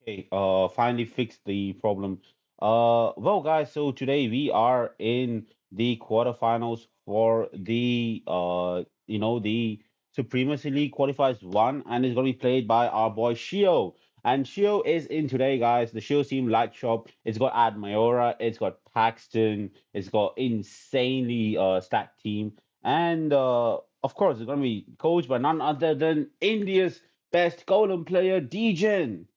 Okay, finally fixed the problem. Well, guys, so today we are in the quarterfinals for the Supremacy League qualifiers one, and it's gonna be played by our boy Shio. And Shio is in today, guys. The Shio team light shop. It's got Ad Mayora, it's got Paxton, it's got insanely stacked team, and of course, it's gonna be coached by none other than India's best golem player, Degen.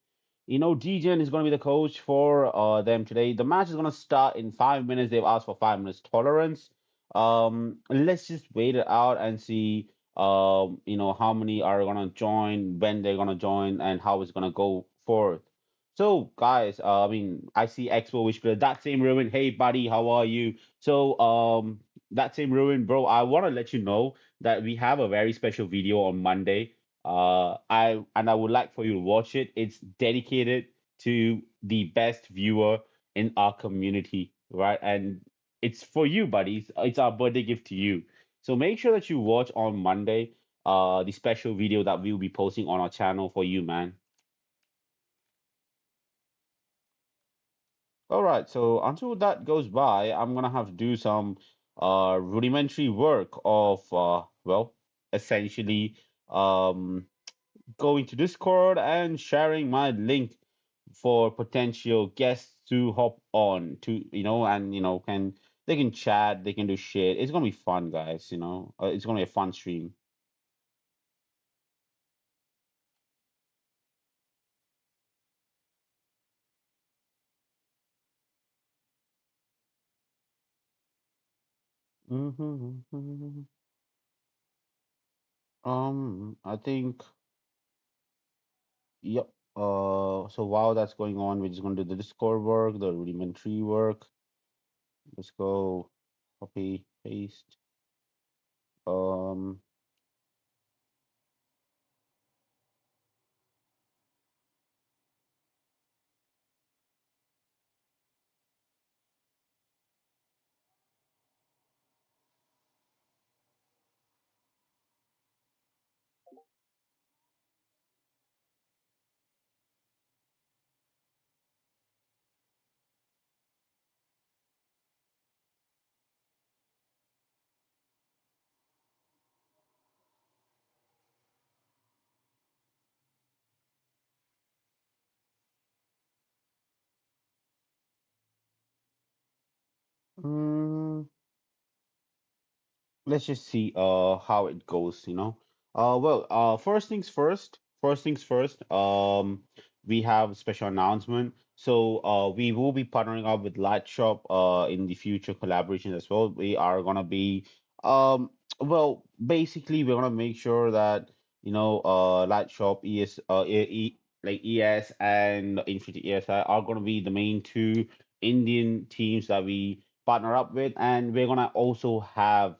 Degen is going to be the coach for them today. The match is going to start in 5 minutes. They've asked for 5 minutes tolerance. Let's just wait it out and see, how many are going to join, when they're going to join, and how it's going to go forth. So, guys, I see Expo Wish Player. That same Ruin. Hey, buddy, how are you? So, that same Ruin, bro, I want to let you know that we have a very special video on Monday. I would like for you to watch it. It's dedicated to the best viewer in our community, right? And it's for you, buddies. It's our birthday gift to you. So make sure that you watch on Monday, the special video that we'll be posting on our channel for you, man. All right. So until that goes by, I'm gonna have to do some rudimentary work of essentially um going to Discord and sharing my link for potential guests to hop on to, and can they can chat, they can do shit. It's gonna be fun, guys. It's gonna be a fun stream. hmm I think, yep. So while that's going on, we're just gonna do the Discord work, the rudimentary work. Let's go, copy, paste. Um, mm, let's just see how it goes. First things first, we have a special announcement. So we will be partnering up with Light Shop in the future collaborations as well. We are gonna be basically we're gonna make sure that Light Shop like ES and Infinity ESI are gonna be the main two Indian teams that we partner up with, and we're gonna also have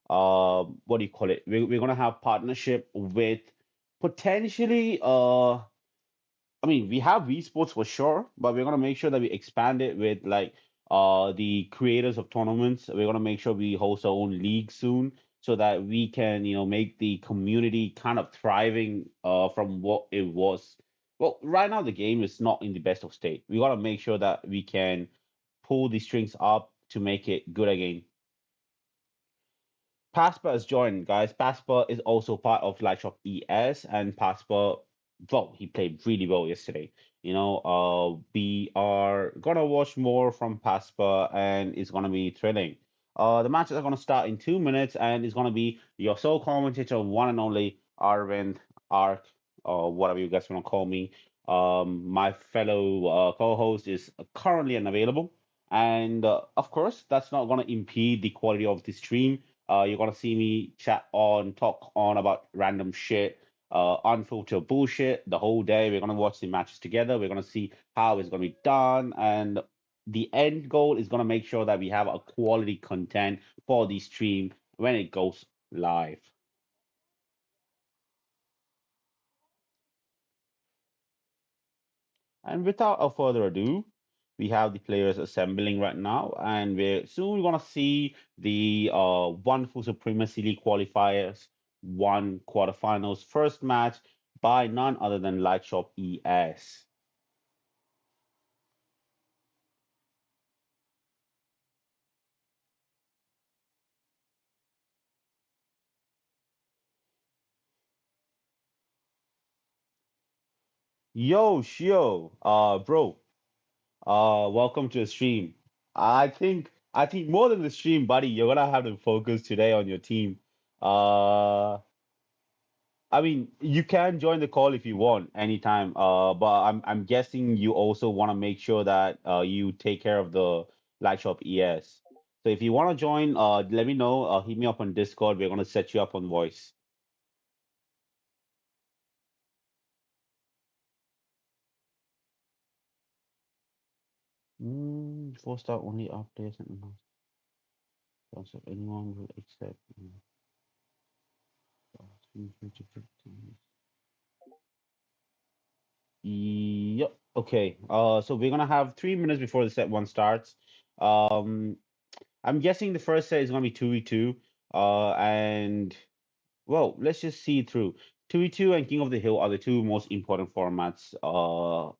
what do you call it? We're gonna have partnership with potentially we have esports for sure, but we're gonna make sure that we expand it with like the creators of tournaments. We're gonna make sure we host our own league soon so that we can, make the community kind of thriving from what it was. Well, right now the game is not in the best of state. We gotta make sure that we can pull the strings up to make it good again. Paspa has joined, guys. Paspa is also part of Lightshop ES, and Paspa, well, he played really well yesterday. We are gonna watch more from Paspa, and it's gonna be thrilling. The matches are gonna start in 2 minutes, and it's gonna be your sole commentator, one and only Arvind Ark, or whatever you guys wanna call me. My fellow co-host is currently unavailable, and of course, that's not gonna impede the quality of the stream. You're gonna see me talk on about random shit, unfiltered bullshit the whole day. We're gonna watch the matches together. We're gonna see how it's gonna be done, and the end goal is gonna make sure that we have a quality content for the stream when it goes live. And without a further ado, we have the players assembling right now, and we're soon gonna see the wonderful Supremacy League qualifiers, one quarterfinals, first match by none other than Lightshop ES. Yo, Shio, bro, welcome to the stream. I think more than the stream, buddy, you're gonna have to focus today on your team. Uh, I mean, you can join the call if you want anytime. But I'm guessing you also want to make sure that you take care of the light shop ES. So if you want to join, let me know. Hit me up on Discord. We're gonna set you up on voice. Four star only updates and announcements of anyone will accept. Yep. Okay. So we're gonna have 3 minutes before the set one starts. Um, I'm guessing the first set is gonna be 2v2. And well, let's just see it through. 2v2 and King of the Hill are the two most important formats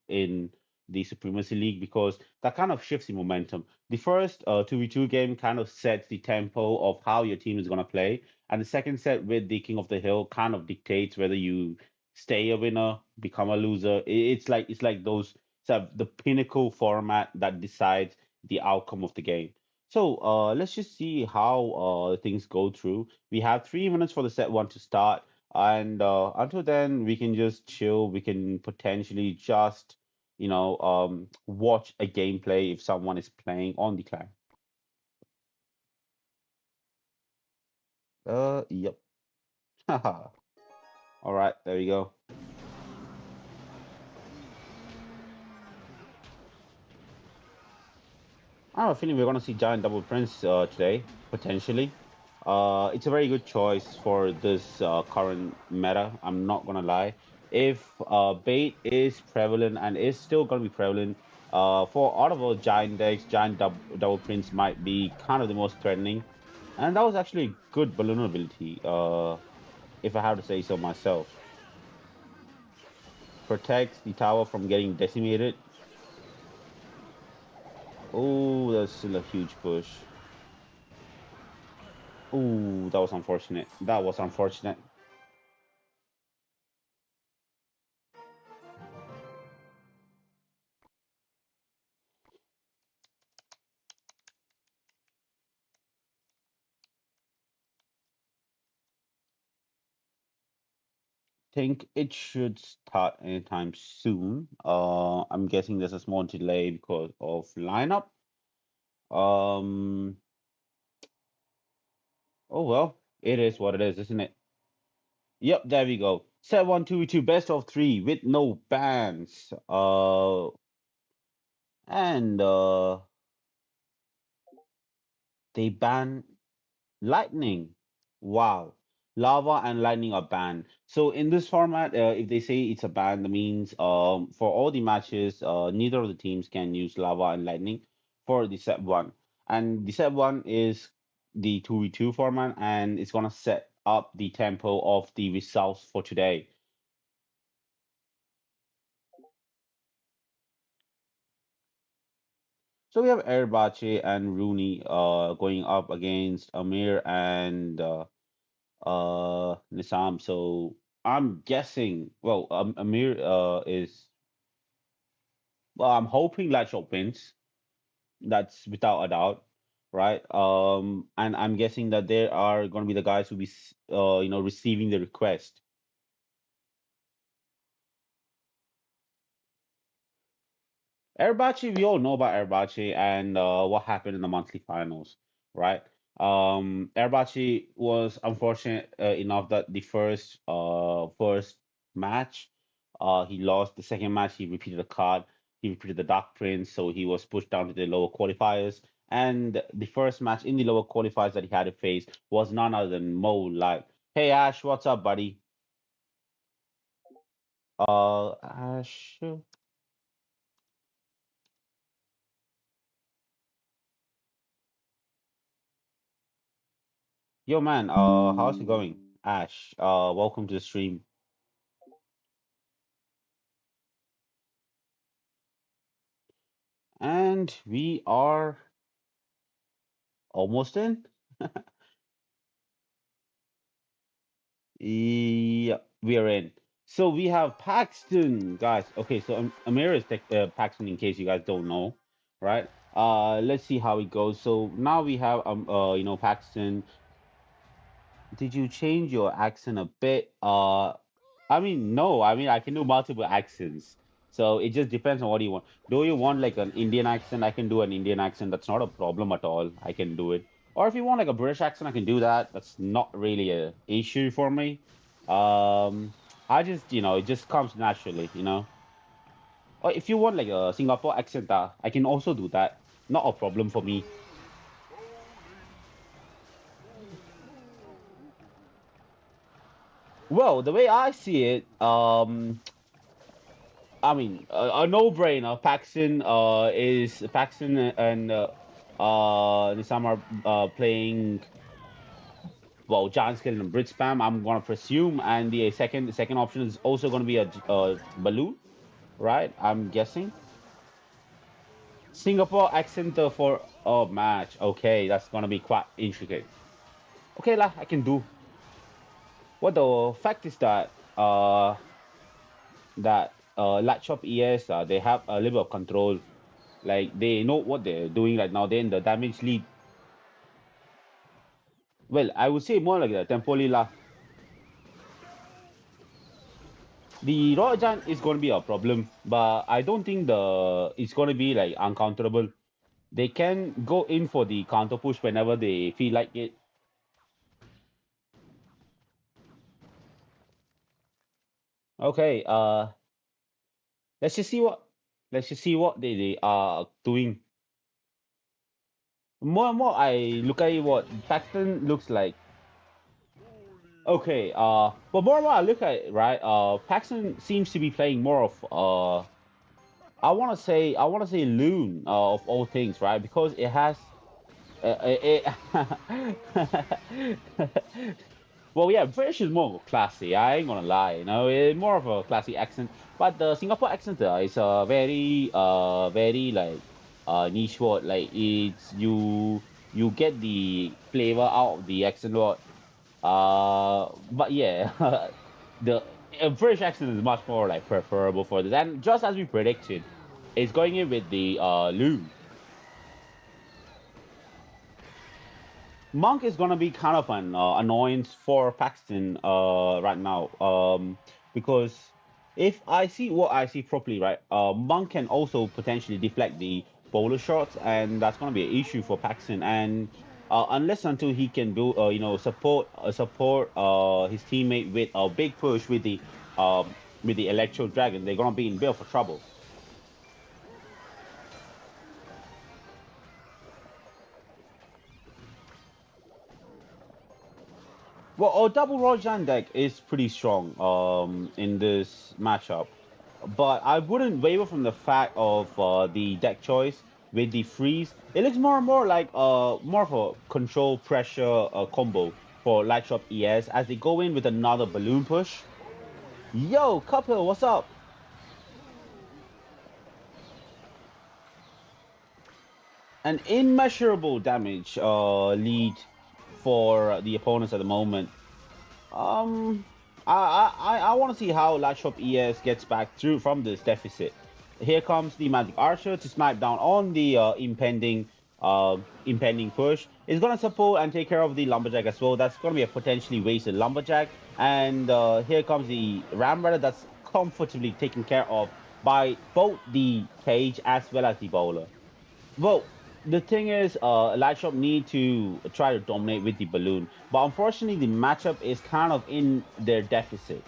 in the Supremacy League because that kind of shifts the momentum. The first 2v2 game kind of sets the tempo of how your team is going to play, and the second set with the King of the Hill kind of dictates whether you stay a winner, become a loser. It's like those sort of the pinnacle format that decides the outcome of the game. So let's just see how things go through. We have 3 minutes for the set one to start, and until then, we can just chill. We can potentially just, watch a gameplay if someone is playing on the clan. Yep. Haha. All right, there we go. I have a feeling we're gonna see Giant Double Prince today, potentially. It's a very good choice for this current meta. I'm not gonna lie. If bait is prevalent and is still gonna be prevalent, for out of all giant decks, Double Prince might be kind of the most threatening. And that was actually a good balloon ability, if I have to say so myself. Protects the tower from getting decimated. Oh, that's still a huge push. Oh, that was unfortunate. That was unfortunate. Think it should start anytime soon. I'm guessing there's a small delay because of lineup. Um, oh well, it is what it is, isn't it? Yep, there we go. Set one, two, two, best of three with no bans. And they ban lightning. Wow. Lava and lightning are banned. So in this format, if they say it's a ban, that means for all the matches, neither of the teams can use lava and lightning for the set one. And the set one is the 2v2 format, and it's gonna set up the tempo of the results for today. So we have Erbache and Rooney going up against Amir and Nisam. So I'm guessing. Well, Amir is. Well, I'm hoping Latchop wins. That's without a doubt, right? And I'm guessing that there are going to be the guys who be, receiving the request. Airbachi, we all know about Airbachi and what happened in the monthly finals, right? Airbachi was unfortunate enough that the first match, he lost. The second match, he repeated the card. He repeated the Dark Prince, so he was pushed down to the lower qualifiers. And the first match in the lower qualifiers that he had to face was none other than Mo. Like, hey Ash, what's up, buddy? Ash. Yo, man, how's it going? Ash, welcome to the stream. And we are almost in. Yeah, we are in. So we have Paxton, guys. Okay, so Amir is Paxton, in case you guys don't know, right? Let's see how it goes. So now we have Paxton. Did you change your accent a bit? I mean, no. I mean, I can do multiple accents. So it just depends on what you want. Do you want like an Indian accent? I can do an Indian accent. That's not a problem at all. I can do it. Or if you want like a British accent, I can do that. That's not really a issue for me. Um, I just, it just comes naturally. Or if you want like a Singapore accent, I can also do that. Not a problem for me. Well, the way I see it, I mean, a no-brainer. Paxton and Nisam are playing well. Giant Skill and Brit Spam. I'm gonna presume, and the second option is also gonna be a balloon, right? I'm guessing. Singapore accent for a match. Okay, that's gonna be quite intricate. Okay, lah, I can do. What the fact is that Latchop ES they have a little bit of control. Like they know what they're doing right now. They're in the damage lead. Well, I would say more like the tempo lead lah. The Royal Giant is going to be a problem, but I don't think the it's going to be like uncounterable. They can go in for the counter push whenever they feel like it. Okay, let's just see what they are doing. More and more, I look at what Paxton looks like. Okay, but more and more I look at it, right? Paxton seems to be playing more of I want to say Loon of all things, right? Because it has well, yeah, British is more classy. I ain't gonna lie, it's more of a classy accent. But the Singapore accent is a very like niche word. Like you get the flavor out of the accent word. But yeah, the British accent is much more like preferable for this. And just as we predicted, it's going in with the loon. Monk is gonna be kind of an annoyance for Paxton right now. Because if I see what I see properly, right, Monk can also potentially deflect the bowler shots, and that's gonna be an issue for Paxton. And unless until he can do, support his teammate with a big push with the Electro Dragon, they're gonna be in bit of trouble. Well, a double Rojan deck is pretty strong in this matchup, but I wouldn't waver from the fact of the deck choice with the freeze. It looks more and more like more of a control pressure combo for Lightshop ES as they go in with another balloon push. Yo, Cuphill, what's up? An immeasurable damage lead for the opponents at the moment. Um, I want to see how Latchop ES gets back through from this deficit. Here comes the Magic Archer to snipe down on the impending push. It's gonna support and take care of the Lumberjack as well. That's gonna be a potentially wasted Lumberjack. And here comes the Ram Raider that's comfortably taken care of by both the Cage as well as the Bowler. Well, the thing is, Lightshop need to try to dominate with the balloon, but unfortunately, the matchup is kind of in their deficit,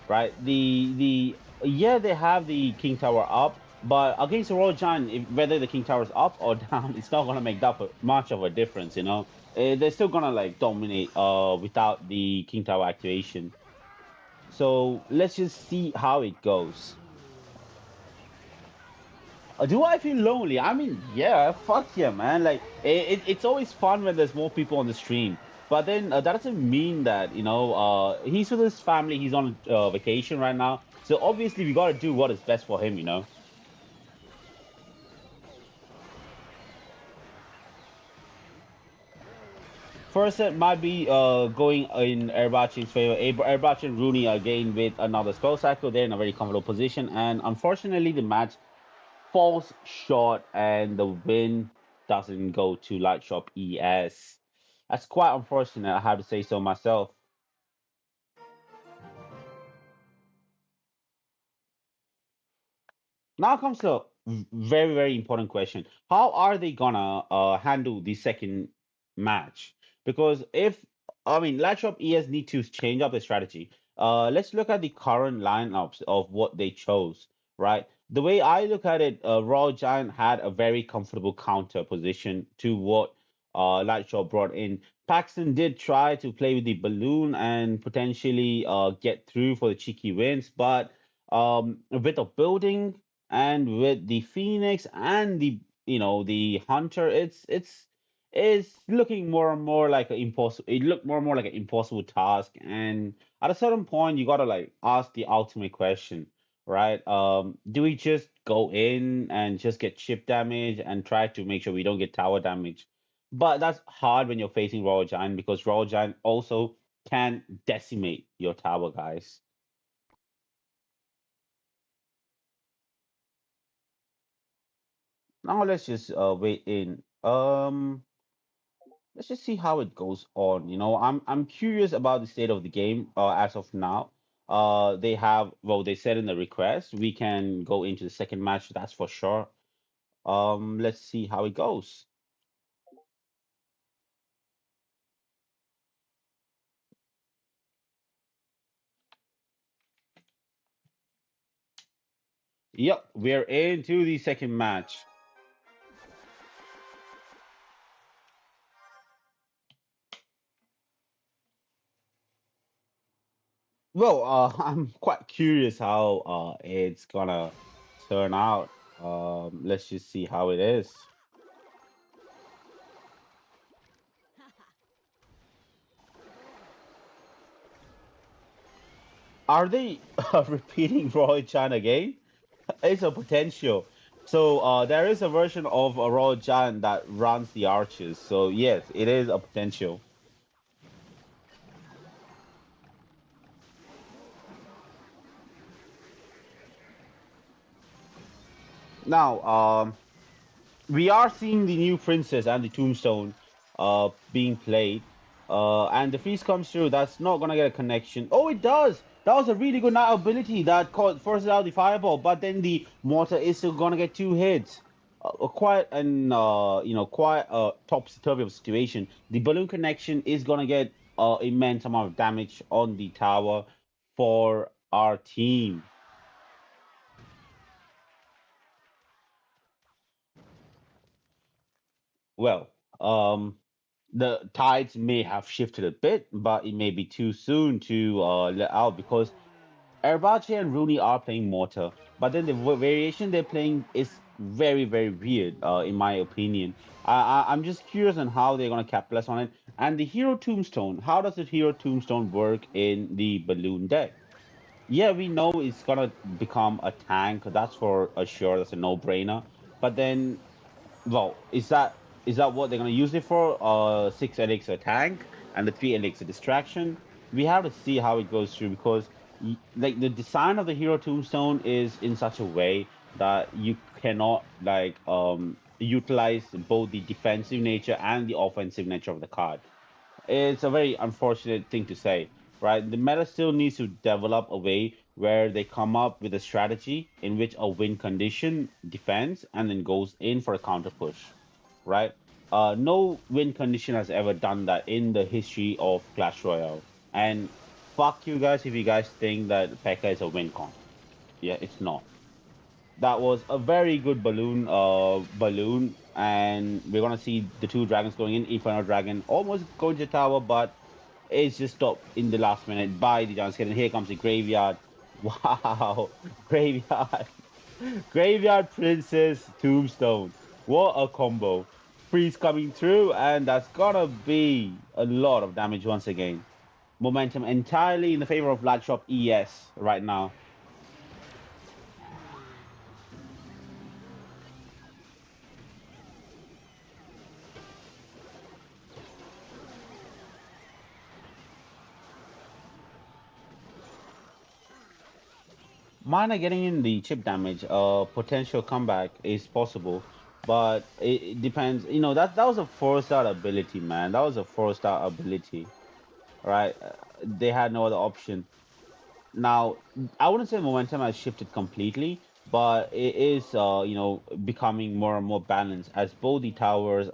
right? Yeah, they have the King Tower up, but against the Royal Giant, whether the King Tower is up or down, it's not gonna make much of a difference. They're still gonna like dominate without the King Tower activation. So let's just see how it goes. Do I feel lonely? I mean, yeah, fuck yeah, man. Like, it's always fun when there's more people on the stream. But then that doesn't mean that, he's with his family, he's on vacation right now. So obviously, we gotta do what is best for him. First set might be going in Erbachi's favor. Erbachi and Rooney again with another spell cycle. They're in a very comfortable position, and unfortunately, the match falls short, and the win doesn't go to Lightshop ES. That's quite unfortunate. I have to say so myself. Now comes the very, very important question. How are they gonna handle the second match? Because if, I mean, Latchup ES need to change up the strategy. Let's look at the current lineups of what they chose, right? The way I look at it, Royal Giant had a very comfortable counter position to what Lightshop brought in. Paxton did try to play with the balloon and potentially get through for the cheeky wins, but a bit of building and with the Phoenix and the Hunter, it's looking more and more like an impossible. It looked more and more like an impossible task, and at a certain point, you gotta like ask the ultimate question, right? Do we just go in and just get chip damage and try to make sure we don't get tower damage? But that's hard when you're facing Royal Giant because Royal Giant also can decimate your tower guys. Now let's just wait in. Let's just see how it goes on. I'm curious about the state of the game as of now. They have well, they said in the request we can go into the second match. That's for sure. Let's see how it goes. Yep, we're into the second match. Well, I'm quite curious how it's gonna turn out. Let's just see how it is. Are they repeating Roy Chan again? It's a potential. So there is a version of a Royal Giant that runs the arches. So yes, it is a potential. Now, we are seeing the new Princess and the Tombstone being played. And the freeze comes through. That's not gonna get a connection. Oh, it does. That was a really good night ability that forces out the fireball, but then the mortar is still gonna get two hits. Quite an quite a topsy turvy of situation. The balloon connection is gonna get immense amount of damage on the tower for our team. Well, the tides may have shifted a bit, but it may be too soon to let out because Erbache and Rooney are playing Mortar, but then the variation they're playing is very, very weird, in my opinion. I'm just curious on how they're going to capitalize on it. And the Hero Tombstone, how does the Hero Tombstone work in the Balloon deck? Yeah, we know it's going to become a tank. That's for sure. That's a no-brainer. But then is that what they're gonna use it for? Six elixir tank and the three elixir distraction. We have to see how it goes through because like the design of the hero tombstone is in such a way that you cannot like utilize both the defensive nature and the offensive nature of the card. It's a very unfortunate thing to say, right? The meta still needs to develop a way where they come up with a strategy in which a win condition defends and then goes in for a counter push, right? No win condition has ever done that in the history of Clash Royale. And fuck you guys if you guys think that P.E.K.K.A is a win con. Yeah, it's not. That was a very good balloon, and we're gonna see the two dragons going in. Inferno Dragon almost going to the tower, but it's just stopped in the last minute by the Giants. And here comes the graveyard. Wow, graveyard, graveyard princess tombstone. What a combo! Freeze coming through, and that's gonna be a lot of damage once again. Momentum entirely in the favor of Bloodshot ES right now. Mine are getting in the chip damage. Potential comeback is possible, but it depends. You know that was a forced out ability, man. That was a forced out ability, right? They had no other option. Now, I wouldn't say momentum has shifted completely, but it is, becoming more and more balanced as both the towers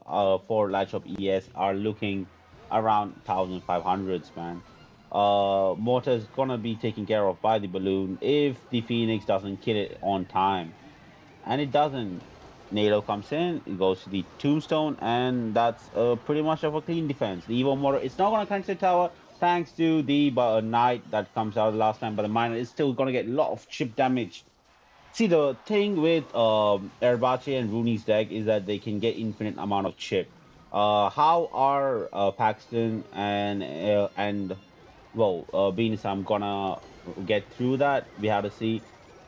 for Latch Up ES are looking around 1500s, man. Mortar's gonna be taken care of by the balloon if the Phoenix doesn't kill it on time, and it doesn't. NATO comes in, it goes to the tombstone, and that's pretty much of a clean defense. The Evo Motor, it's not going to connect to the tower thanks to the knight that comes out last time, but the miner is still going to get a lot of chip damage. See, the thing with Erbache and Rooney's deck is that they can get infinite amount of chip. How are Paxton and Venus, I'm gonna get through that. We have to see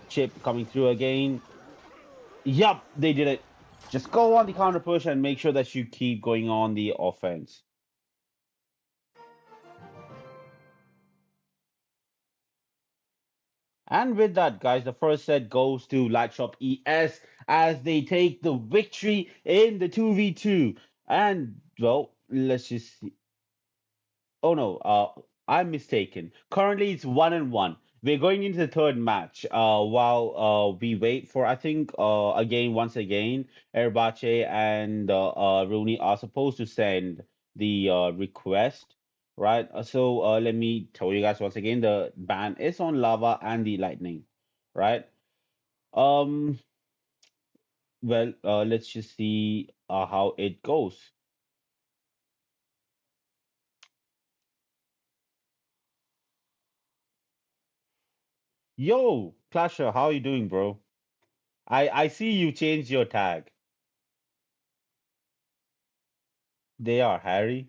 chip coming through again. Yup, they did it. Just go on the counter push and make sure that you keep going on the offense. And with that, guys, the first set goes to Lightshop ES as they take the victory in the 2v2. And, well, let's just see. Oh no, I'm mistaken. Currently, it's 1-1. We're going into the third match. While we wait for, I think, again, once again, Erbache and Rooney are supposed to send the request, right? So let me tell you guys once again, the ban is on lava and the lightning, right? Um, let's just see how it goes. Yo, Clasher, how you doing, bro? I see you changed your tag. They are Harry.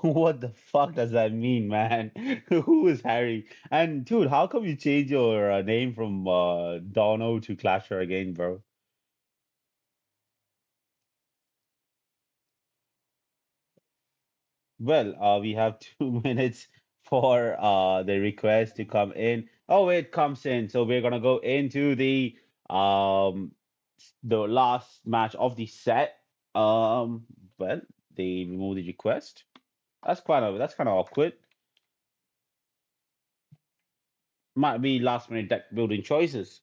What the fuck does that mean, man? Who is Harry? And dude, how come you change your name from Dono to Clasher again, bro? Well, we have 2 minutes for the request to come in. Oh, it comes in. So we're gonna go into um the last match of the set. Well, they removed the request. That's kind of awkward. Might be last minute deck building choices.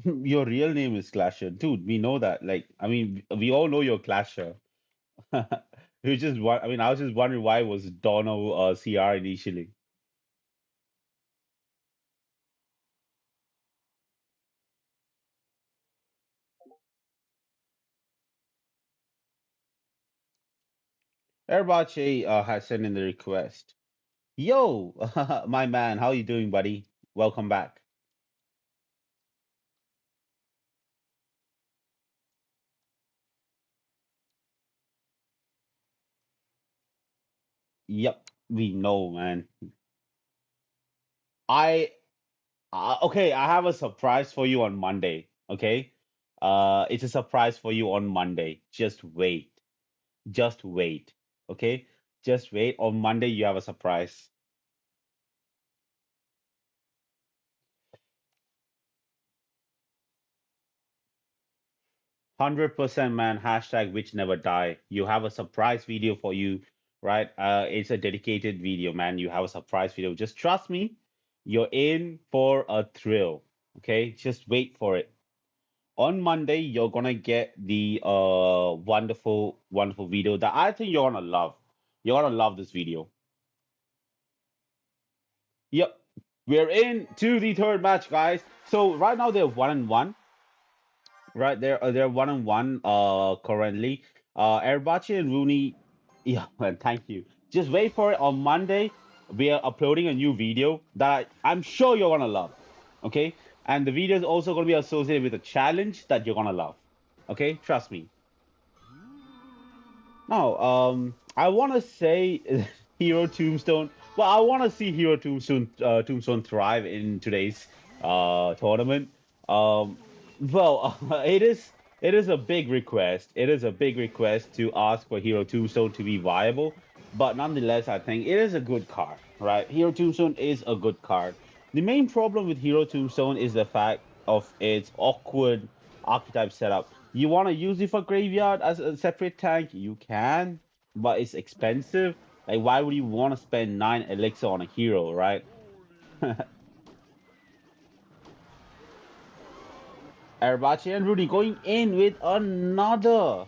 Your real name is Clasher, dude. We know that. Like, I mean, we all know you're Clasher. I mean, I was just wondering why it was Dono CR initially. 'Erbache has sent in the request. Yo, my man, how you doing, buddy? Welcome back. Yep, we know, man. I okay, I have a surprise for you on Monday. Okay, it's a surprise for you on Monday. Just wait. Just wait. Okay, just wait. On Monday, you have a surprise. 100% man, hashtag which never die. You have a surprise video for you, right? It's a dedicated video, man. You have a surprise video. Just trust me, you're in for a thrill. Okay, just wait for it. On Monday, you're gonna get the wonderful, wonderful video that I think you're gonna love. You're gonna love this video. Yep. We're in to the third match, guys. So right now they're 1-1. Right, they're 1-1 currently. Erbachi and Rooney, yeah, man, thank you. Just wait for it on Monday. We are uploading a new video that I'm sure you're gonna love. Okay? And the video is also gonna be associated with a challenge that you're gonna love. Okay? Trust me. Now, I wanna say Hero Tombstone. Well, I wanna see Hero Tombstone thrive in today's tournament. Um, it is. it is a big request. It is a big request to ask for Hero Tombstone to be viable, but nonetheless, I think it is a good card, right? Hero Tombstone is a good card. The main problem with Hero Tombstone is the fact of its awkward archetype setup. You want to use it for graveyard as a separate tank, you can, but it's expensive. Like, why would you want to spend 9 elixir on a hero, right? Arabachi and Rudy going in with another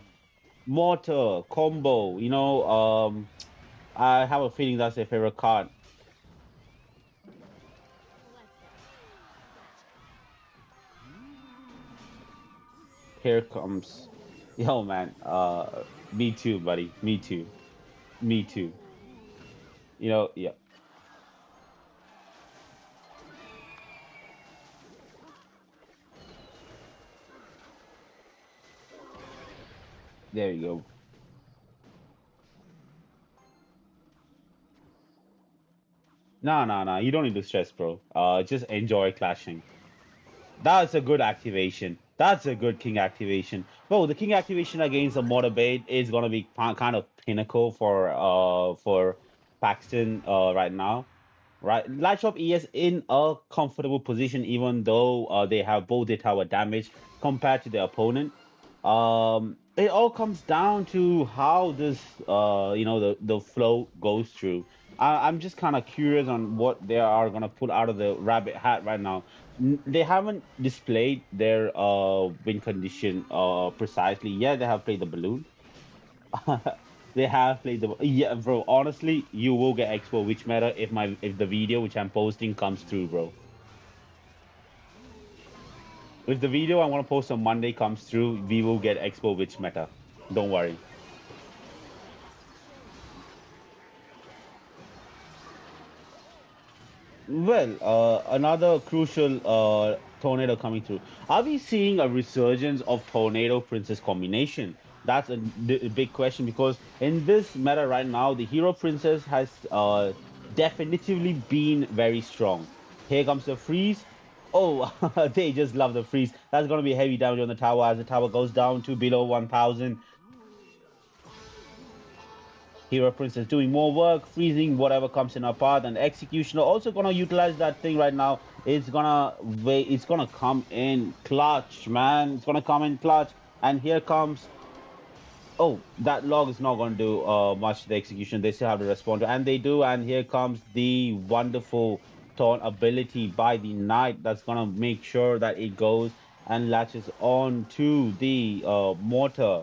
mortar combo. I have a feeling that's their favorite card. Here comes, yo man. Me too, buddy. Me too. Me too. Yeah. There you go. No, no, no. You don't need to stress, bro. Just enjoy clashing. That's a good activation. That's a good king activation. Bro, the king activation against the motorbait is gonna be kind of pinnacle for Paxton right now. Right, Lightshop ES in a comfortable position, even though they have both their tower damage compared to their opponent. It all comes down to how the flow goes through. I'm just kind of curious on what they are gonna pull out of the rabbit hat right now. They haven't displayed their win condition precisely. Yeah, they have played the balloon. They have played the yeah, bro. Honestly, you will get expo which meta if the video which I'm posting comes through, bro. If the video I want to post on Monday comes through, we will get expo which meta. Don't worry. Well, another crucial tornado coming through. Are we seeing a resurgence of tornado princess combination? That's a big question because in this meta right now, the hero princess has definitively been very strong. Here comes the freeze. Oh, they just love the freeze. That's gonna be heavy damage on the tower as the tower goes down to below 1,000. Hero Princess doing more work, freezing whatever comes in our path, and Executioner also gonna utilize that thing right now. It's gonna wait, it's gonna come in clutch, man. It's gonna come in clutch. And here comes that log is not gonna do much to the execution. They still have to respond to, and they do, and here comes the wonderful taunt ability by the knight that's gonna make sure that it goes and latches on to the mortar.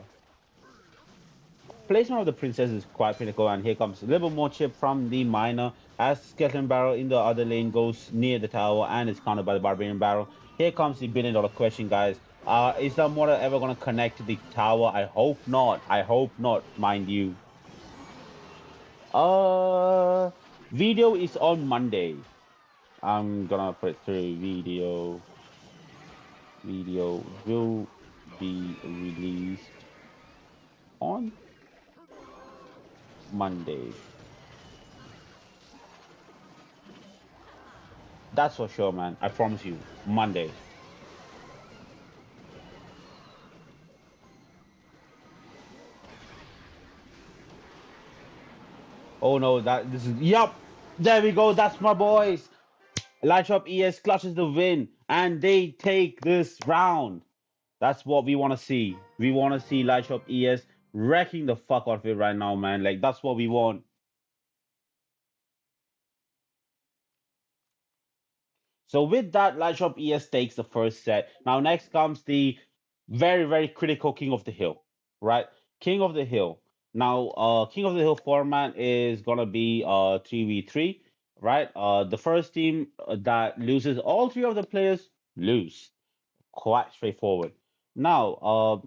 Placement of the princess is quite pinnacle, and here comes a little more chip from the miner as skeleton barrel in the other lane goes near the tower and is countered by the barbarian barrel. Here comes the $1 billion question, guys. Is the mortar ever gonna connect to the tower? I hope not. I hope not, mind you. Uh, Video is on Monday. I'm gonna put it through video. Video will be released on Monday. That's for sure, man. I promise you. Monday. Oh no, that this is yup. There we go. That's my boys. Lightshop ES clutches the win, and they take this round. That's what we want to see. We want to see Lightshop ES wrecking the fuck out of it right now, man. Like that's what we want. So with that, Lightshop ES takes the first set. Now next comes the very, very critical King of the Hill, right? King of the Hill. Now, King of the Hill format is gonna be 3v3, right? The first team that loses all three of the players lose. Quite straightforward. Now,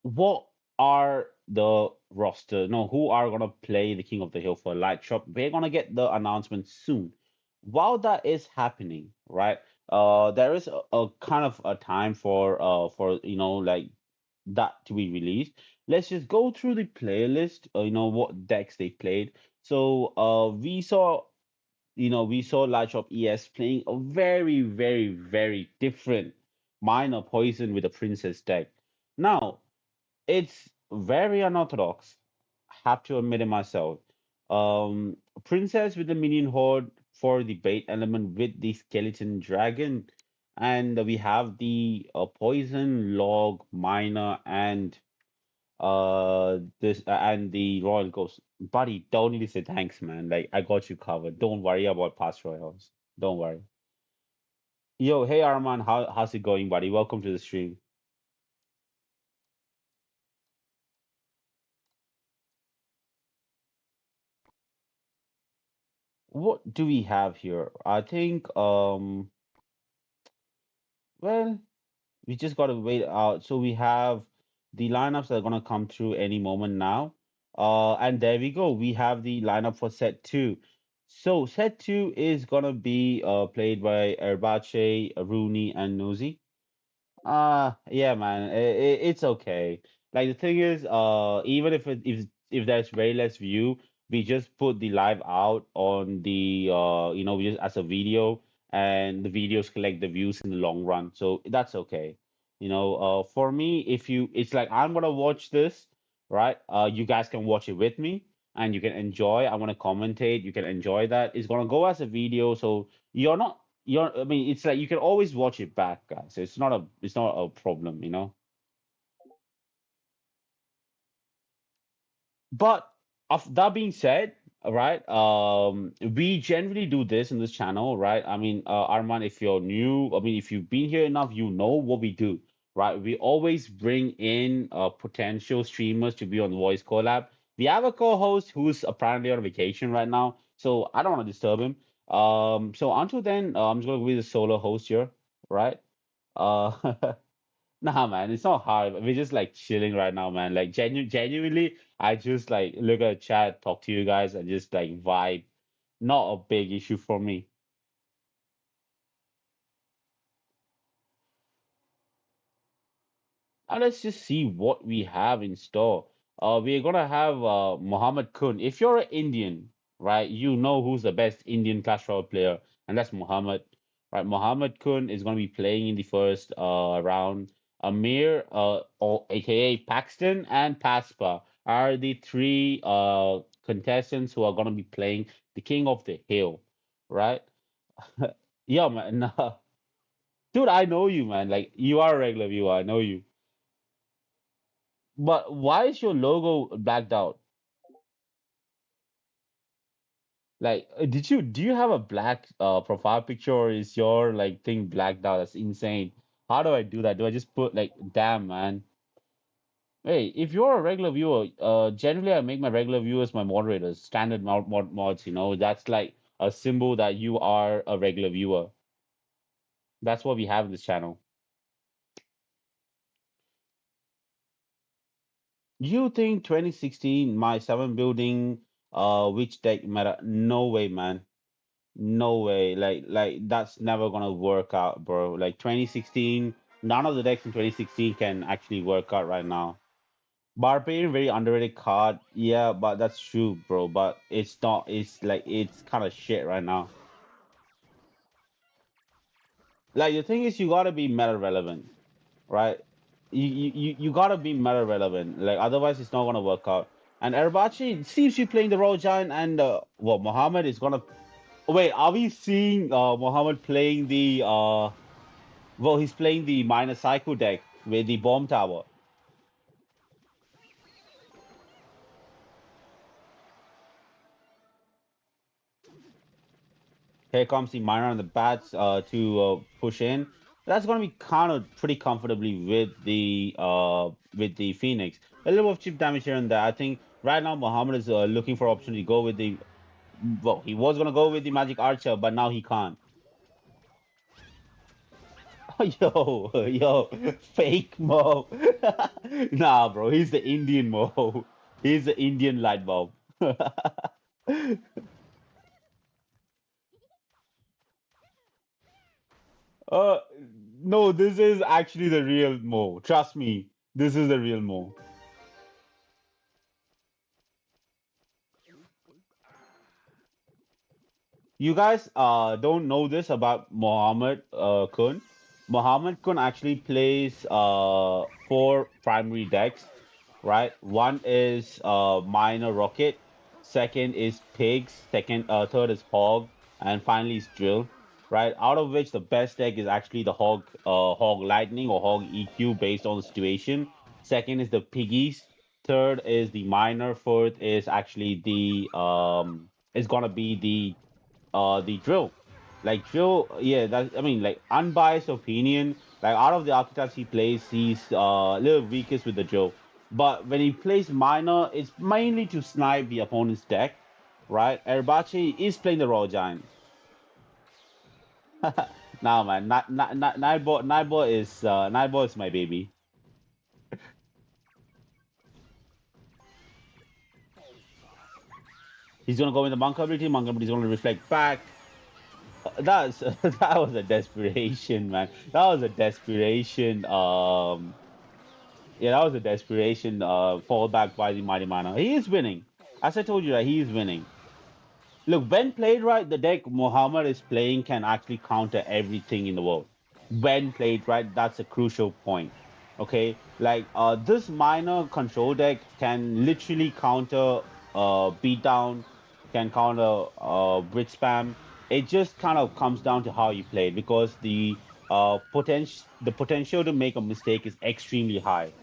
what are the roster? No, who are gonna play the King of the Hill for Light Shop? We're gonna get the announcement soon. While that is happening, right? There is a kind of a time for like that to be released. Let's just go through the playlist. What decks they played. So we saw Light Shop ES playing a very, very, very different minor poison with a princess deck. Now, it's very unorthodox. Have to admit it myself. Um, Princess with the minion horde for the bait element with the skeleton dragon, and we have the poison log miner and this and the royal ghost. Buddy, don't need to say thanks, man. Like I got you covered. Don't worry about past royals. Don't worry. Yo, hey Arman, how's it going, buddy? Welcome to the stream. What do we have here? I think well, we just gotta wait out. So we have the lineups that are gonna come through any moment now. And there we go. We have the lineup for set two. So set two is gonna be played by Erbache, Rooney, and Nosy. Yeah, man, it's okay. Like the thing is, even if there's very less view, we just put the live out on the we just as a video, and the videos collect the views in the long run, so that's okay. For me, if you, it's like I'm gonna watch this, right? You guys can watch it with me, and you can enjoy. I want to commentate. You can enjoy that. It's gonna go as a video, so I mean, it's like you can always watch it back, guys. It's not a problem. But of that being said, right, we generally do this in this channel, right? I mean, Arman, if you're new, I mean, if you've been here enough, you know what we do, right? We always bring in potential streamers to be on Voice Collab. We have a co-host who's apparently on vacation right now, so I don't want to disturb him. So until then, I'm just gonna be the solo host here, right? Uh, Nah, man, it's not hard. We're just like chilling right now, man. Like genuinely, I just like look at chat, talk to you guys, and just like vibe. Not a big issue for me. Now let's just see what we have in store. We're gonna have Muhammad Kun. If you're an Indian, right, you know who's the best Indian Clash Royale player, and that's Muhammad. Right, Muhammad Kun is gonna be playing in the first round. Amir, or aka Paxton, and Paspa are the three contestants who are gonna be playing the King of the Hill, right? Yeah, man. Nah. Dude, I know you, man. Like you are a regular viewer. I know you. But why is your logo blacked out? Like, do you have a black profile picture, or is your like thing blacked out? That's insane. How do I do that? Do I just put like, damn, man? Hey, if you're a regular viewer, generally I make my regular viewers my moderators, standard mods. That's like a symbol that you are a regular viewer. That's what we have in this channel. You think 2016 my seven building which deck meta? No way, man. No way. Like that's never gonna work out, bro. Like 2016, none of the decks in 2016 can actually work out right now. Barbarian, very underrated card. Yeah, but that's true, bro. But it's not. It's like it's kind of shit right now. Like the thing is, you gotta be meta relevant, right? You gotta be meta relevant. Like otherwise, it's not gonna work out. And Erabachi seems to be playing the Royal Giant, and Muhammad is gonna. Wait, are we seeing Muhammad playing the Well, he's playing the minor psycho deck with the bomb tower. Here comes the minor and the bats to push in. That's going to be countered pretty comfortably with the Phoenix. A little bit of chip damage here and there. I think right now Muhammad is looking for option to go with the. Well, he was going to go with the Magic Archer, but now he can't. Yo, yo, fake Mo. Nah, bro, he's the Indian Mo. He's the Indian light bulb. Uh, no, this is actually the real Mo. Trust me, this is the real Mo. You guys don't know this about Mohammed Kun. Muhammad Kun actually plays four primary decks, right? One is Minor Rocket, second is Pigs, third is Hog, and finally is Drill, right? Out of which the best deck is actually the Hog Lightning or Hog EQ based on the situation. Second is the Piggies. Third is the Minor. Fourth is actually is gonna be the drill. Like drill, yeah, that I mean like unbiased opinion, like out of the archetypes he plays, he's a little weakest with the drill. But when he plays minor, it's mainly to snipe the opponent's deck, right? Erbache is playing the Raw Giant. Nah man, Nightbot is my baby. He's gonna go in the monk ability, monk ability is gonna reflect back. That's that was a desperation, man. That was a desperation. Yeah, that was a desperation fallback by the Mighty Mana. He is winning. As I told you that he is winning. Look, when played right, the deck Muhammad is playing can actually counter everything in the world. When played right, that's a crucial point. Okay, like this minor control deck can literally counter beatdown, can counter bridge spam. It just kind of comes down to how you play it because the potential to make a mistake is extremely high.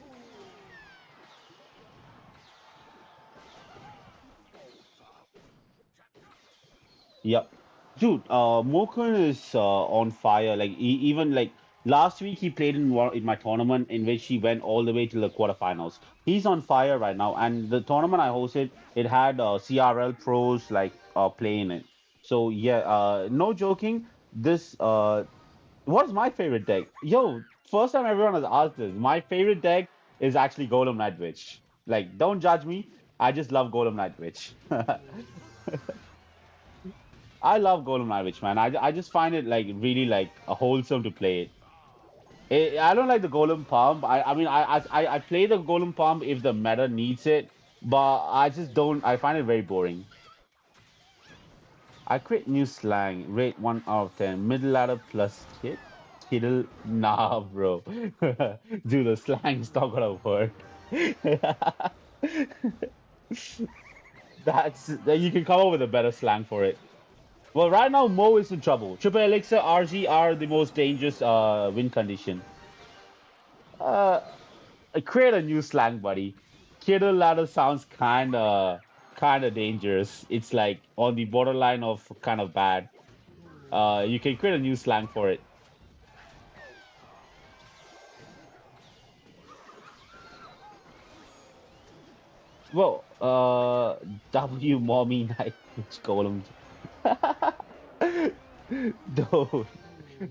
Yep. Dude, Mokun is on fire. Like even like last week he played in my tournament in which he went all the way to the quarterfinals. He's on fire right now. And the tournament I hosted, it had CRL pros like playing it. So yeah, no joking. This What's my favorite deck? Yo, first time everyone has asked this. My favorite deck is actually Golem Night Witch. Like, don't judge me. I just love Golem Night Witch. I love Golem Ravage, man. I just find it like really like a wholesome to play it. I don't like the Golem Pump. I mean I play the Golem Pump if the meta needs it, but I just don't. I find it very boring. I create new slang. Rate 1 out of 10. Middle ladder plus Kiddle. Nah, bro. Dude, the slang's not gonna work. You can come up with a better slang for it. Well, right now Mo is in trouble. Triple Elixir, RG are the most dangerous win condition. Uh, Create a new slang, buddy. Kiddo ladder sounds kind of dangerous. It's like on the borderline of kind of bad. You can create a new slang for it. Well, W mommy night witch golem. Dude,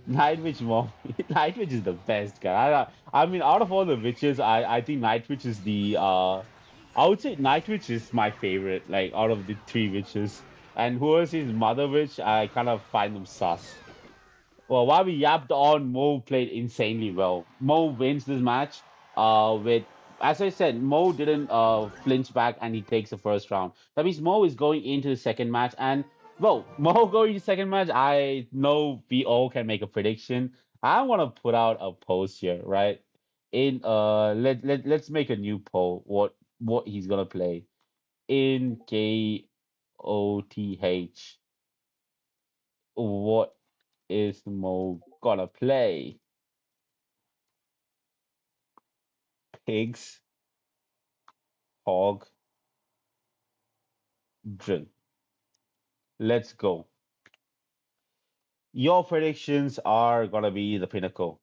Night Witch mom. Night Witch is the best guy. I mean, out of all the witches, I think Night Witch is I would say Night Witch is my favorite, like out of the three witches. And whoever is Mother Witch, I kind of find them sus. Well, while we yapped on, Mo played insanely well. Mo wins this match. With As I said, Mo didn't flinch back and he takes the first round. That means Mo is going into the second match, and well, Mo going to second match. I know we all can make a prediction. I want to put out a post here, right? Let's make a new poll. What he's gonna play in KOTH? What is Mo gonna play? Pigs, hog, drill. Let's go. Your predictions are gonna be the pinnacle.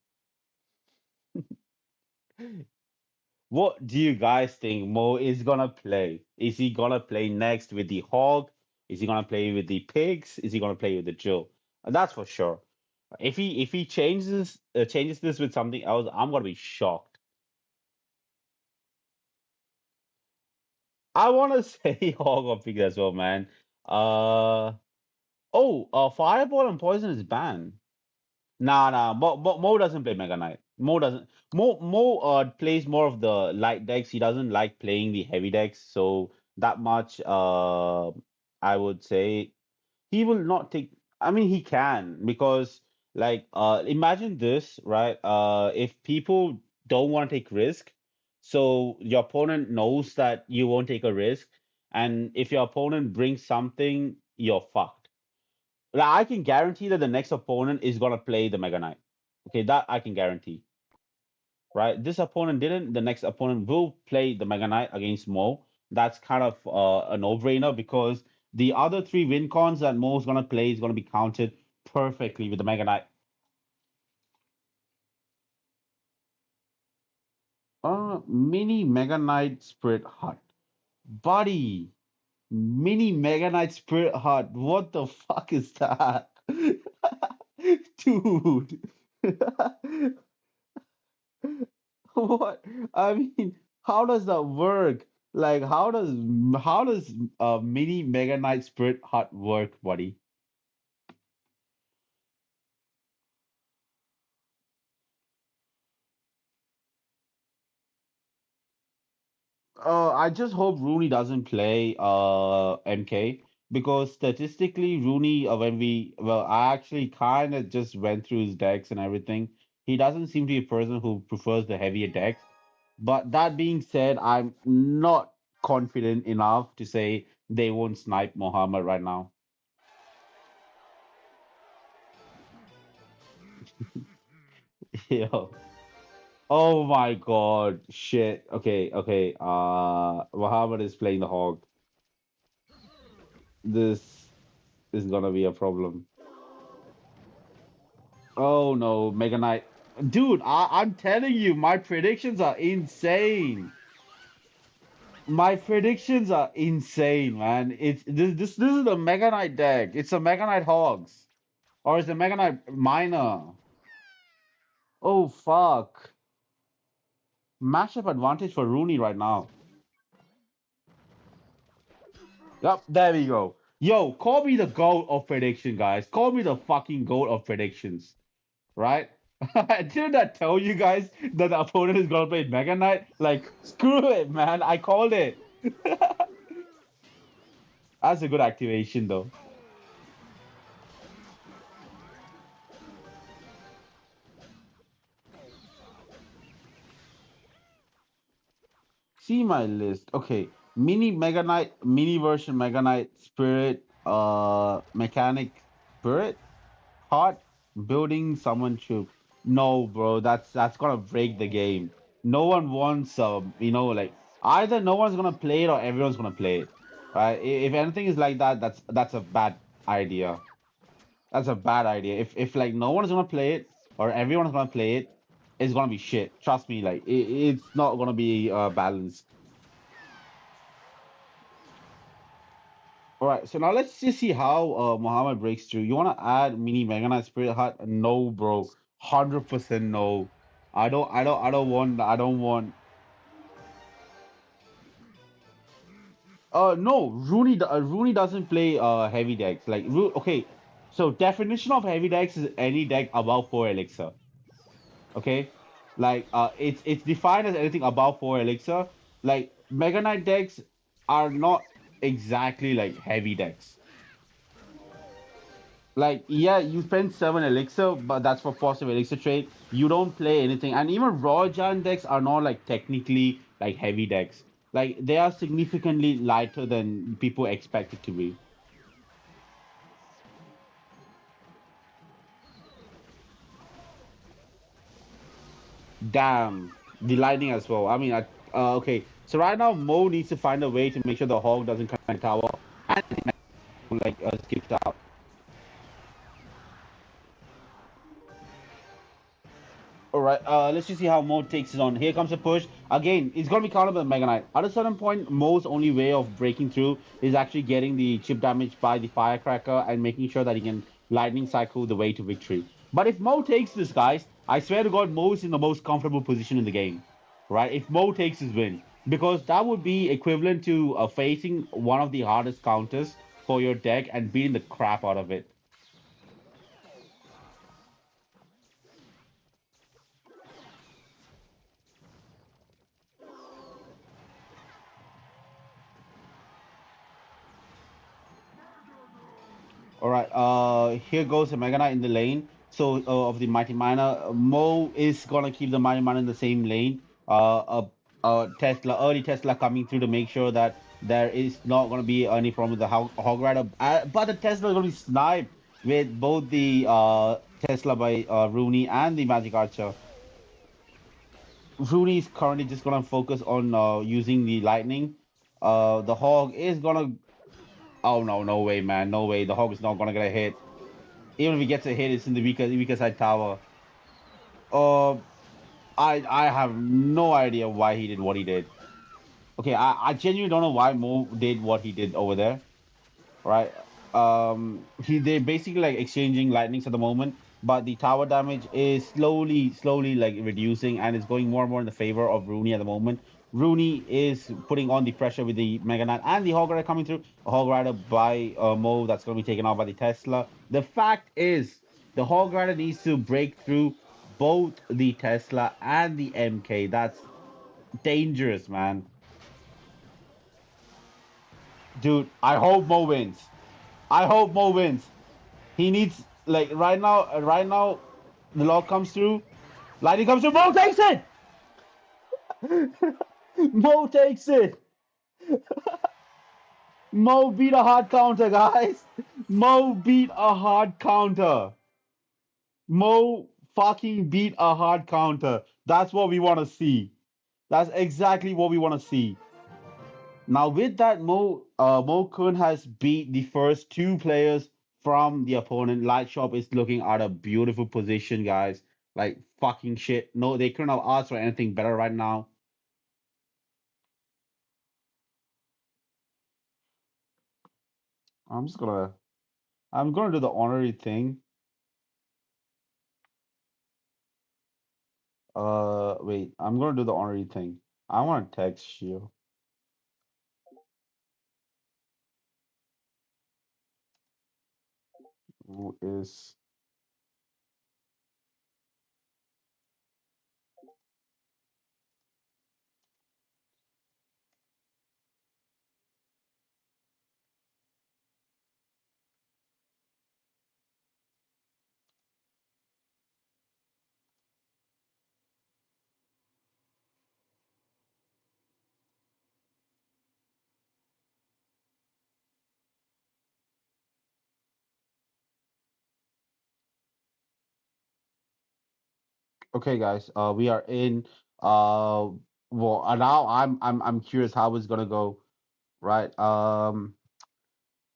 What do you guys think Mo is gonna play? Is he gonna play next with the hog? Is he gonna play with the pigs? Is he gonna play with the drill? That's for sure. If he changes this with something else, I'm gonna be shocked. I wanna say hog or pig as well, man. Uh Fireball and poison is banned. Nah, nah. Mo doesn't play Mega Knight. Mo doesn't. Mo plays more of the light decks. He doesn't like playing the heavy decks. So that much. I would say he will not take. I mean, he can because Like, imagine this, right? If people don't want to take risk, so your opponent knows that you won't take a risk, and if your opponent brings something, you're fucked. Like, I can guarantee that the next opponent is gonna play the Mega Knight. Okay, that I can guarantee, right? This opponent didn't. The next opponent will play the Mega Knight against Mo. That's kind of a no-brainer because the other three win cons that Mo's gonna play is gonna be counted perfectly with the Mega Knight. Mini Mega Knight Spirit Hut. Buddy, Mini Mega Knight Spirit Hut. What the fuck is that? Dude. What? I mean, how does that work? Like, how does Mini Mega Knight Spirit Hut work, buddy? I just hope Rooney doesn't play MK because statistically Rooney I actually kind of just went through his decks and everything. He doesn't seem to be a person who prefers the heavier decks. But that being said, I'm not confident enough to say they won't snipe Mohammed right now. Yo. Oh my God. Shit. Okay, okay. Mohammed is playing the hog. This is gonna be a problem. Oh no, Mega Knight. Dude, I'm telling you, my predictions are insane. My predictions are insane, man. It's this is the Mega Knight deck. It's a Mega Knight Hogs. Or is the Mega Knight Miner? Oh fuck. Matchup advantage for Rooney right now. Yep, there we go. Yo, call me the GOAT of prediction, guys. Call me the fucking GOAT of predictions. Right? Didn't I tell you guys that the opponent is gonna play Mega Knight? Like, screw it, man. I called it. That's a good activation, though. See my list. Okay, mini Mega Knight, mini version Mega Knight, Spirit, Mechanic, Spirit, Heart, Building, Summon Troop. No, bro, that's gonna break the game. No one wants, like either no one's gonna play it or everyone's gonna play it. Right? If anything is like that, that's a bad idea. That's a bad idea. If like no one's gonna play it or everyone's gonna play it, it's gonna be shit. Trust me, like it's not gonna be balanced. All right, so now let's just see how Muhammad breaks through. You want to add mini Mega Knight Spirit Heart? No, bro, 100% no. I don't want. I don't want. No, Rooney doesn't play heavy decks. Okay, so definition of heavy decks is any deck above 4 elixir. Okay, it's defined as anything above 4 elixir. Like Mega Knight decks are not exactly like heavy decks. Like, yeah, you spend 7 elixir, but that's for positive elixir trade. You don't play anything. And even raw giant decks are not like technically like heavy decks. Like they are significantly lighter than people expect it to be. Damn. The lightning as well. I mean, okay. So right now Mo needs to find a way to make sure the hog doesn't connect tower and like skips out. All right, let's just see how Mo takes it on. Here comes a push. Again, it's going to be countered by the Mega Knight. At a certain point, Mo's only way of breaking through is actually getting the chip damage by the Firecracker and making sure that he can Lightning Cycle the way to victory. But if Mo takes this, guys, I swear to God, Mo is in the most comfortable position in the game. Right? If Mo takes his win. Because that would be equivalent to facing one of the hardest counters for your deck and beating the crap out of it. All right. Here goes the Mega Knight in the lane. So of the Mighty Miner, Mo is gonna keep the Mighty Miner in the same lane. Tesla, early Tesla coming through to make sure that there is not gonna be any problem with the Hog Rider. But the Tesla is gonna be sniped with both the Tesla by Rooney and the Magic Archer. Rooney is currently just gonna focus on using the lightning. The Hog is gonna. Oh no, no way, man, no way. The Hog is not gonna get a hit. Even if he gets a hit, it's in the weaker side tower. Uh, I have no idea why he did what he did. Okay, I genuinely don't know why Mo did what he did over there. Right? They're basically like exchanging lightnings at the moment, but the tower damage is slowly like reducing, and it's going more and more in the favor of Rooney at the moment. Rooney is putting on the pressure with the Mega Knight and the Hog Rider coming through. A Hog Rider by Mo that's going to be taken out by the Tesla. The fact is, the Hog Rider needs to break through both the Tesla and the MK. That's dangerous, man. Dude, I hope Mo wins. I hope Mo wins. He needs like right now, the log comes through. Lightning comes through. Mo takes it. Mo takes it. Mo beat a hard counter, guys. Mo beat a hard counter. Mo fucking beat a hard counter. That's what we want to see. That's exactly what we want to see. Now with that, Mo Kun has beat the first two players from the opponent. Light Shop is looking at a beautiful position, guys. Like fucking shit. No, they couldn't have asked for anything better right now. I'm just gonna I'm gonna do the honorary thing. Wait, I'm gonna do the honorary thing. I want to text you. Who is okay, guys? We are in. Well, now I'm curious how it's gonna go. Right.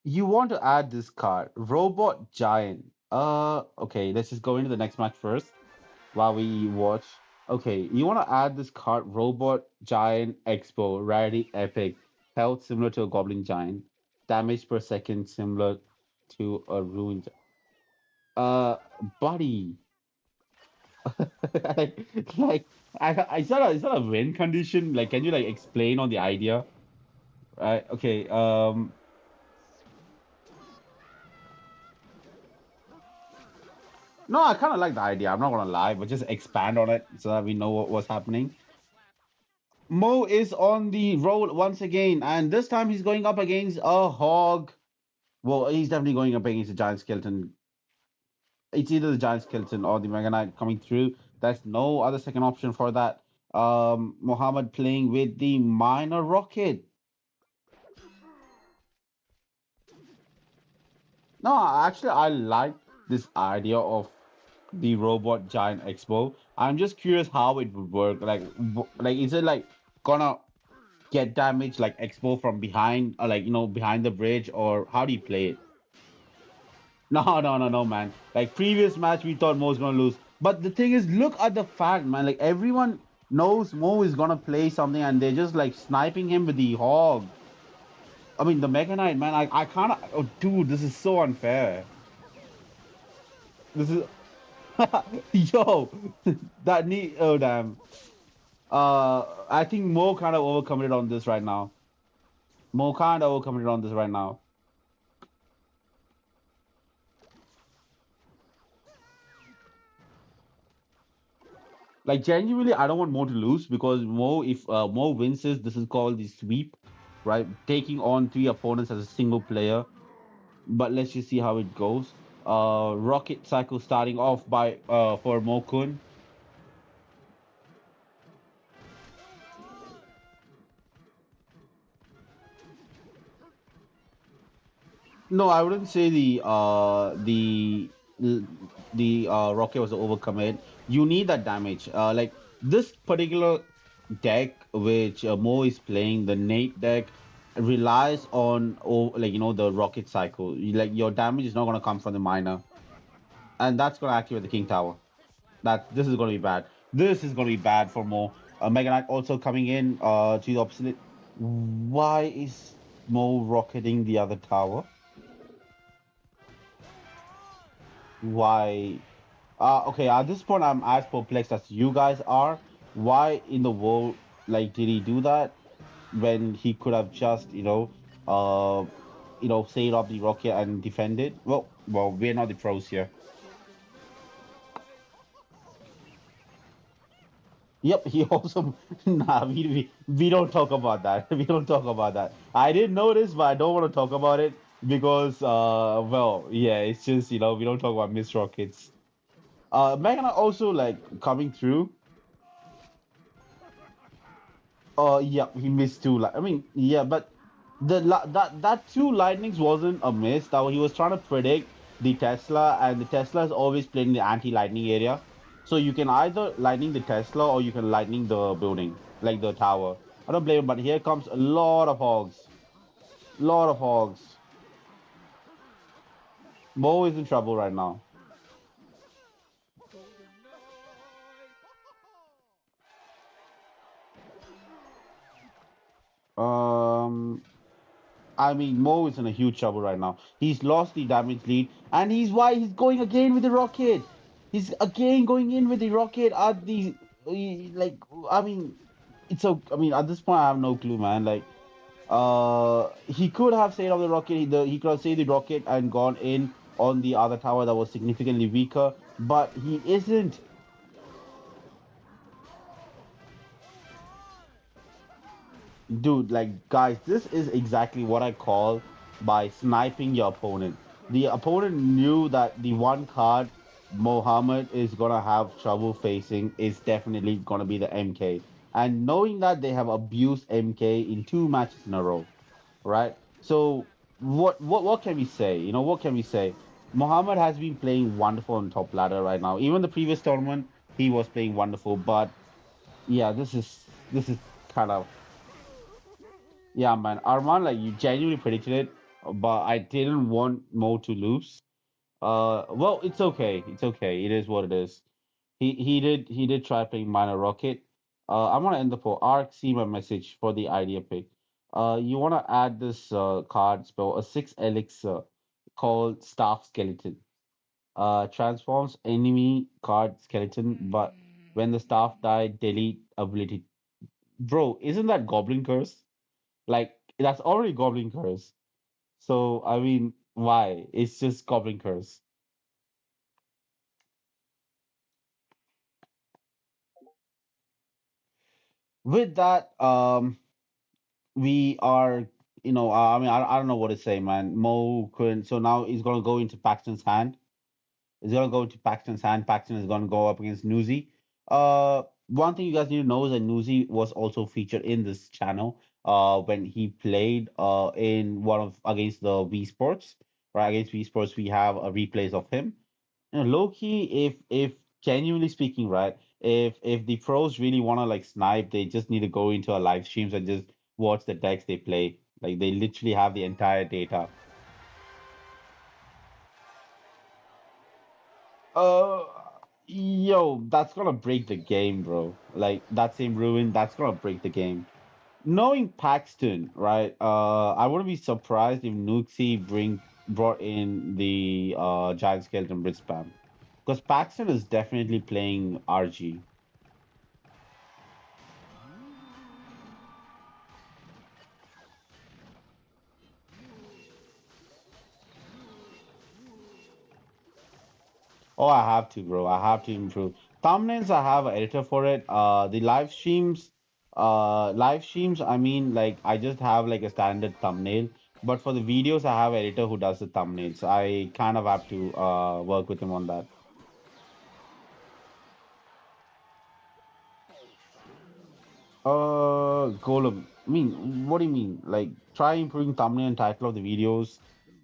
You want to add this card, Robot Giant. Okay, let's just go into the next match first while we watch. Okay, you want to add this card, Robot Giant Expo, rarity epic, health similar to a Goblin Giant, damage per second similar to a Ruined. Uh, buddy, like, like is that a win condition? Like, can you like explain on the idea? Right. Okay. No, I kind of like the idea. I'm not gonna lie, but just expand on it so that we know what's happening. Mo is on the roll once again, and this time he's going up against a hog. Well, he's definitely going up against a giant skeleton. It's either the giant skeleton or the Mega Knight coming through. There's no other second option for that. Muhammad playing with the minor rocket. No, actually, I like this idea of the robot giant expo. I'm just curious how it would work. Like, like is it like gonna get damage like expo from behind, or like behind the bridge, or how do you play it? No, no, no, no, man. Like previous match, we thought Mo was gonna lose, but the thing is, look at the fact, man. Like everyone knows Mo is gonna play something, and they're just like sniping him with the hog. I mean, the Mega Knight, man. I kind of, oh, dude, this is so unfair. This is, yo, that need. Oh damn. I think Mo kind of overcommitted on this right now. Mo kind of overcommitted on this right now. Like genuinely, I don't want Mo to lose because Mo, if Mo wins this is called the sweep, right? Taking on three opponents as a single player. But let's just see how it goes. rocket cycle starting off by for Mokun. No, I wouldn't say the rocket was overcommit. You need that damage. Like this particular deck which Mo is playing, the Nate deck relies on like the rocket cycle. Like your damage is not gonna come from the miner, and that's gonna activate the King Tower. This is gonna be bad. This is gonna be bad for Mo. Mega Knight also coming in to the opposite. Why is Mo rocketing the other tower? Why? Okay, at this point, I'm as perplexed as you guys are. Why in the world, like, did he do that when he could have just, saved up the rocket and defended? Well, we're not the pros here. Yep, he also. Nah, we don't talk about that. We don't talk about that. I didn't notice, but I don't want to talk about it because, well, yeah, it's just, we don't talk about missed rockets. Megan also like coming through. Yeah, he missed two. I mean, yeah, but that two lightnings wasn't a miss. That he was trying to predict the Tesla, and the Tesla is always playing in the anti-lightning area. So you can either lightning the Tesla or you can lightning the building, like the tower. I don't blame him, but here comes a lot of hogs. Lot of hogs. Mo is in trouble right now. Um, I mean, Mo is in a huge trouble right now. He's lost the damage lead, and he's going again with the rocket. He's again going in with the rocket at the like. I mean, I mean, at this point, I have no clue, man. Like, he could have stayed on the rocket. He could have saved the rocket and gone in on the other tower that was significantly weaker, but he isn't. Dude, like, guys, this is exactly what I call by sniping your opponent. The opponent knew that the one card Mohammed is gonna have trouble facing is definitely gonna be the MK. And knowing that they have abused MK in two matches in a row, right? So what can we say? What can we say? Mohammed has been playing wonderful on top ladder right now. Even the previous tournament, he was playing wonderful, but yeah, this is kind of yeah, man. Arman, like you genuinely predicted it, but I didn't want Mo to lose. Well, it's okay. It's okay. It is what it is. He did try playing Minor Rocket. I'm gonna end the poll. Arc, see my message for the idea pick. You wanna add this card spell, a 6 elixir called Staff Skeleton. Transforms enemy card skeleton, but when the staff die, delete ability. Bro, isn't that Goblin Curse? Like that's already Goblin Curse. So I mean, why? It's just Goblin Curse. With that, we are, I mean, I don't know what to say, man. Mo couldn't. So now he's gonna go into Paxton's hand. He's gonna go into Paxton's hand. Paxton is gonna go up against Newsy. One thing you guys need to know is that Newsy was also featured in this channel. When he played in one of against the V Sports, right? Against V Sports, we have a replays of him. Low key, if genuinely speaking, right, if the pros really want to like snipe, they just need to go into our live streams and just watch the decks they play. Like they literally have the entire data. Uh, yo, that's gonna break the game, bro. Like that same ruin, that's gonna break the game. Knowing Paxton, right? I wouldn't be surprised if Nuxie brought in the Giant Skeleton Brit spam. Because Paxton is definitely playing RG. Oh, I have to, bro. I have to improve. Thumbnails, I have an editor for it. The live streams, I mean, like, I just have like a standard thumbnail. But for the videos, I have an editor who does the thumbnails. I kind of have to work with him on that. Golem. I mean, what do you mean? Like, try improving thumbnail and title of the videos.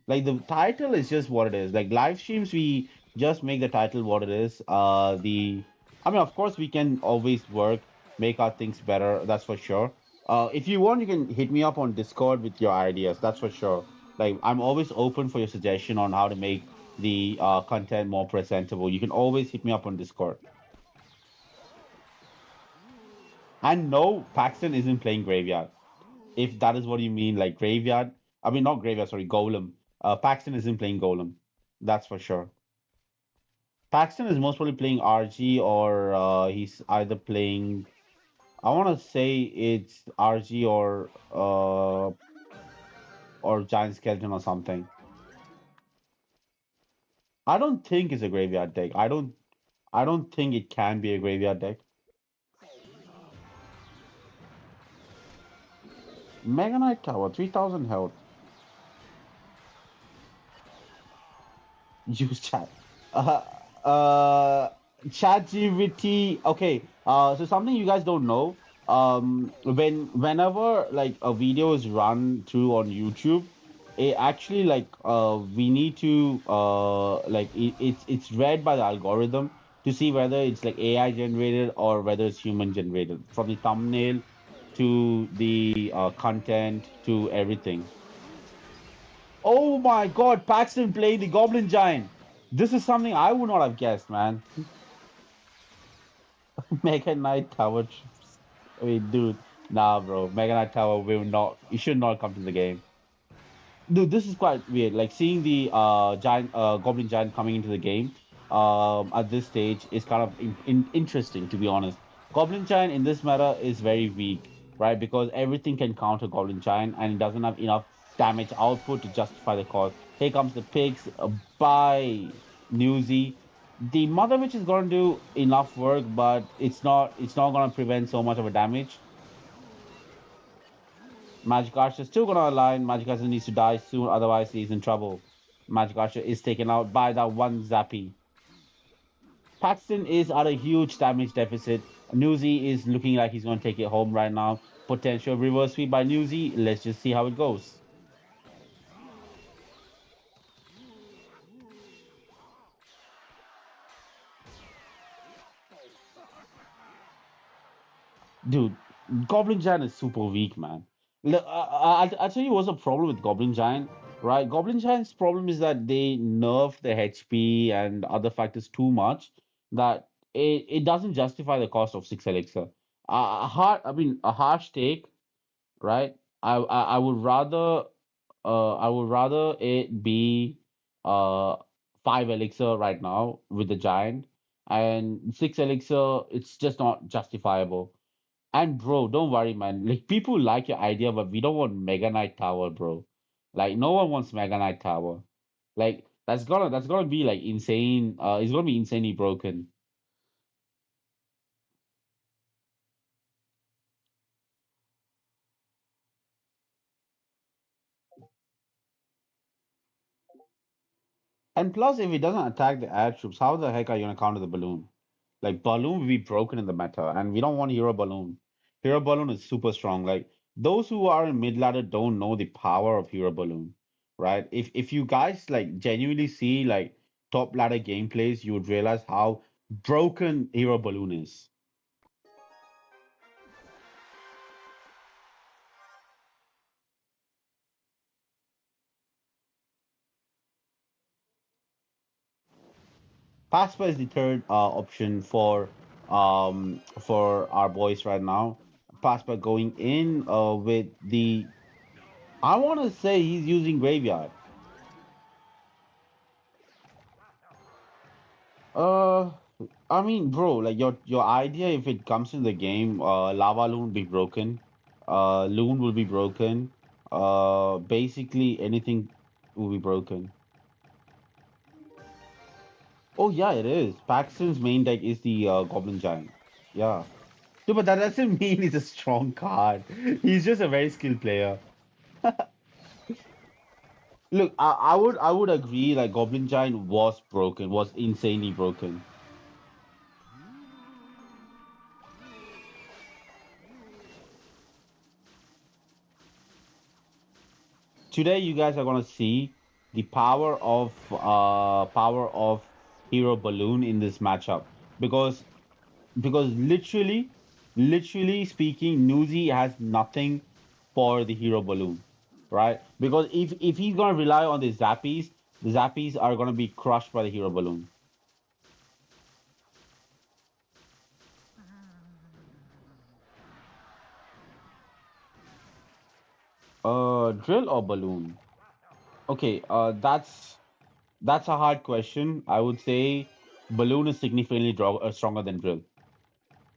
Like, the title is just what it is. Like, live streams, we just make the title what it is. I mean, of course, we can always work, make our things better. That's for sure. If you want, you can hit me up on Discord with your ideas. That's for sure. Like, I'm always open for your suggestion on how to make the content more presentable. You can always hit me up on Discord. And no, Paxton isn't playing Graveyard. If that is what you mean, like graveyard. I mean, not graveyard, sorry, golem. Paxton isn't playing golem. That's for sure. Paxton is most probably playing RG or he's either playing. I want to say it's RG or Giant Skeleton or something. I don't think it's a graveyard deck. I don't think it can be a graveyard deck. Mega Knight Tower, 3000 health. Use chat. Uh, ChatGPT. Okay. So something you guys don't know. Whenever like a video is run through on YouTube, it actually like we need to like it's read by the algorithm to see whether it's like AI generated or whether it's human generated from the thumbnail to the content to everything. Oh my God, Paxton playing the Goblin Giant. This is something I would not have guessed, man. Mega Knight Tower troops. I mean, dude, nah, bro. Mega Knight Tower will not. You should not come to the game. Dude, this is quite weird. Like seeing the giant goblin giant coming into the game at this stage is kind of interesting, to be honest. Goblin giant in this meta is very weak, right? Because everything can counter goblin giant, and it doesn't have enough damage output to justify the cost. Here comes the pigs by Newsy. The mother witch is gonna do enough work, but it's not gonna prevent so much of a damage. Magic Archer is still gonna align. Magic Archer needs to die soon, otherwise he's in trouble. Magic Archer is taken out by that one Zappy. Paxton is at a huge damage deficit. Newsy is looking like he's gonna take it home right now. Potential reverse sweep by Newsy. Let's just see how it goes. Dude, Goblin Giant is super weak, man. Look, I'll tell you what's the problem with Goblin Giant, right? Goblin Giant's problem is that they nerf the HP and other factors too much that it doesn't justify the cost of 6 elixir. A harsh take, right? I would rather it be uh 5 elixir right now with the giant and 6 elixir. It's just not justifiable. And bro, don't worry, man. Like people like your idea, but we don't want Mega Knight Tower, bro. Like no one wants Mega Knight Tower. Like that's gonna be like insane. It's gonna be insanely broken. And plus, if it doesn't attack the air troops, how the heck are you gonna counter the balloon? Like balloon will be broken in the meta, and we don't want hero balloon. Hero balloon is super strong. Like those who are in mid ladder don't know the power of hero balloon, right? If you guys like genuinely see like top ladder gameplays, you would realize how broken hero balloon is. Paspa is the third option for our boys right now. Paspa going in with the I want to say he's using graveyard. Uh, I mean, bro, like your idea, if it comes in the game, lava loon will be broken, loon will be broken, basically anything will be broken. Oh yeah, it is. Paxton's main deck is the Goblin Giant. Yeah. No, but that doesn't mean he's a strong card. He's just a very skilled player. Look, I would agree like Goblin Giant was broken, was insanely broken. Today you guys are gonna see the power of Hero Balloon in this matchup because literally speaking, Newsy has nothing for the Hero Balloon, right? Because if he's gonna rely on the Zappies are gonna be crushed by the Hero Balloon. Drill or balloon? Okay, that's a hard question. I would say balloon is significantly stronger than drill.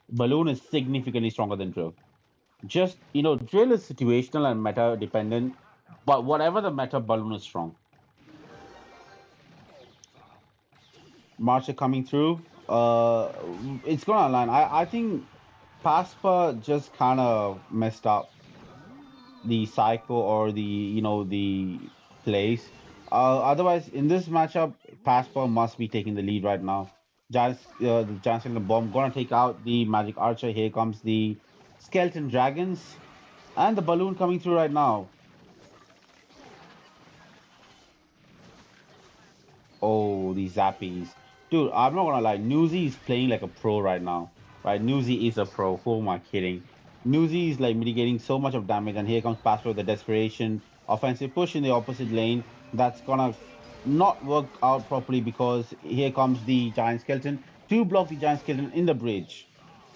Balloon is significantly stronger than drill. Just drill is situational and meta dependent, but whatever the meta, balloon is strong. March coming through. It's gonna align. I think Paspa just kind of messed up the cycle or the place. Otherwise, in this matchup, Paspa must be taking the lead right now. The Giants in the bomb gonna take out the Magic Archer. Here comes the Skeleton Dragons and the balloon coming through right now. Oh, these zappies. Dude, I'm not gonna lie. Newsy is playing like a pro right now. Right? Newsy is a pro. Who am I kidding? Newsy is like mitigating so much of damage, and here comes Pastor with the desperation offensive push in the opposite lane. That's gonna not work out properly because here comes the giant skeleton to block the giant skeleton in the bridge.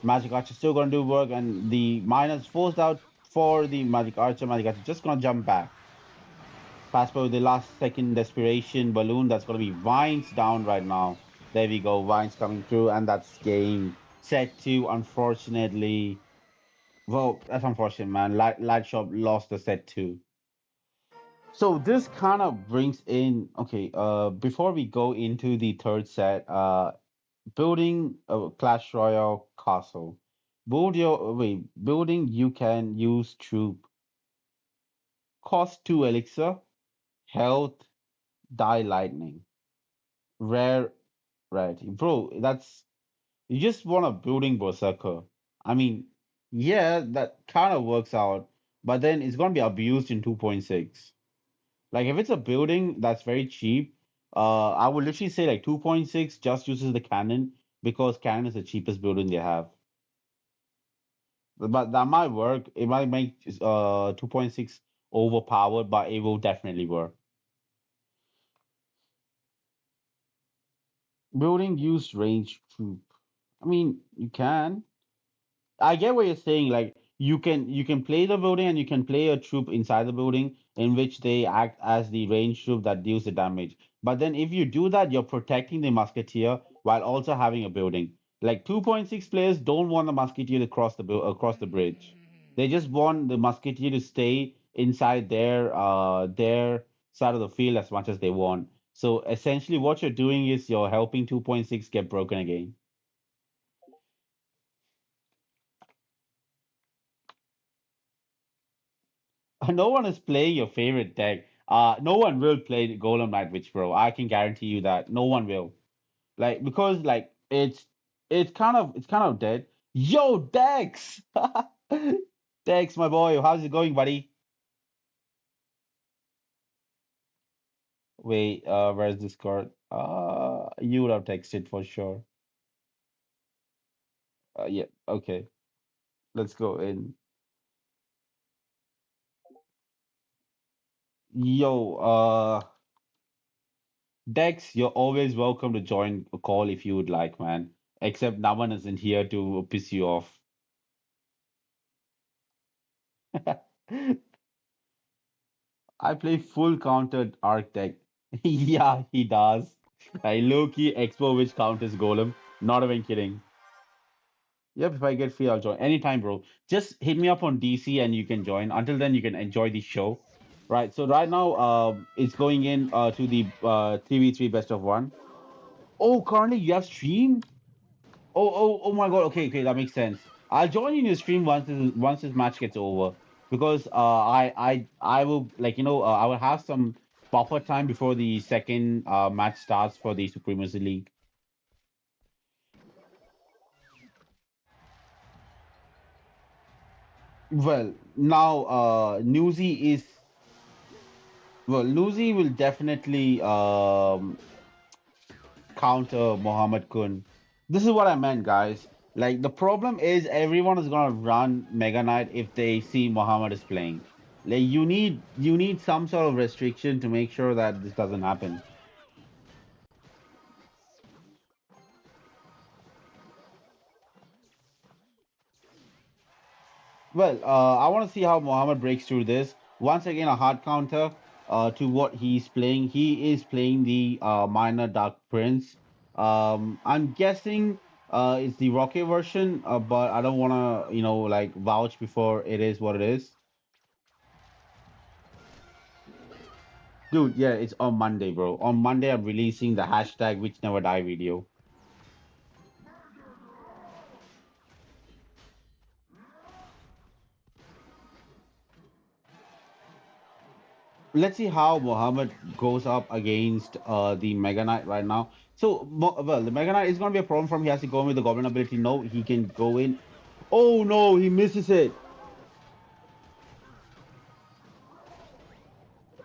Magic Archer still gonna do work, and the miners forced out for the Magic Archer. Magic Archer just gonna jump back. Passport with the last second desperation balloon. That's going to be Vines down right now. There we go. Vines coming through, and that's game set two. Unfortunately, well, that's unfortunate, man. Light Shop lost the set two. So this kind of brings in okay. Before we go into the third set, building a Clash Royale castle. Building you can use troop. Cost two elixir, health, die lightning. Rare rarity. Bro, that's you just want a building berserker. I mean, yeah, that kind of works out, but then it's gonna be abused in 2.6. Like if it's a building that's very cheap, I would literally say like 2.6 just uses the cannon because cannon is the cheapest building they have. But that might work. It might make 2.6 overpowered, but it will definitely work. Building use range troop. I mean, you can. I get what you're saying. Like you can play the building and you can play a troop inside the building in which they act as the range troop that deals the damage. But then if you do that, you're protecting the musketeer while also having a building. Like 2.6 players don't want the musketeer to cross across the bridge. They just want the musketeer to stay inside their side of the field as much as they want. So essentially, what you're doing is you're helping 2.6 get broken again. No one is playing your favorite deck. No one will play Golem Knight Witch, bro. I can guarantee you that no one will. Like because like it's kind of dead. Yo, Dex, Dex, my boy, how's it going, buddy? Wait, where's this card? You would have texted for sure. Yeah, okay. Let's go in. Yo, Dex, you're always welcome to join a call if you would like, man. Except no one isn't here to piss you off. I play full countered arc deck. Yeah, he does. I low-key expo which counters golem. Not even kidding. Yep, if I get free, I'll join. Anytime, bro. Just hit me up on DC and you can join. Until then, you can enjoy the show. Right. So right now, it's going in to the 3v3 best of one. Oh, currently you have stream? Oh my God. Okay, okay, that makes sense. I'll join you in your stream once this match gets over because I will like I will have some buffer time before the second match starts for the Supremacy League. Well, now Newsy is Newsy will definitely counter Mohammed Kun. This is what I meant, guys. Like the problem is everyone is gonna run Mega Knight if they see Mohammed is playing. Like you need some sort of restriction to make sure that this doesn't happen. Well, I want to see how Mohammed breaks through this. Once again, a hard counter to what he's playing. He is playing the minor Dark Prince. I'm guessing it's the Rocket version, but I don't want to, like vouch before it is what it is. Dude, yeah, it's on Monday, bro. On Monday, I'm releasing the hashtag which never die video. Let's see how Muhammad goes up against the Mega Knight right now. So, well, the Mega Knight is going to be a problem for him. He has to go in with the Goblin ability. No, he can go in. Oh no, he misses it.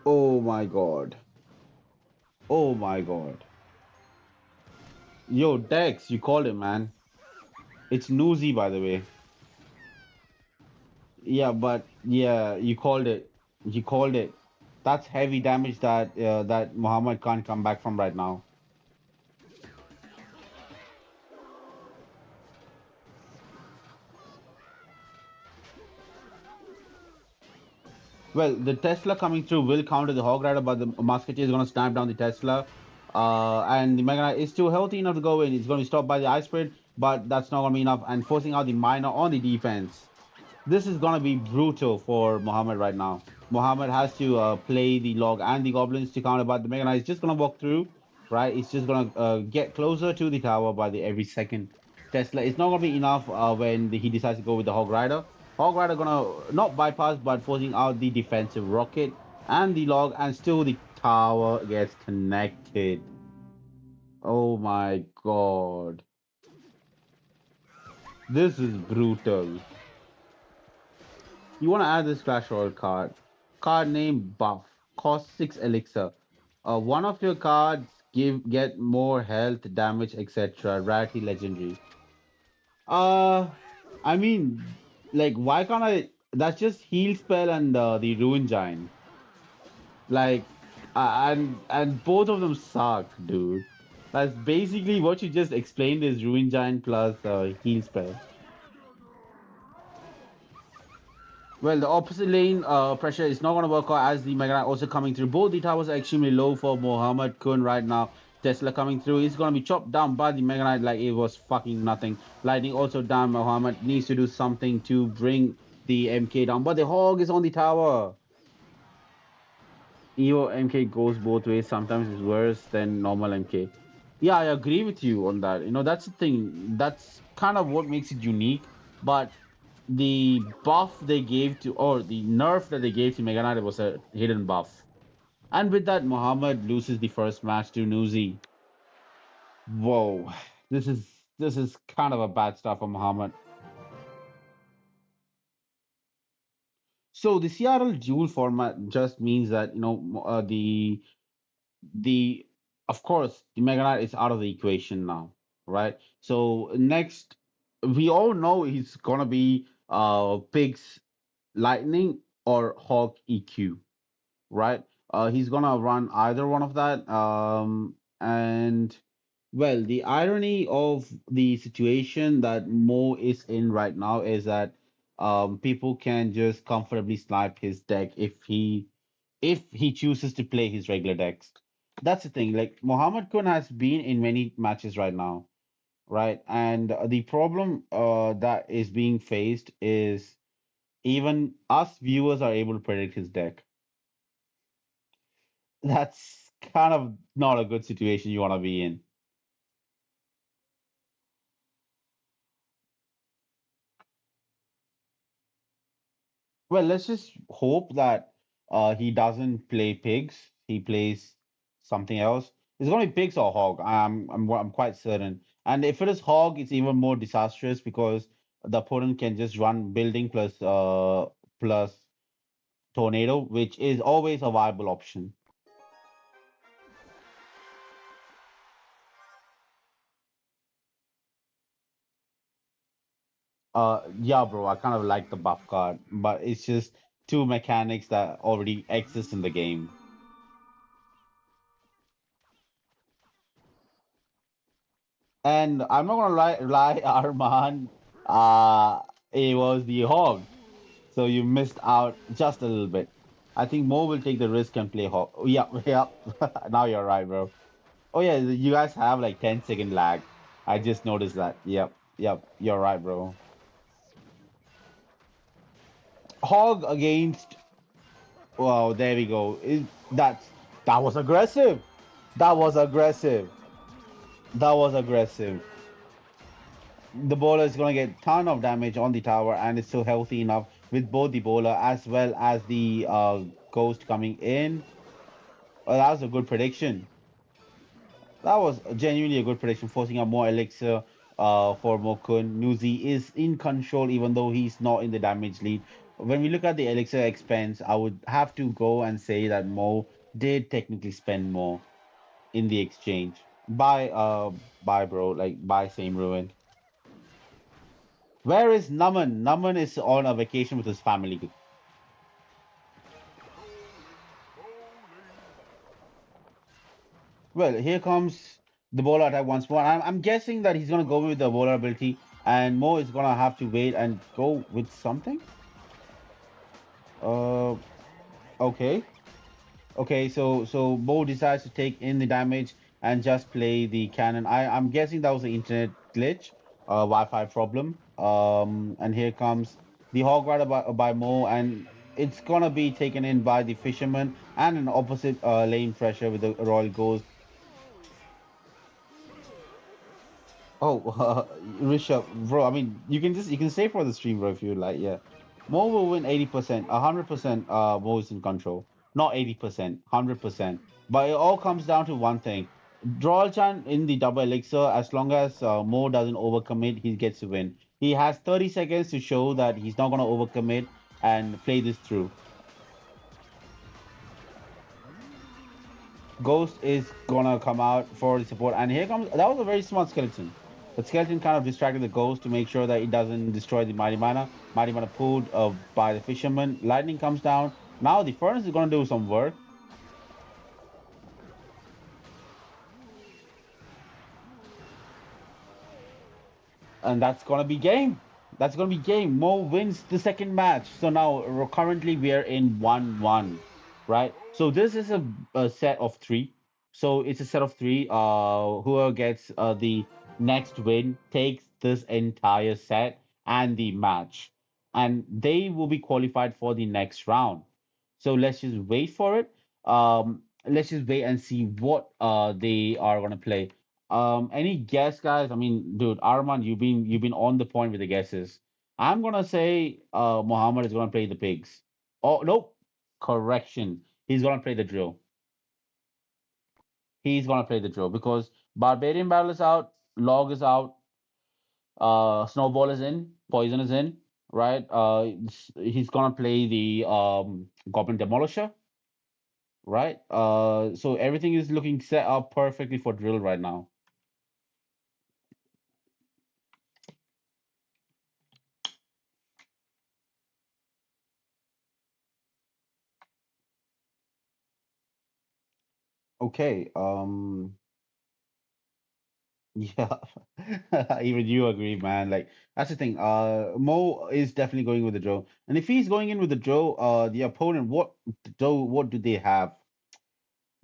Oh my god. Oh my god. Yo, Dex, you called it, man. It's Newsy, by the way. Yeah, but yeah, you called it. You called it. That's heavy damage that Muhammad can't come back from right now. Well, the Tesla coming through will counter the Hog Rider, but the Musketeer is going to snap down the Tesla. And the Mega Knight is still healthy enough to go in. It's going to be stopped by the Ice Spirit, but that's not going to be enough. And forcing out the Miner on the defense. This is going to be brutal for Mohammed right now. Mohammed has to play the Log and the Goblins to counter, but the Mega Knight is just going to walk through, right? It's just going to get closer to the tower by the every second. Tesla, it's not going to be enough when he decides to go with the Hog Rider. Hog Rider gonna not bypass, but forcing out the defensive rocket and the log, and still the tower gets connected. Oh my god. This is brutal. You want to add this Clash Royale card. Card name buff. Cost 6 elixir. One of your cards get more health, damage, etc. Rarity legendary. Uh, I mean, like, why can't I? That's just heal spell and the Ruin Giant. Like, and both of them suck, dude. That's basically what you just explained is Ruin Giant plus heal spell. Well, the opposite lane pressure is not going to work out as the Mega Knight also coming through. Both the towers are extremely low for Mohammed Kun right now. Tesla coming through. He's going to be chopped down by the Mega Knight like it was fucking nothing. Lightning also down. Mohammed needs to do something to bring the MK down. But the Hog is on the tower. EO MK goes both ways. Sometimes it's worse than normal MK. Yeah, I agree with you on that. That's the thing. That's kind of what makes it unique. But the buff they gave to, or the nerf that they gave to Mega Knight was a hidden buff. And with that, Muhammad loses the first match to Nuzi. Whoa, this is kind of a bad stuff for Muhammad. So the Seattle duel format just means that the of course the Mega Knight is out of the equation now, right? So next, we all know he's gonna be Pig's Lightning or Hawk EQ, right? He's gonna run either one of that. And well, the irony of the situation that Mo is in right now is that people can just comfortably snipe his deck if he chooses to play his regular decks. That's the thing. Like Mohammed Kun has been in many matches right now, right? And the problem that is being faced is even us viewers are able to predict his deck. That's kind of not a good situation you want to be in. Well, let's just hope that he doesn't play pigs. he plays something else. It's gonna be pigs or hog. I'm quite certain. And if it is hog, it's even more disastrous because the opponent can just run building plus tornado, which is always a viable option. Yeah, bro, I kind of like the buff card, but it's just two mechanics that already exist in the game. And I'm not gonna lie, Arman, uh, it was the hog, so you missed out just a little bit. I think Mo will take the risk and play hog. Oh, yeah, yeah. Now you're right, bro. Oh yeah, you guys have like 10-second lag. I just noticed that. Yep, yep, you're right, bro. Hog against. Wow, there we go. That was aggressive. That was aggressive. That was aggressive. The bowler is going to get ton of damage on the tower and is still healthy enough with both the bowler as well as the ghost coming in. That was a good prediction. That was genuinely a good prediction, forcing out more elixir for Mokun. Nuzi is in control even though he's not in the damage lead. When we look at the elixir expense, I would have to go and say that Mo did technically spend more in the exchange. Bye bro, like bye same ruin. Where is Naman? Naman is on a vacation with his family. Well, here comes the bowler attack once more. I'm guessing that he's gonna go with the bowler ability, and Mo is gonna have to wait and go with something. Uh, okay. Okay, so Bo decides to take in the damage and just play the cannon. I'm guessing that was an internet glitch, Wi-Fi problem. And here comes the hog rider by Mo, and it's gonna be taken in by the fisherman and an opposite lane pressure with the Royal Ghost. Oh, Rishabh, bro. I mean, you can say for the stream, bro, if you like. Yeah, Mo will win 80%, 100%. Mo is in control. Not 80%, 100%. But it all comes down to one thing: Draw Chan in the double elixir. As long as Mo doesn't overcommit, he gets to win. He has 30 seconds to show that he's not gonna overcommit and play this through. Ghost is gonna come out for the support, and here comes. That was a very smart skeleton. The skeleton kind of distracted the ghost to make sure that it doesn't destroy the mighty mana. Mighty mana pulled by the fisherman. Lightning comes down. Now the furnace is gonna do some work. And that's gonna be game. That's gonna be game. Mo wins the second match. So now currently we are in 1-1, right? So this is a set of three. So it's a set of three. Whoever gets the next win takes this entire set and the match, and they will be qualified for the next round. So let's just wait for it. Let's just wait and see what they are gonna play. Any guess, guys? I mean, dude, Arman, you've been on the point with the guesses. I'm gonna say Muhammad is gonna play the pigs. Oh nope, correction. He's gonna play the drill. He's gonna play the drill because Barbarian Battle is out, Log is out, Snowball is in, Poison is in, right? He's gonna play the Goblin Demolisher, right? So everything is looking set up perfectly for drill right now. Okay. Yeah, even you agree, man. Like that's the thing. Mo is definitely going with the draw, and if he's going in with the draw, the opponent, what do they have?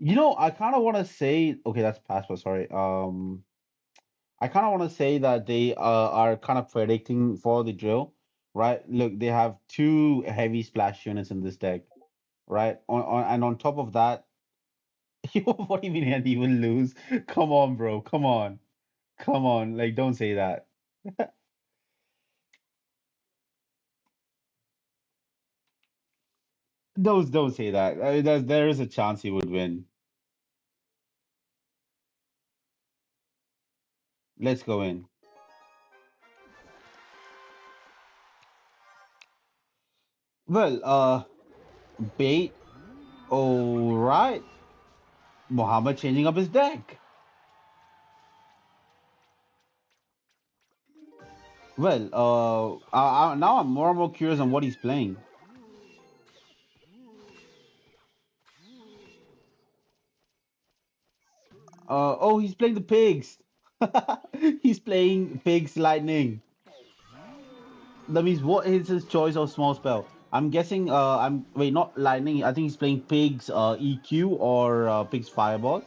I kind of want to say, okay, that's passport. Sorry. I kind of want to say that they are kind of predicting for the drill, right? Look, they have two heavy splash units in this deck, right? And on top of that, what do you mean, and he will lose? Come on, bro. Come on. Like, don't say that. Don't say that. There is a chance he would win. Let's go in. Well, bait. All right. Muhammad changing up his deck. Well, now I'm more and more curious on what he's playing. Oh, he's playing the pigs. He's playing pigs lightning. That means what is his choice of small spell? I'm guessing. I'm wait, not lightning. I think he's playing pigs. EQ or pigs fireball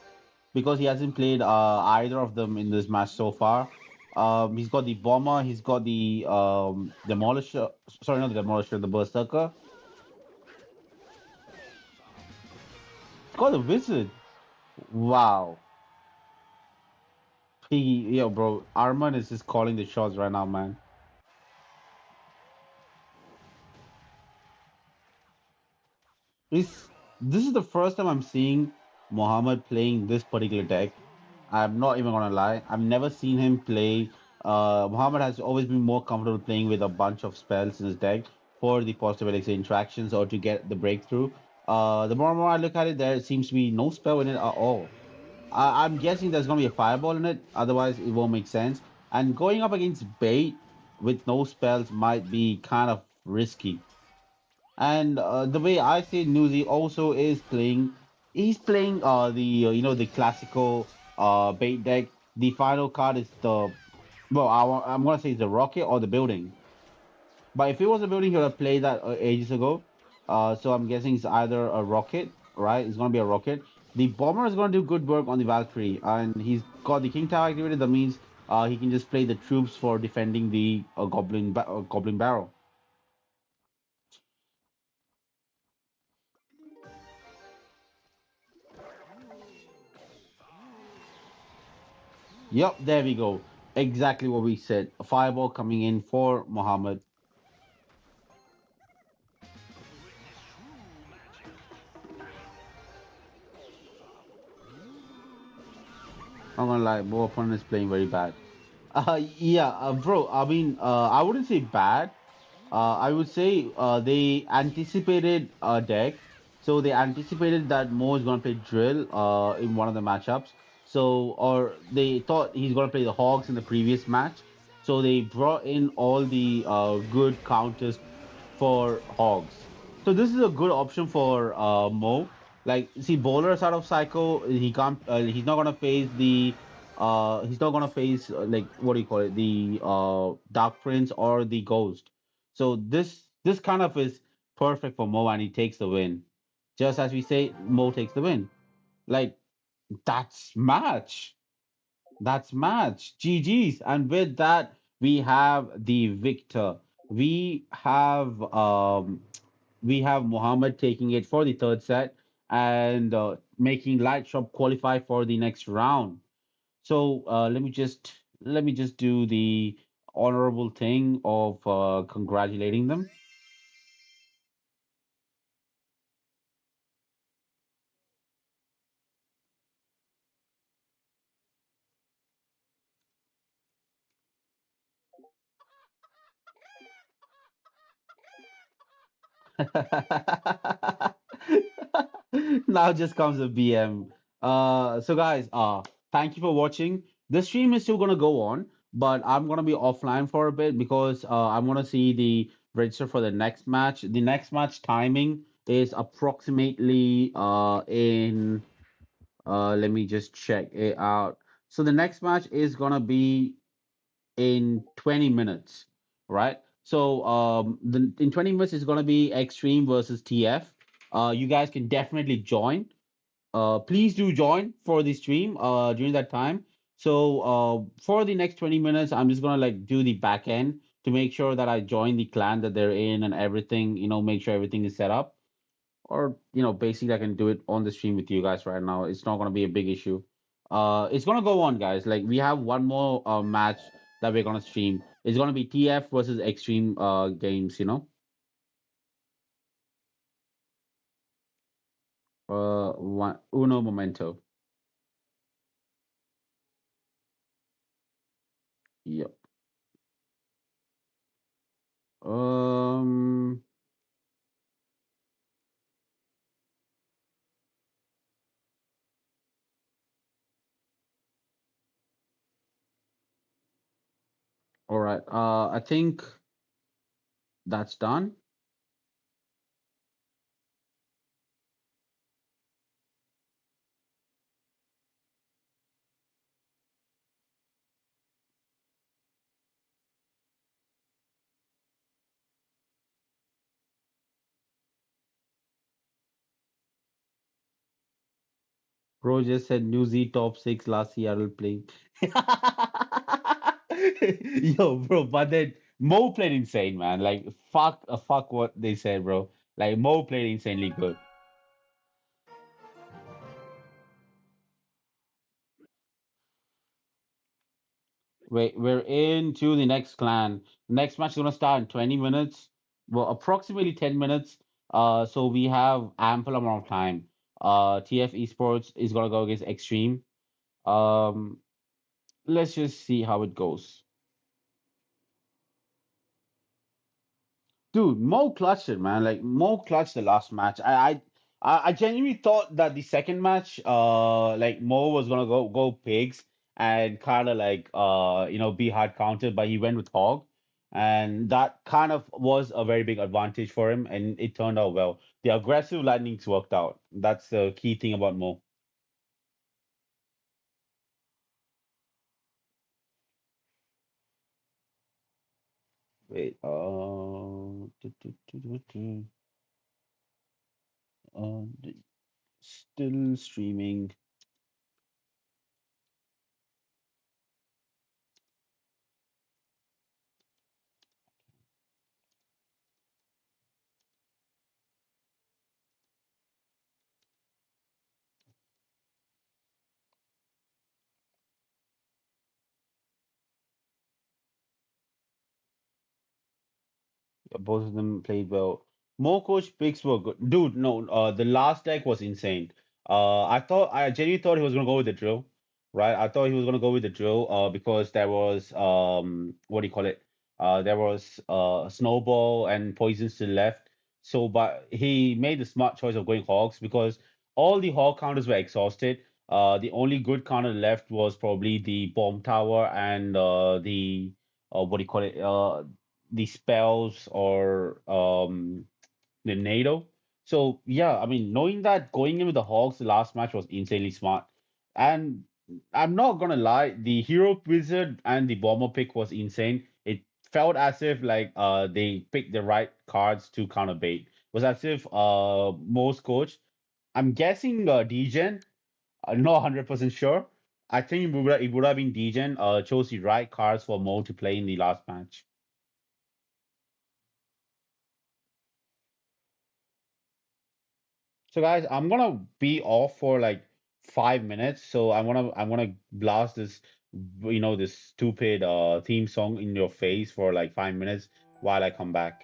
because he hasn't played either of them in this match so far. He's got the bomber. He's got the demolisher. Sorry, not the demolisher. The berserker. He's got the wizard. Wow. Yo, bro, Arman is just calling the shots right now, man. This this is the first time I'm seeing Mohammed playing this particular deck. I'm not even gonna lie. I've never seen him play. Muhammad has always been more comfortable playing with a bunch of spells in his deck for the positive elixir interactions or to get the breakthrough. The more and more I look at it, there seems to be no spell in it at all. I'm guessing there's gonna be a fireball in it, otherwise it won't make sense. And going up against bait with no spells might be kind of risky. And the way I see it, Nuzi also is playing. He's playing the classical bait deck. The final card is the well, I'm gonna say it's the rocket or the building. But if it was a building, he would have played that ages ago. So I'm guessing it's either a rocket, right? It's gonna be a rocket. The bomber is gonna do good work on the Valkyrie, and he's got the King Tower activated. That means he can just play the troops for defending the goblin barrel. Yep, there we go. Exactly what we said. A fireball coming in for Muhammad. I'm gonna lie, Bo opponent is playing very bad. Yeah, bro. I mean, I wouldn't say bad. I would say they anticipated a deck, so they anticipated that Mo is gonna play drill in one of the matchups. So, or they thought he's gonna play the Hogs in the previous match, so they brought in all the good counters for Hogs. So this is a good option for Mo. Like, see, bowlers out of cycle, he can't. He's not gonna face the. He's not gonna face like what do you call it? The Dark Prince or the Ghost. So this kind of is perfect for Mo, and he takes the win. Just as we say, Mo takes the win. Like that's match. That's match. GG's. And with that, we have the victor. We have Muhammad taking it for the third set and making Light Shop qualify for the next round. So let me just do the honorable thing of congratulating them. Now just comes a BM. So guys, thank you for watching. The stream is still gonna go on, but I'm gonna be offline for a bit because I'm gonna see the register for the next match. The next match timing is approximately in let me just check it out. So the next match is gonna be in 20 minutes, right? So in 20 minutes is going to be Extreme versus TF. You guys can definitely join. Please do join for the stream during that time. So for the next 20 minutes, I'm just going to like do the back end to make sure that I join the clan that they're in and everything, make sure everything is set up or basically I can do it on the stream with you guys right now. It's not gonna be a big issue. It's gonna go on, guys. Like we have one more match that we're gonna stream. It's gonna be TF versus Extreme Games. Uno momento. Yep. Um. All right. I think that's done. Bro just said New Z top six last Seattle playing. Yo, bro, but then Mo played insane, man. Like fuck what they said, bro. Like Mo played insanely good. We're into the next clan. Next match is gonna start in 20 minutes. Well, approximately 10 minutes. So we have ample amount of time. TF Esports is gonna go against Extreme. Um, let's just see how it goes. Dude, Mo clutched it, man. Like Mo clutched the last match. I genuinely thought that the second match, like Mo was gonna go pigs and kind of like be hard countered, but he went with Hog, and that kind of was a very big advantage for him, and it turned out well. The aggressive lightnings worked out. That's the key thing about Mo. Wait, uh, still streaming. Both of them played well. More coach picks were good. Dude, no, the last deck was insane. I genuinely thought he was gonna go with the drill, right? I thought he was gonna go with the drill, because there was what do you call it? There was snowball and poison still left. So, but he made the smart choice of going hogs because all the hog counters were exhausted. The only good counter left was probably the bomb tower and the what do you call it? The spells or the NATO. So yeah, I mean, knowing that going in with the Hawks the last match was insanely smart. And I'm not gonna lie, the hero wizard and the bomber pick was insane. It felt as if like they picked the right cards to counter bait. It was as if most coach, I'm guessing Degen, not 100% sure. I think it would have been Degen chose the right cards for Mo to play in the last match. So guys, I'm gonna be off for like 5 minutes. So I'm gonna blast this stupid theme song in your face for like 5 minutes while I come back.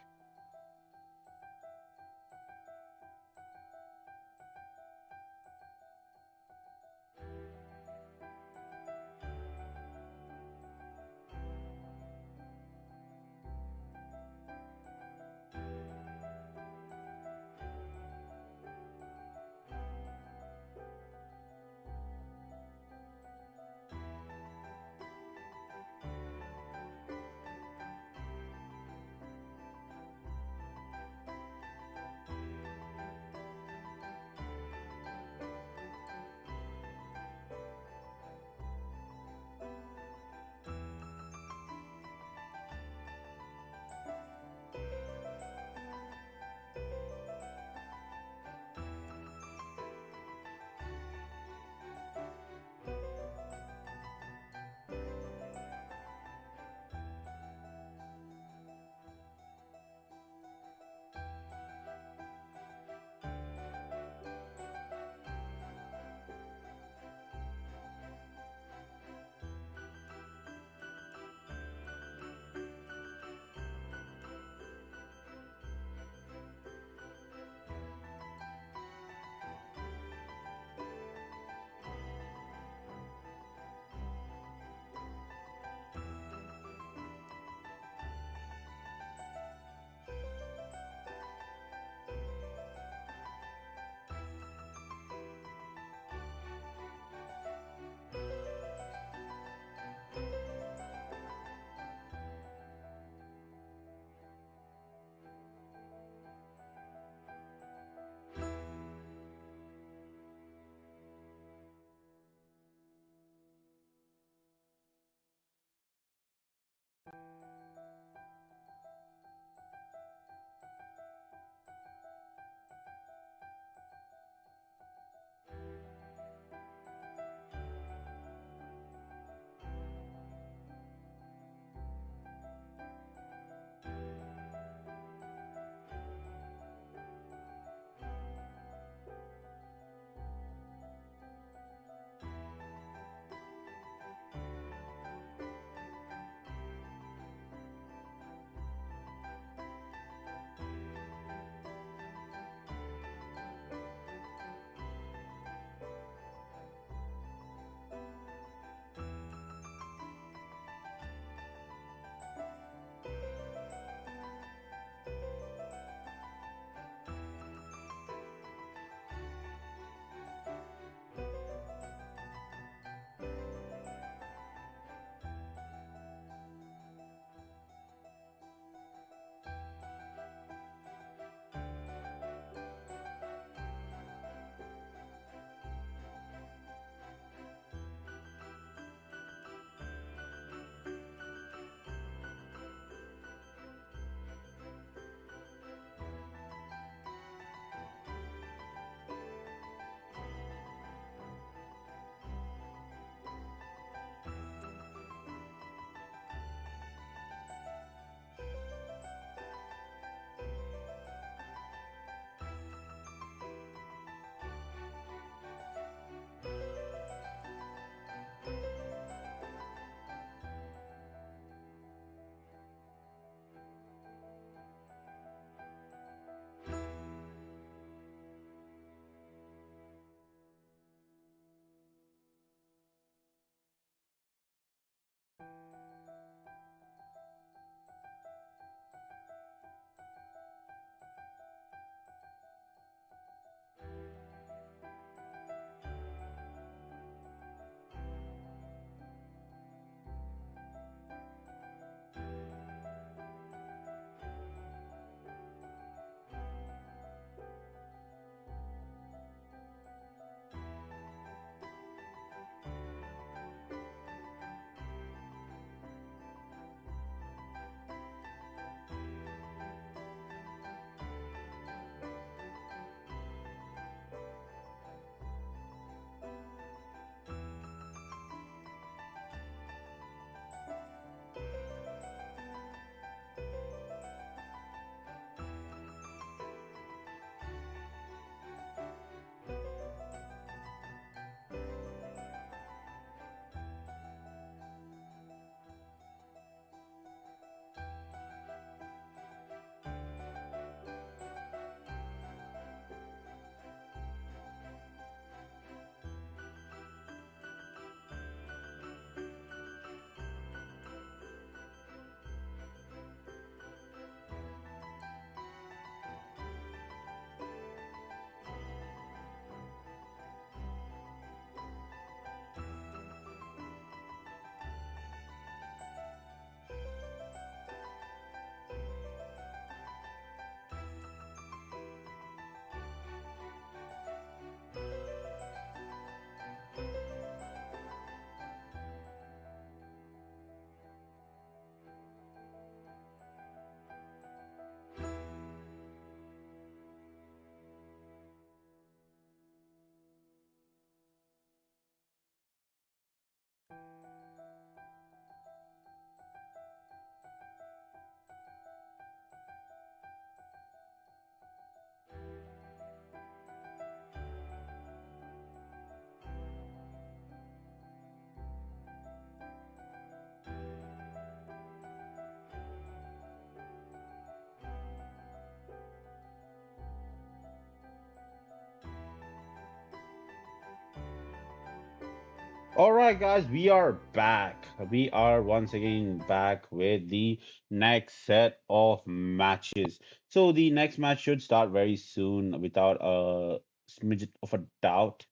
All right, guys, we are back. We are once again back with the next set of matches. So the next match should start very soon without a smidget of a doubt.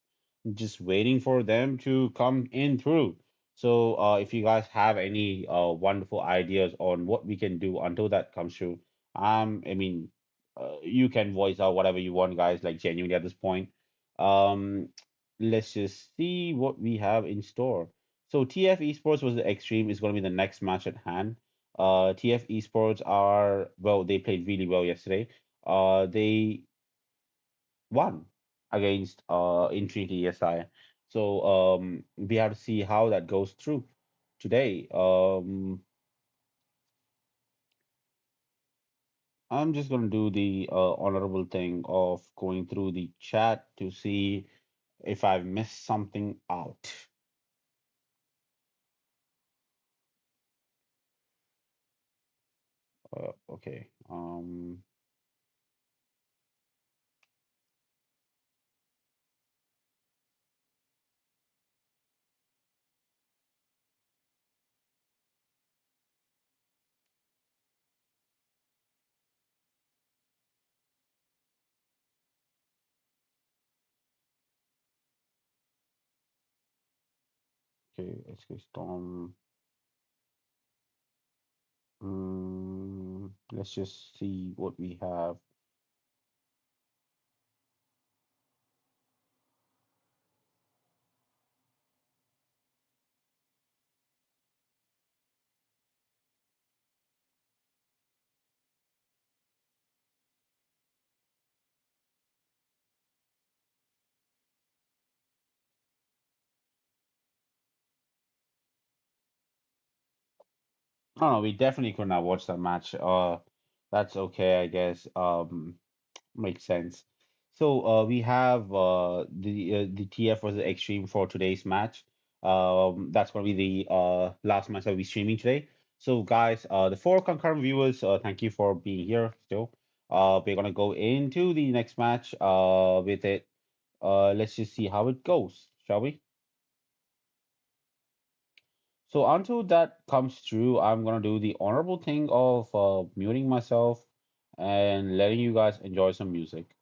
Just waiting for them to come in through. So if you guys have any wonderful ideas on what we can do until that comes through, I mean, you can voice out whatever you want, guys, like genuinely at this point. Um, let's just see what we have in store. So TF Esports was the Extreme is going to be the next match at hand. TF Esports are well, they played really well yesterday. They won against Infinity SI. So we have to see how that goes through today. I'm just gonna do the honorable thing of going through the chat to see if I've missed something out. Okay. Okay, let's go Storm. Let's just see what we have. Oh no, we definitely could not watch that match. That's okay, I guess. Makes sense. So we have the TF was the extreme for today's match. That's gonna be the last match that we're streaming today. So guys, the four concurrent viewers, thank you for being here still. We're gonna go into the next match with it. Let's just see how it goes, shall we? So until that comes through, I'm gonna do the honorable thing of muting myself and letting you guys enjoy some music.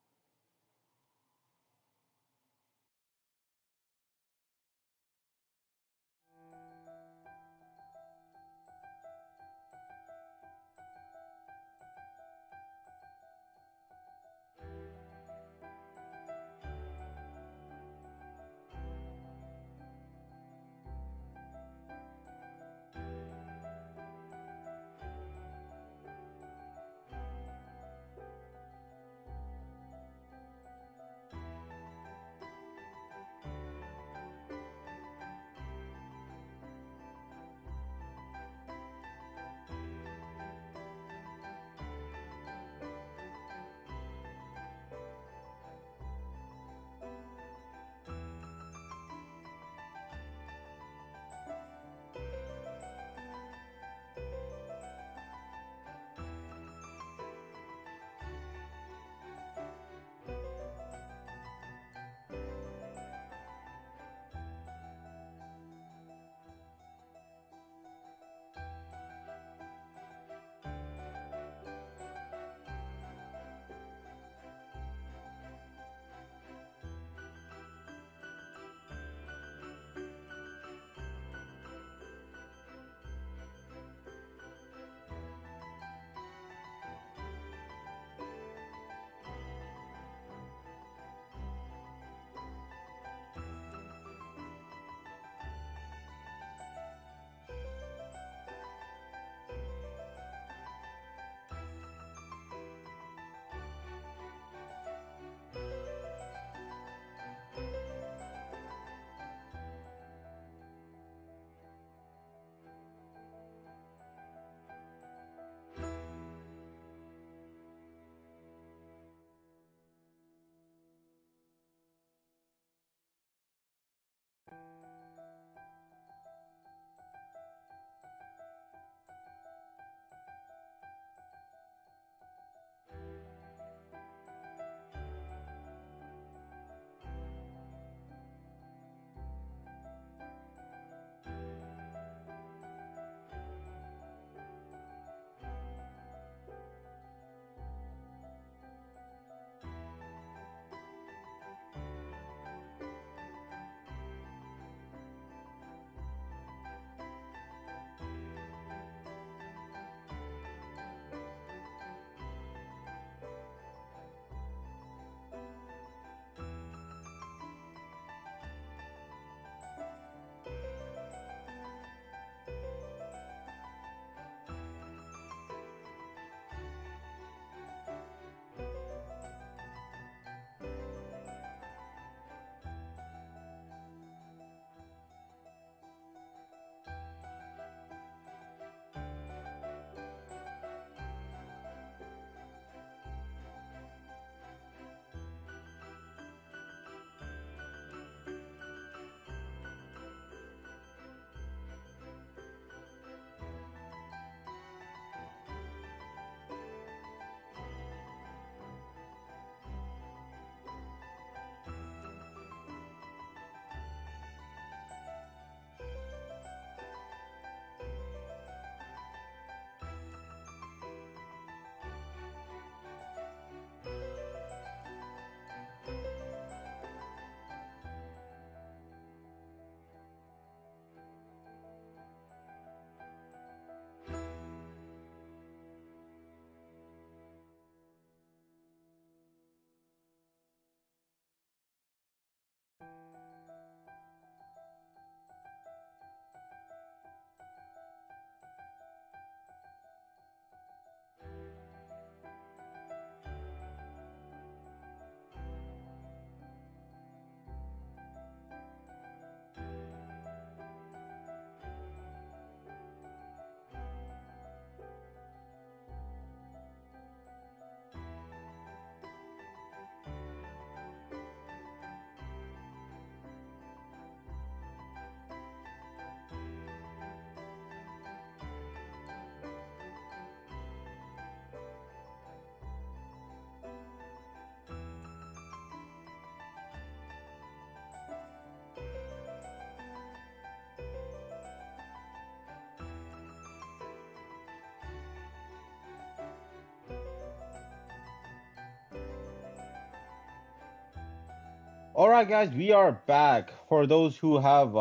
All right, guys, we are back. For those who have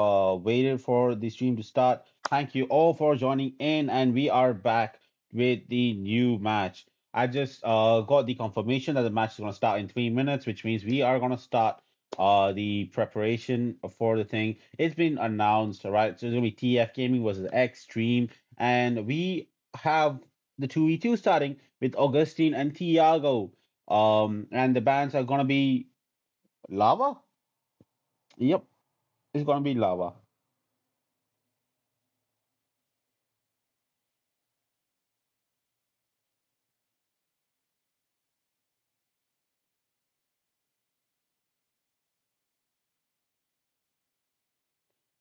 waited for the stream to start, thank you all for joining in, and we are back with the new match. I just got the confirmation that the match is going to start in 3 minutes, which means we are going to start the preparation for the thing. It's been announced, all right? So it's going to be TF Gaming versus Extreme, and we have the 2v2 starting with Augustine and Tiago. And the bands are going to be Lava? Yep, it's gonna be lava.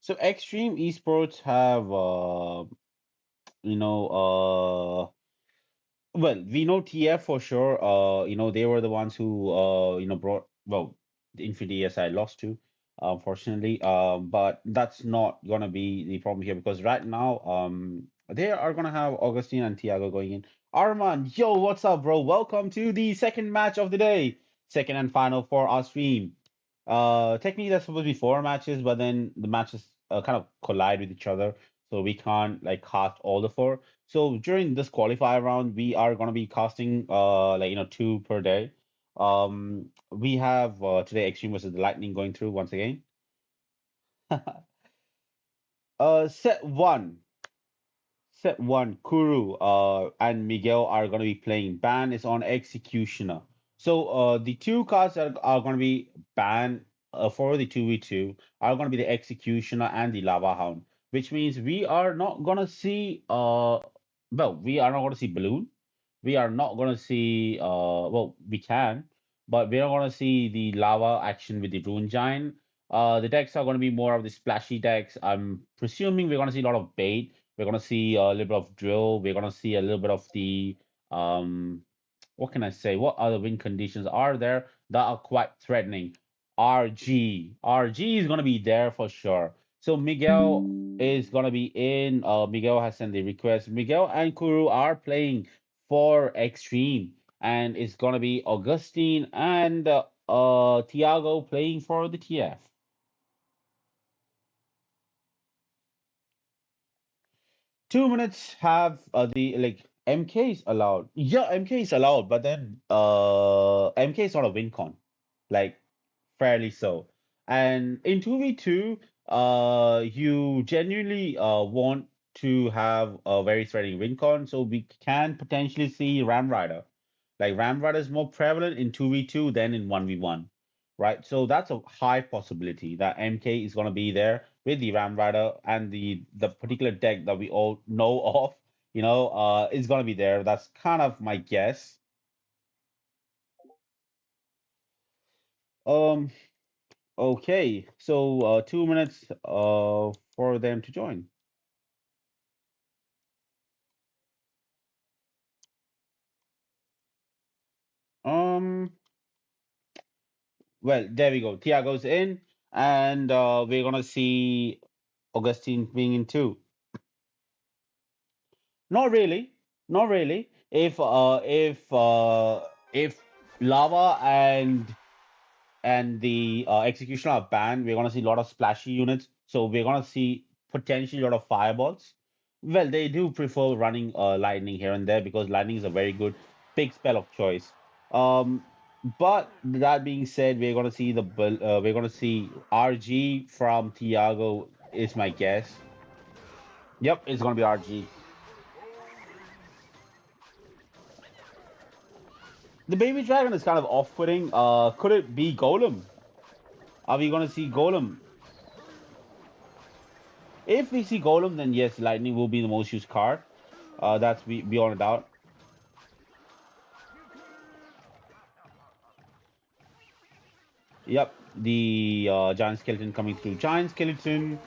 So Extreme Esports have you know well, we know TF for sure. They were the ones who brought the Infinity I lost to, unfortunately. But that's not gonna be the problem here because right now, they are gonna have Augustine and Tiago going in. Arman, yo, what's up, bro? Welcome to the second match of the day, second and final for our stream. Technically that's supposed to be four matches, but then the matches kind of collide with each other, so we can't like cast all the four. So during this qualifier round, we are gonna be casting two per day. We have today Extreme versus the Lightning going through once again. Set one. Set one, Kuru and Miguel are going to be playing. Ban is on Executioner. So the two cards that are going to be banned for the 2v2 are going to be the Executioner and the Lava Hound, which means we are not going to see, we are not going to see Balloon. We are not going to see, we can, but we're not going to see the Lava action with the Rune Giant. The decks are going to be more of the splashy decks. I'm presuming we're going to see a lot of bait. We're gonna see a little bit of drill. We're gonna see a little bit of the what can I say? What other win conditions are there that are quite threatening? RG is gonna be there for sure. So Miguel is gonna be in. Miguel has sent the request. Miguel and Kuru are playing for Extreme, and it's gonna be Augustine and Tiago playing for the TF. 2 minutes have the like MK is allowed. Yeah, MK is allowed, but then MK is not a win con, like fairly so. And in 2v2, you genuinely want to have a very threatening win con, so we can potentially see Ram Rider. Like Ram Rider is more prevalent in 2v2 than in 1v1, right? So that's a high possibility that MK is going to be there with the Ram Rider and the particular deck that we all know of, is going to be there. That's kind of my guess. Um, okay, so 2 minutes for them to join. Um, well, there we go. Tiago's in, and we're gonna see Augustine being in too. Not really. Not really. If lava and the execution are banned, we're gonna see a lot of splashy units. So we're gonna see potentially a lot of fireballs. Well, they do prefer running lightning here and there because lightning is a very good big spell of choice. Um, but that being said, we're gonna see RG from Tiago is my guess. Yep, it's gonna be RG. The baby dragon is kind of off-putting. Could it be Golem? Are we gonna see Golem? If we see Golem, then yes, Lightning will be the most used card. That's beyond a doubt. Yep, the giant skeleton coming through. Giant skeleton,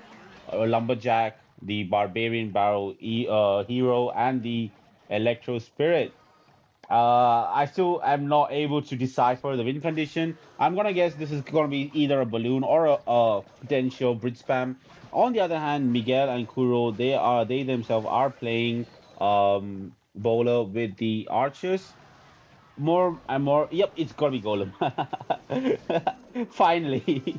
lumberjack, the barbarian barrel hero, and the electro spirit. I still am not able to decipher the win condition. I'm gonna guess this is gonna be either a balloon or a potential bridge spam. On the other hand, Miguel and Kuro, they themselves are playing bowler with the archers. more and more. Yep, it's gonna be Golem. Finally,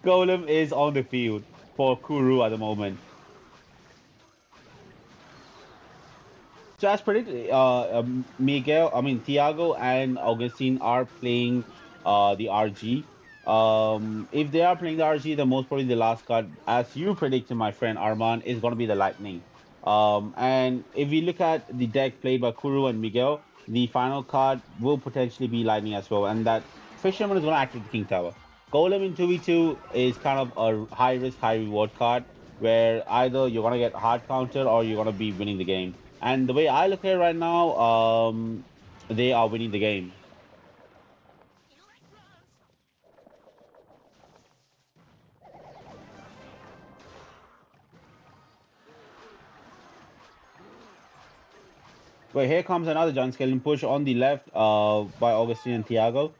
Golem is on the field for Kuru at the moment. So as predicted, Thiago and Augustine are playing the RG. If they are playing the RG, the most probably the last card, as you predicted, my friend Arman, is going to be the Lightning. And if we look at the deck played by Kuru and Miguel, the final card will potentially be Lightning as well, and that Fisherman is going to activate the King Tower. Golem in 2v2 is kind of a high risk, high reward card where either you're going to get hard counter or you're going to be winning the game. And the way I look at it right now, they are winning the game. But here comes another John Skeleton push on the left by Augustine and Thiago.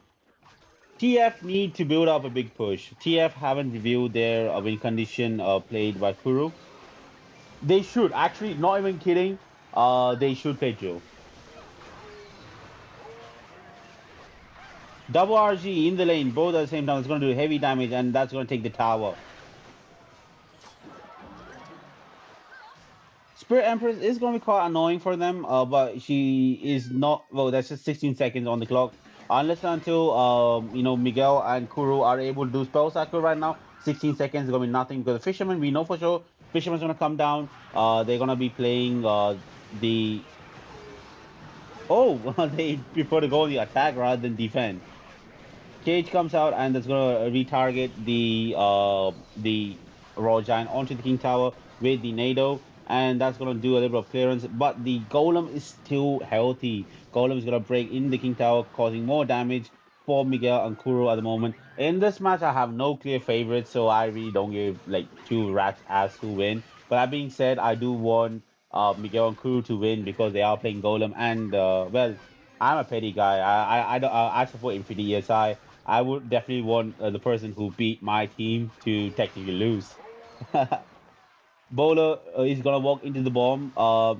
TF need to build up a big push. TF haven't reviewed their win condition played by Kuru. They should, actually, not even kidding, they should play Joe. Double RG in the lane, both at the same time, it's going to do heavy damage, and that's going to take the tower. Spirit Empress is going to be quite annoying for them, but she is not. Well, that's just 16 seconds on the clock. Unless and until Miguel and Kuru are able to do spell cycle right now, 16 seconds is going to be nothing because the Fisherman, we know for sure, Fisherman's going to come down. They're going to be playing the. Oh, they prefer to go on the attack rather than defend. Cage comes out and it's gonna retarget the Raw Giant onto the King Tower with the Nado, and that's gonna do a little bit of clearance. But the Golem is still healthy. Golem is gonna break in the King Tower, causing more damage for Miguel and Kuro at the moment. In this match, I have no clear favorites, so I really don't give like two rats as who win. But that being said, I do want Miguel and Kuro to win because they are playing Golem, and well, I'm a petty guy. I support Infinity ESI. I would definitely want the person who beat my team to technically lose. Bowler is gonna walk into the bomb.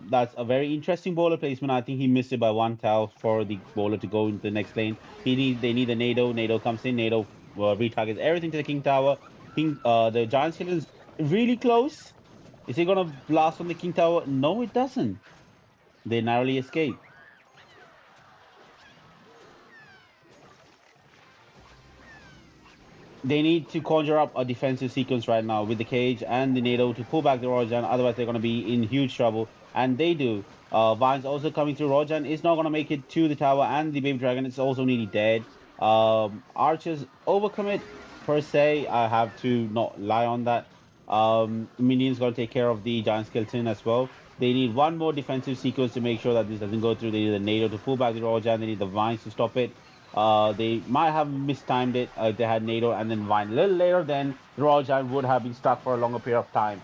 That's a very interesting bowler placement. I think he missed it by one tile for the bowler to go into the next lane. They need a Nado. Nado comes in. Nado retargets everything to the King Tower. The Giant Skeleton is really close. Is he gonna blast on the King Tower? No, it doesn't. They narrowly escape. They need to conjure up a defensive sequence right now with the cage and the NATO to pull back the Rojan. Otherwise, they're going to be in huge trouble. And they do. Vine's also coming through. Rojan is not going to make it to the tower, and the baby dragon is also nearly dead. Archers overcommit per se. I have to not lie on that. Minions going to take care of the giant skeleton as well. They need one more defensive sequence to make sure that this doesn't go through. They need the NATO to pull back the Rojan. They need the Vines to stop it. They might have mistimed it. They had NATO and then Vine a little later. Then the Royal Giant would have been stuck for a longer period of time.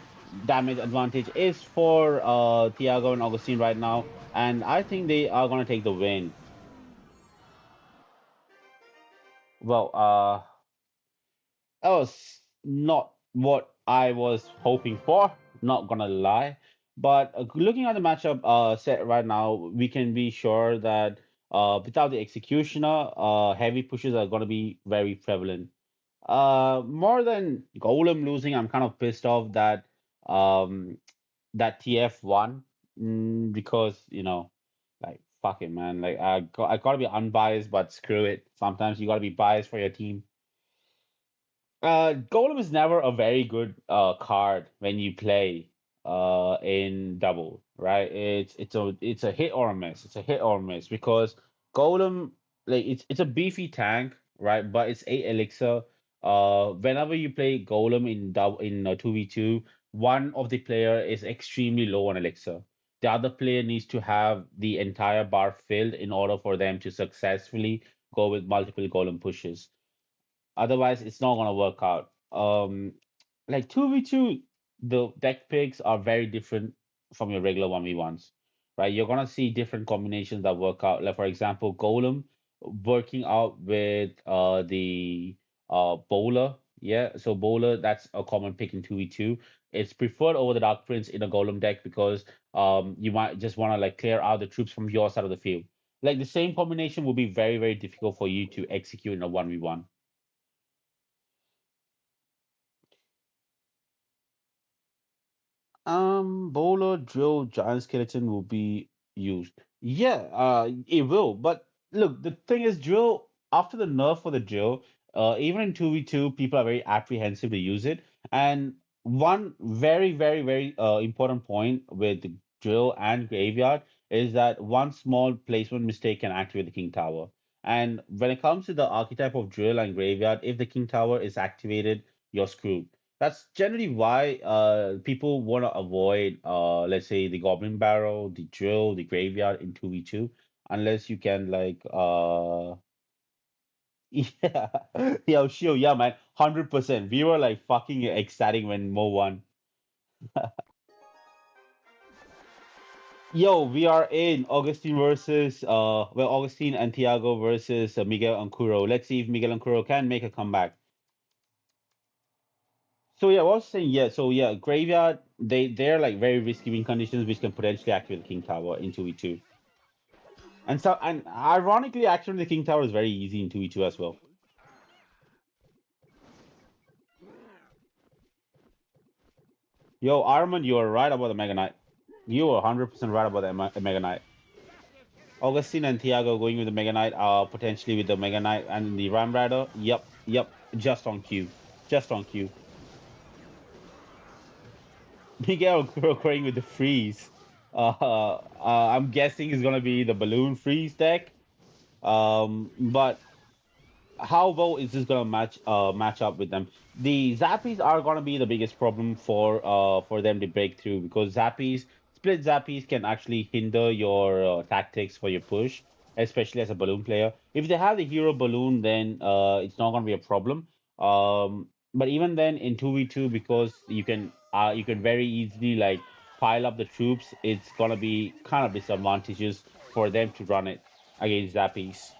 Damage advantage is for Thiago and Augustine right now, and I think they are gonna take the win. Well, that was not what I was hoping for. Not gonna lie, but looking at the matchup set right now, we can be sure that without the executioner, heavy pushes are gonna be very prevalent. More than Golem losing, I'm kind of pissed off that um that TF won because like fuck it, man. Like I gotta be unbiased, but screw it. Sometimes you gotta be biased for your team. Golem is never a very good card when you play in double, right? It's a hit or a miss. It's a hit or a miss because Golem like it's a beefy tank, right? But it's 8 elixir. Whenever you play Golem in double in 2v2, one of the player is extremely low on elixir. The other player needs to have the entire bar filled in order for them to successfully go with multiple Golem pushes. Otherwise, it's not gonna work out. Like 2v2, the deck picks are very different from your regular 1v1s, right? You're gonna see different combinations that work out. Like for example, Golem working out with the bowler. Yeah, so bowler, that's a common pick in 2v2. It's preferred over the Dark Prince in a Golem deck because you might just want to like clear out the troops from your side of the field. Like the same combination will be very, very difficult for you to execute in a 1v1. Bowler, drill, giant skeleton will be used. Yeah, it will. But look, the thing is, drill after the nerf for the drill, even in 2v2, people are very apprehensive to use it. And one very, very, very important point with the drill and graveyard is that one small placement mistake can activate the king tower. And when it comes to the archetype of drill and graveyard, if the king tower is activated, you're screwed. That's generally why people want to avoid, let's say, the Goblin Barrel, the Drill, the Graveyard in 2v2, unless you can, like, yeah, yeah, sure, yeah, man, 100%. We were like fucking ecstatic when Mo won. Yo, we are in Augustine versus, Augustine and Thiago versus Miguel Ancuro. Let's see if Miguel Ancuro can make a comeback. So yeah, I was saying yeah. So yeah, graveyard they're like very risky win conditions which can potentially activate the king tower in 2v2. And ironically, actually the king tower is very easy in 2v2 as well. Yo, Armand, you are right about the Mega Knight. You are 100% right about the Mega Knight. Augustine and Thiago going with the Mega Knight, potentially with the Mega Knight and the Ram Rider. Yep, yep, just on cue, just on cue. Miguel going with the freeze. I'm guessing it's gonna be the balloon freeze deck. But how well is this gonna match up with them? The Zappies are gonna be the biggest problem for them to break through because Zappies split Zappies can actually hinder your tactics for your push, especially as a balloon player. If they have the hero balloon, then it's not gonna be a problem. But even then in 2v2, because you can very easily like pile up the troops, it's gonna be kind of disadvantageous for them to run it against Zappies.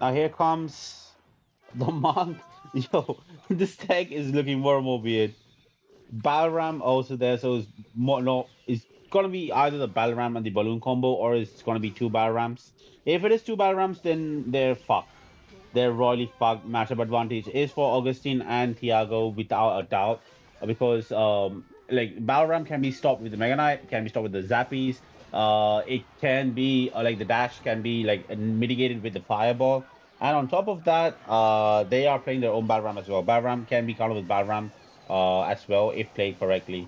Now here comes the monk. Yo, this tag is looking more and more weird. Balram also there, so it's more no. It's gonna be either the Balram and the balloon combo, or it's gonna be two Balrams. If it is two Balrams, then they're fucked. Their royally fucked matchup advantage is for Augustine and Thiago without a doubt, because like Balram can be stopped with the Mega Knight, can be stopped with the Zappies. It can be like the dash can be like mitigated with the Fireball, and on top of that, they are playing their own Balram as well. Balram can be countered with Balram as well if played correctly.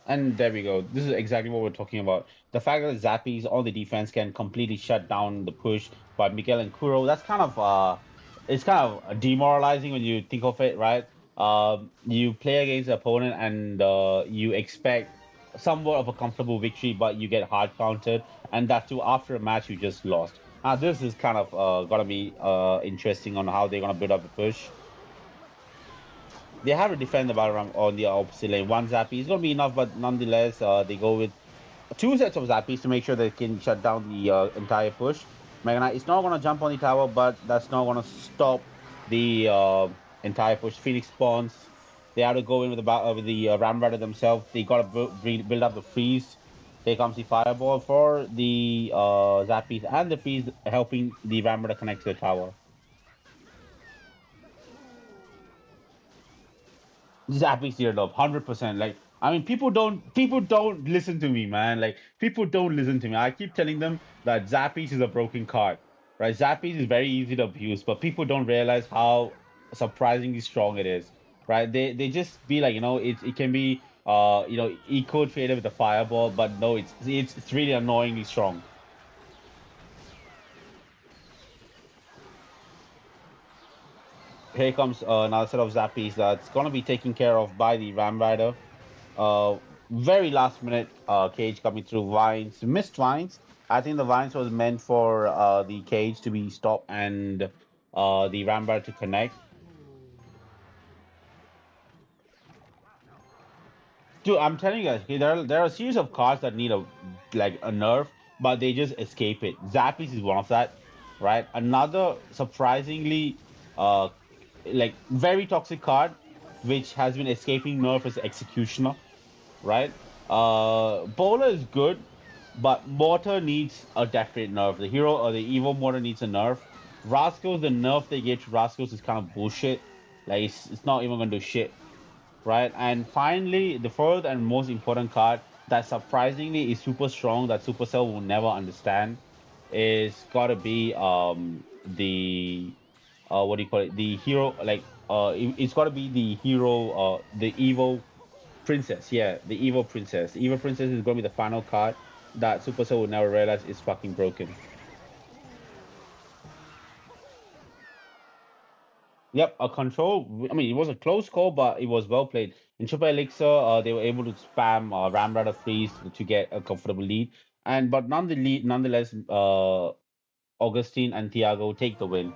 And there we go. This is exactly what we're talking about. The fact that Zappies on the defense can completely shut down the push by Miguel and Kuro. That's kind of it's kind of demoralizing when you think of it, right? You play against the opponent and you expect somewhat of a comfortable victory, but you get hard countered, and that too after a match you just lost. This is kind of gonna be interesting on how they're gonna build up the push. They have to defend the Balaram on the opposite lane. One Zappy is going to be enough, but nonetheless, they go with two sets of Zappies to make sure they can shut down the entire push. Mega Knight is not going to jump on the tower, but that's not going to stop the entire push. Phoenix spawns. They have to go in with the Ram Rider themselves. They got to build up the freeze. Here comes the Fireball for the Zappies and the freeze, helping the Ram Rider connect to the tower. Zappy's eared up, 100%. Like, I mean, people don't listen to me, man. Like, people don't listen to me. I keep telling them that Zappies is a broken card, right? Zappies is very easy to abuse, but people don't realize how surprisingly strong it is, right? They just be like, it can be eco traded with a fireball, but no, it's really annoyingly strong. Here comes another set of Zappies that's gonna be taken care of by the Ram Rider. Uh, Very last minute cage coming through vines, missed vines. I think the vines was meant for the cage to be stopped and the rambar to connect. Dude, I'm telling you guys, okay, there are a series of cards that need a like a nerf, but they just escape it. Zappies is one of that, right? Another surprisingly uh like very toxic card, which has been escaping nerf is Executioner, right? Bowler is good, but Mortar needs a definite nerf. The hero or the Evo Mortar needs a nerf. Rascals, the nerf they gave to Rascals is kind of bullshit. Like it's not even gonna do shit, right? And finally, the fourth and most important card that surprisingly is super strong that Supercell will never understand is gotta be the what do you call it? The hero it's gotta be the hero the Evo Princess. Yeah, the Evo Princess. The Evo Princess is gonna be the final card that Supercell will never realize is fucking broken. Yep, a control. I mean, it was a close call, but it was well played. In Triple Elixir, they were able to spam Ram Rider freeze to get a comfortable lead, and but nonetheless, Augustine and Thiago take the win,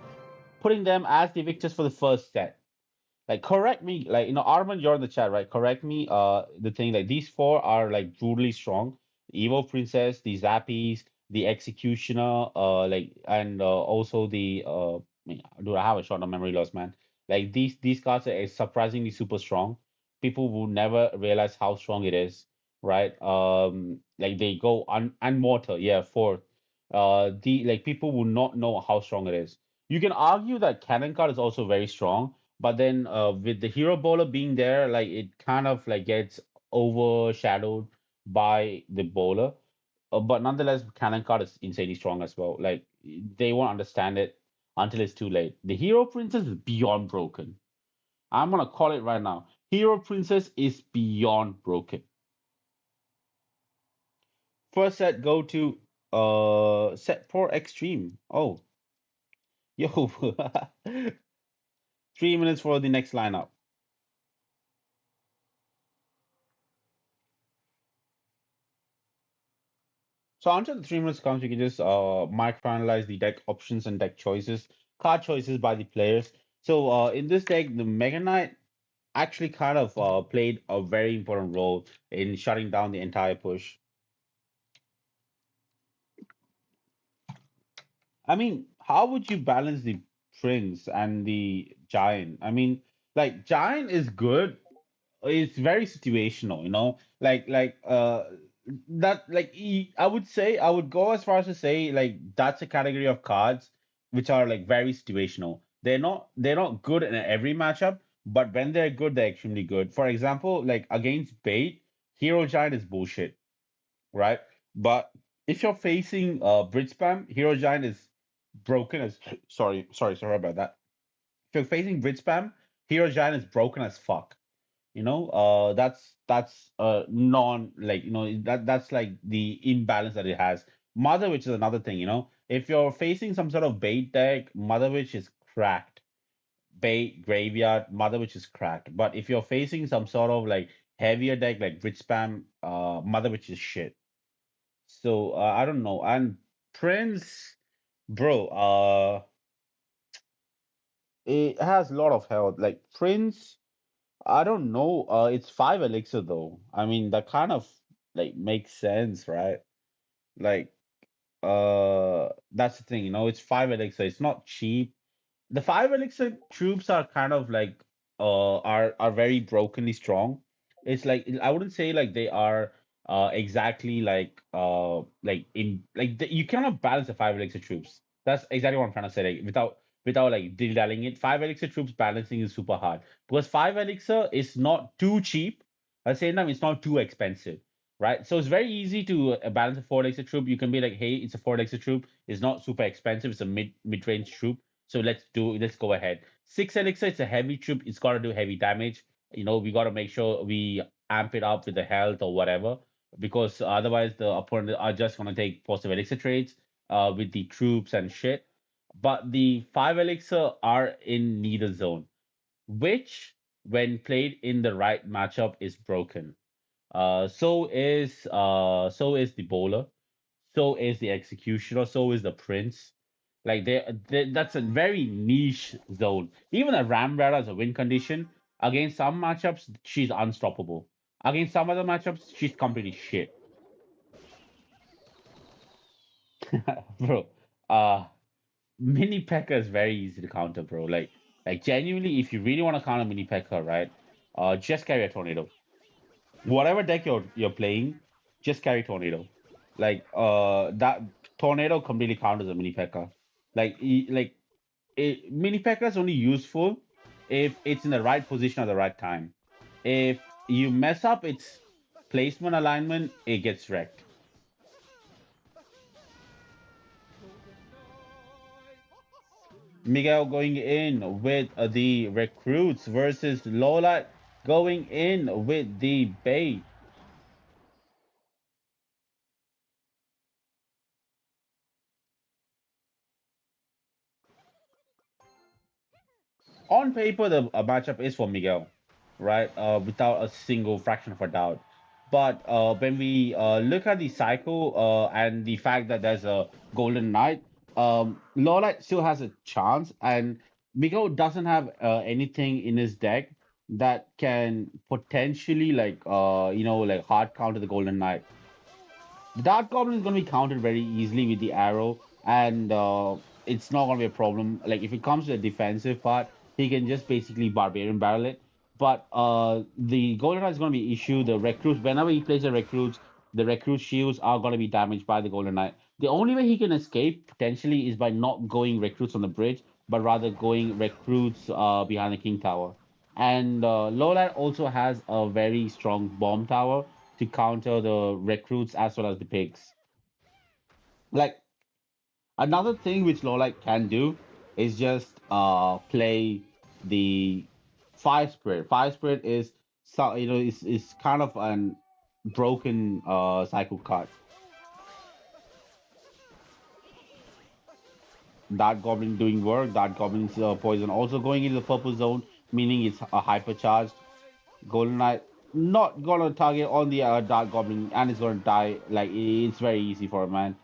putting them as the victors for the first set. Like, correct me, like, Armand, you're in the chat, right? Correct me. The thing, like, these four are like brutally strong. The Evo Princess, the Zappies, the Executioner, and also I mean, dude, I have a short on memory loss, man. Like these cards are surprisingly super strong. People will never realize how strong it is, right? Like they go and Mortar, yeah, fourth. The like people will not know how strong it is. You can argue that Cannon card is also very strong, but then with the hero bowler being there, like it kind of like gets overshadowed by the bowler. But nonetheless, cannon card is insanely strong as well. Like they won't understand it until it's too late. The hero princess is beyond broken. I'm gonna call it right now. Hero princess is beyond broken. First set go to set 4 extreme. Oh, yo, 3 minutes for the next lineup. So until the 3 minutes comes, you can just microanalyze the deck options and deck choices, card choices by the players. So in this deck, the Mega Knight actually kind of played a very important role in shutting down the entire push. I mean, how would you balance the Prince and the Giant? I mean, like Giant is good, it's very situational, that I would say I would go as far as to say like that's a category of cards which are like very situational. They're not good in every matchup, but when they're good, they're extremely good. For example, like against bait, Hero Giant is bullshit, right? But if you're facing Brit Spam, Hero Giant is broken as sorry about that. If you're facing Brit Spam, Hero Giant is broken as fuck. That's non like that's like the imbalance that it has. Mother Witch is another thing. If you're facing some sort of bait deck, Mother Witch is cracked. Bait graveyard, Mother Witch is cracked. But if you're facing some sort of like heavier deck like Brit Spam, Mother Witch is shit. So I don't know. And Prince, bro, it has a lot of health. Like Prince, I don't know. It's 5 elixir though. I mean, that kind of like makes sense, right? Like, that's the thing, it's 5 elixir. It's not cheap. The 5 elixir troops are kind of like are very brokenly strong. It's like I wouldn't say like they are exactly like in like you cannot balance the 5 elixir troops. That's exactly what I'm trying to say. Like without like dilly-dallying it, 5 elixir troops balancing is super hard because 5 elixir is not too cheap. At the same time, it's not too expensive. Right, so it's very easy to balance a 4 elixir troop. You can be like, hey, it's a 4 elixir troop. It's not super expensive. It's a mid range troop, so let's go ahead. 6 elixir, it's a heavy troop. It's got to do heavy damage. We got to make sure we amp it up with the health or whatever, because otherwise the opponent are just gonna take positive elixir trades with the troops and shit. But the 5 elixir are in neither zone, which when played in the right matchup is broken. So is the bowler, so is the executioner, so is the prince. Like that's a very niche zone. Even a Rambrata as a win condition against some matchups, she's unstoppable. Against some other matchups, she's completely shit. Bro, uh, Mini P.E.K.K.A is very easy to counter, bro. Like genuinely, if you really want to counter Mini P.E.K.K.A, right? Just carry a tornado. Whatever deck you're playing, just carry tornado. That tornado completely counters a Mini P.E.K.K.A. Mini P.E.K.K.A is only useful if it's in the right position at the right time. If you mess up its placement alignment, it gets wrecked. Miguel going in with the recruits versus Lola going in with the bait. On paper, the matchup is for Miguel, right? Without a single fraction of a doubt. But when we look at the cycle and the fact that there's a Golden Knight, Lola still has a chance, and Miguel doesn't have anything in his deck that can potentially like hard counter the Golden Knight. The Dark Goblin is going to be countered very easily with the arrow, and it's not going to be a problem. Like if it comes to the defensive part, he can just basically barbarian barrel it. But the Golden Knight is going to be issue. The recruits, whenever he plays the recruit shields are going to be damaged by the Golden Knight. The only way he can escape potentially is by not going recruits on the bridge, but rather going recruits behind the King Tower. And Lowland also has a very strong bomb tower to counter the recruits as well as the pigs. Like another thing which Lowlight can do is just play the fire spirit. Fire spirit is is kind of an broken cycle card. That goblin doing work. That goblin's poison also going into the purple zone, meaning it's hypercharged. Golden Knight not gonna target on the Dark Goblin and it's gonna die. Like it's very easy for a man.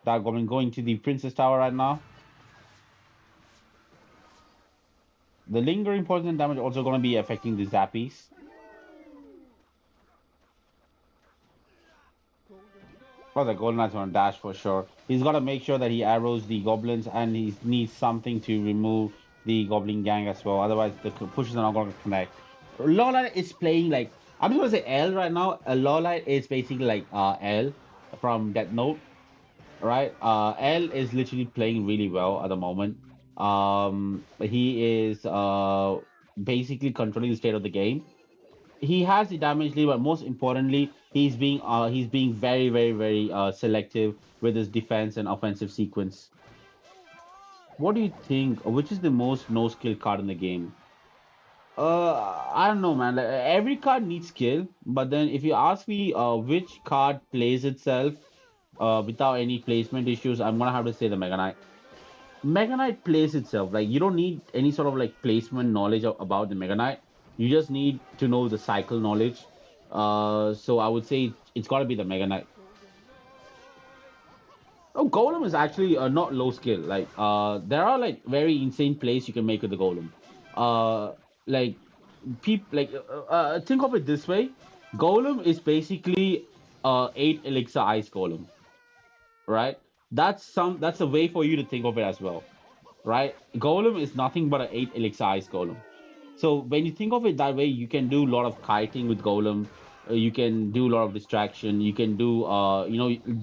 Dark Goblin going to the Princess Tower right now. The lingering poison damage also gonna be affecting the Zappies. Oh, the Golden Knight's gonna dash for sure. He's gotta make sure that he arrows the goblins and he needs something to remove the Goblin Gang as well. Otherwise, the pushes are not gonna connect. Lola is playing like I'm just gonna say L right now. Lola is basically like L from Death Note, right? L is literally playing really well at the moment. He is basically controlling the state of the game. He has the damage lead, but most importantly, he's being very selective with his defense and offensive sequence. What do you think? Which is the most no skill card in the game? I don't know, man. Like, every card needs skill, but then if you ask me, which card plays itself, without any placement issues, I'm gonna have to say the Mega Knight. Mega Knight plays itself. Like you don't need any sort of like placement knowledge about the Mega Knight. You just need to know the cycle knowledge. So I would say it's got to be the Mega Knight. Oh, Golem is actually not low skill. Like there are like very insane plays you can make with the Golem. Uh, like think of it this way: Golem is basically eight elixir ice Golem, right? That's a way for you to think of it as well, right? Golem is nothing but an eight elixir ice golem. So when you think of it that way, you can do a lot of kiting with golem. You can do a lot of distraction. You can do,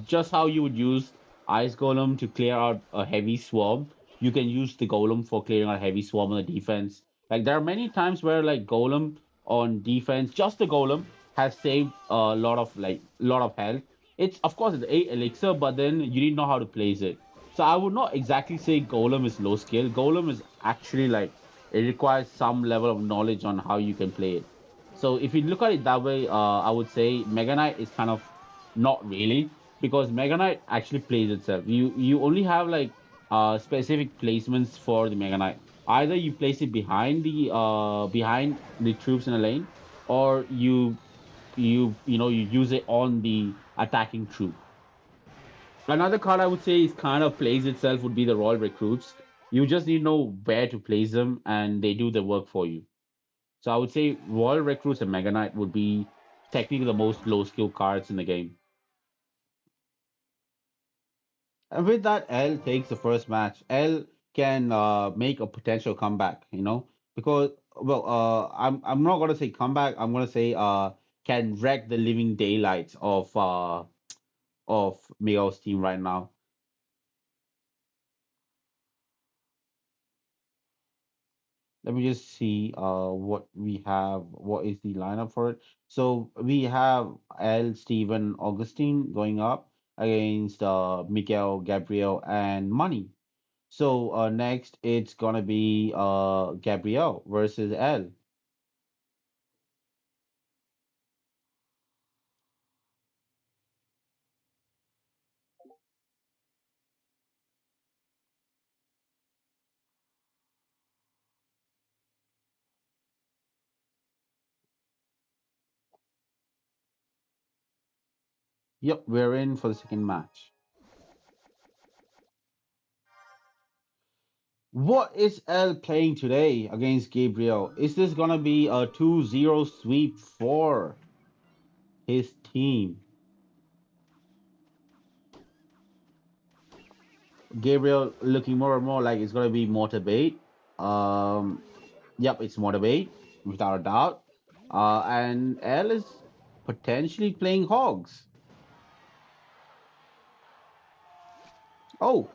just how you would use ice golem to clear out a heavy swarm. You can use the golem for clearing out a heavy swarm on the defense. Like there are many times where like golem on defense, just the golem has saved a lot of health. It's of course it's eight elixir, but then you need to know how to place it. So I would not exactly say golem is low skill. Golem is actually like it requires some level of knowledge on how you can play it. So if you look at it that way, I would say Mega Knight is kind of not really because Mega Knight actually plays itself. You only have like specific placements for the Mega Knight. Either you place it behind the troops in a lane, or you use it on the attacking troop. Another card I would say is kind of plays itself would be the Royal Recruits. You just need to know where to place them, and they do the work for you. So I would say Royal Recruits and Mega Knight would be technically the most low skill cards in the game. And with that, L takes the first match. L can make a potential comeback, because I'm not gonna say comeback. I'm gonna say can wreck the living daylights of Miguel's team right now. Let me just see what we have. What is the lineup for it? So we have L, Steven, Augustine going up against Miguel, Gabriel, and Money. So next it's gonna be Gabriel versus L. Yep, we're in for the second match. What is L playing today against Gabriel? Is this gonna be a 2-0 sweep for his team? Gabriel looking more and more like it's gonna be motivate. Um, yep, it's motivate without a doubt. And L is potentially playing Hogs. Oh,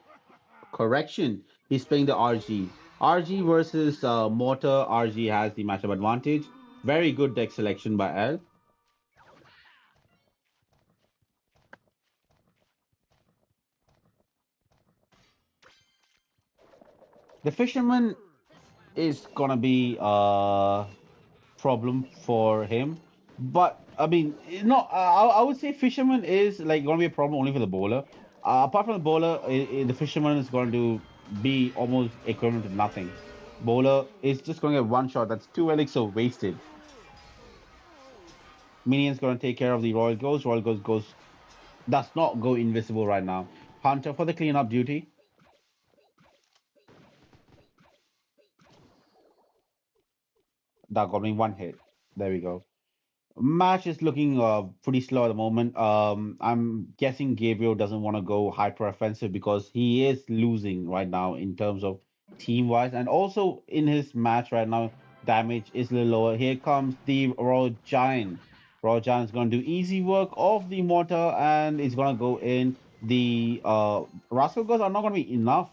correction. He's playing the RG. RG versus Mortar. RG has the matchup advantage. Very good deck selection by L. The Fisherman is gonna be a problem for him, but I mean, no, I would say Fisherman is like gonna be a problem only for the bowler. Apart from the bowler, the Fisherman is going to be almost equivalent to nothing. Bowler is just going to get one shot. That's two elixir wasted. Minions going to take care of the Royal Ghost. Royal Ghost goes does not go invisible right now. Hunter for the cleanup duty. Dark Goblin one hit. There we go. Match is looking pretty slow at the moment. I'm guessing Gabriel doesn't want to go hyper offensive because he is losing right now in terms of team wise, and also in his match right now, damage is a little lower. Here comes the Royal Giant. Royal Giant is going to do easy work of the mortar, and it's going to go in. The Rascal Girls are not going to be enough.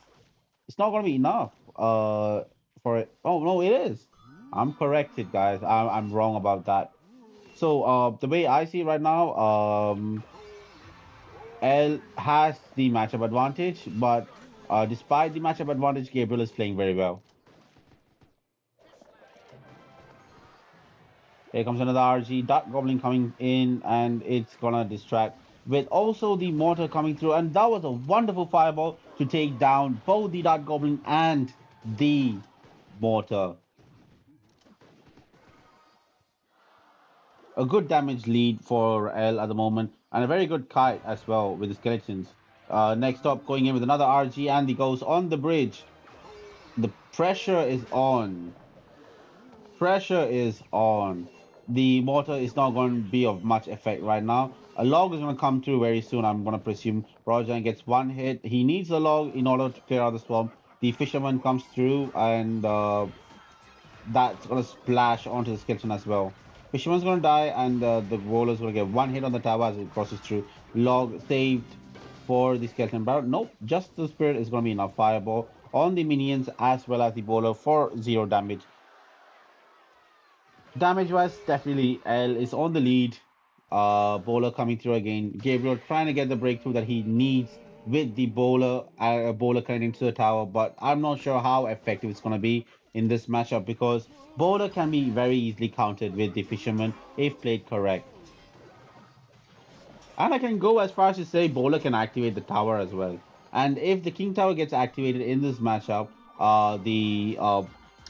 It's not going to be enough for it. Oh no, it is. I'm corrected, guys. I'm wrong about that. So the way I see it right now, L has the matchup advantage, but despite the matchup advantage, Gabriel is playing very well. Here comes another RG, Dark Goblin coming in, and it's gonna distract with also the mortar coming through, and that was a wonderful fireball to take down both the Dark Goblin and the mortar. A good damage lead for L at the moment, and a very good kite as well with the skeletons. Next up, going in with another RG, and he goes on the bridge. The pressure is on. Pressure is on. The mortar is not going to be of much effect right now. A log is going to come through very soon. I'm going to presume Roger gets one hit. He needs a log in order to clear out the swamp. The fisherman comes through, and that's going to splash onto the skeleton as well. Fisherman's going to die, and the roller's going to get one hit on the tower as it crosses through. Log saved for the skeleton barrel. Nope, just the spirit is going to be enough. Fireball on the minions as well as the bowler for zero damage. Damage wise, definitely L is on the lead. Bowler coming through again. Gabriel trying to get the breakthrough that he needs with the bowler connecting to the tower, but I'm not sure how effective it's going to be in this matchup because bowler can be very easily countered with the fisherman if played correct. And I can go as far as to say bowler can activate the tower as well. And if the king tower gets activated in this matchup, the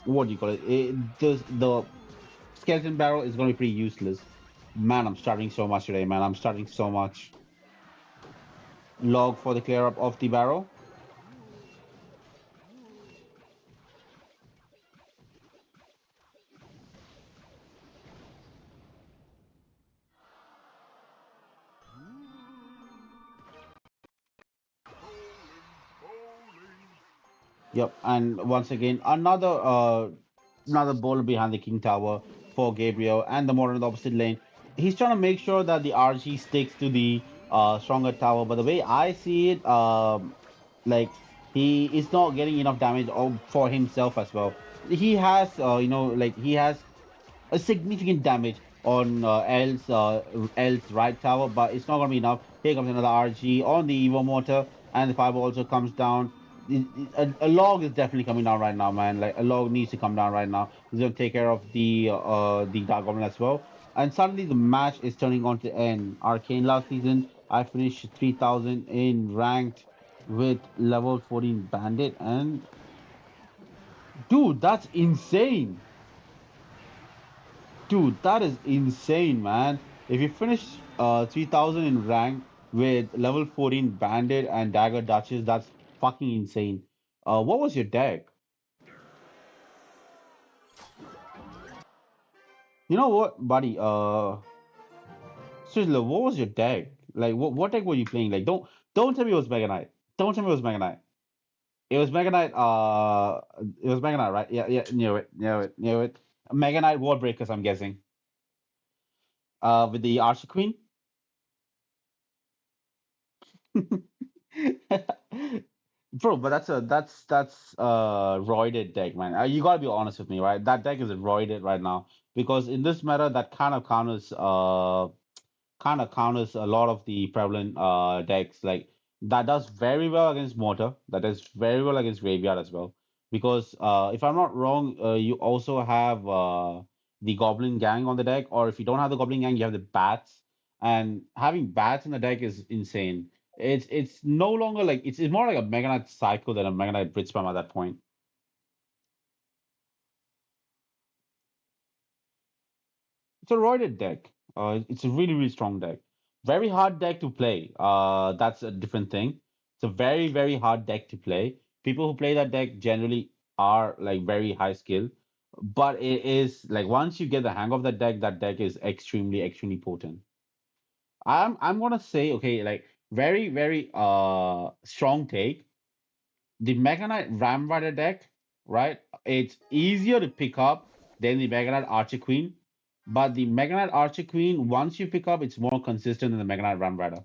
what do you call it? The skeleton barrel is going to be pretty useless. Man, I'm starting so much today, man. I'm starting so much. Log for the clear up of the barrel. Yep, and once again another bowler behind the king tower for Gabriel and the modern in the opposite lane. He's trying to make sure that the RG sticks to the stronger tower, but the way I see it, like he is not getting enough damage for himself as well. He has, like he has a significant damage on L's right tower, but it's not going to be enough. Here comes another RG on the Evo motor, and the fireball also comes down. A log is definitely coming down right now, man. Like a log needs to come down right now. He's going to take care of the Dark Goblin as well. And suddenly the match is turning on to end. Arcane last season, I finished 3,000 in ranked with level 14 bandit, and dude, that's insane. Dude, that is insane, man. If you finish 3,000 in rank with level 14 Bandit and Dagger Duchess, that's fucking insane. What was your deck? You know what, buddy? Seriously, what was your deck? Like, what deck were you playing? Like, don't tell me it was Mega Knight. Don't tell me it was Mega Knight. It was Mega Knight. It was Mega Knight, right? Yeah, yeah, knew it. Mega Knight Ward Breakers, I'm guessing. With the Archer Queen. Bro, but that's roided deck, man. You gotta be honest with me, right? That deck is roided right now because in this meta, that kind of counters a lot of the prevalent decks. Like that does very well against Mortar, that does very well against Graveyard as well. Because if I'm not wrong, you also have the Goblin Gang on the deck, or if you don't have the Goblin Gang, you have the Bats. And having Bats in the deck is insane. It's no longer like it's more like a Mega Knight Psycho than a Mega Knight Brit Spam at that point. It's a roided deck. It's a really, really strong deck. Very hard deck to play. That's a different thing. It's a very, very hard deck to play. People who play that deck generally are like very high skill, but it is like once you get the hang of that deck is extremely, extremely potent. I'm gonna say okay, like very, very strong take. The Mega Knight Ram Rider deck, right? It's easier to pick up than the Mega Knight Archer Queen, but the Mega Knight Archer Queen, once you pick up, it's more consistent than the Mega Knight Ram Rider.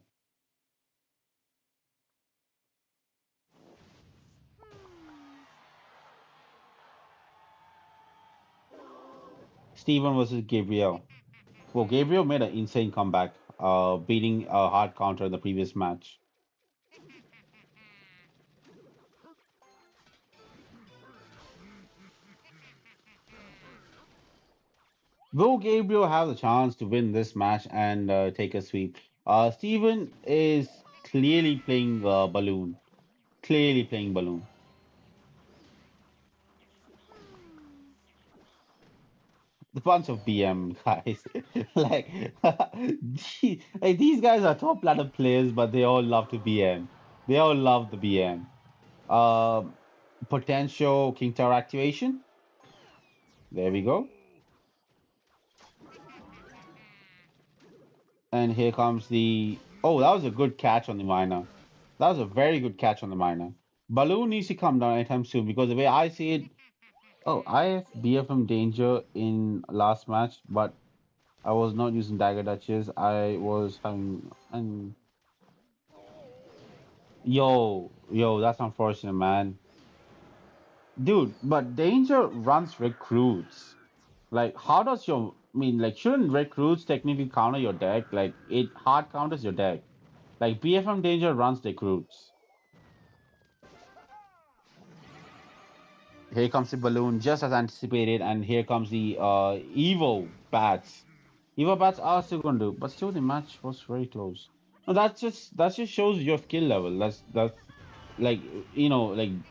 Steven versus Gabriel. Well, Gabriel made an insane comeback, beating a hard counter in the previous match. Will Gabriel have the chance to win this match and take a sweep? Steven is clearly playing balloon. Clearly playing balloon. The bunch of BM guys. like, like these guys are top ladder players, but they all love to BM. They all love the BM. Um, Potential King Tower activation. There we go. And here comes the. Oh, that was a good catch on the miner. That was a very good catch on the miner. Balloon needs to come down anytime soon because the way I see it. Oh, I have BFM danger in last match, but I was not using dagger duchess. I was having and yo, that's unfortunate, man. Dude, but Danger runs recruits. Like, how does your, I mean, like, shouldn't recruits technically counter your deck? Like, it hard counters your deck. Like, BFM Danger runs recruits. Here comes the balloon, just as anticipated, and here comes the Evo bats. Evo bats are still gonna do, but still the match was very close. No, that just shows your skill level. That's like like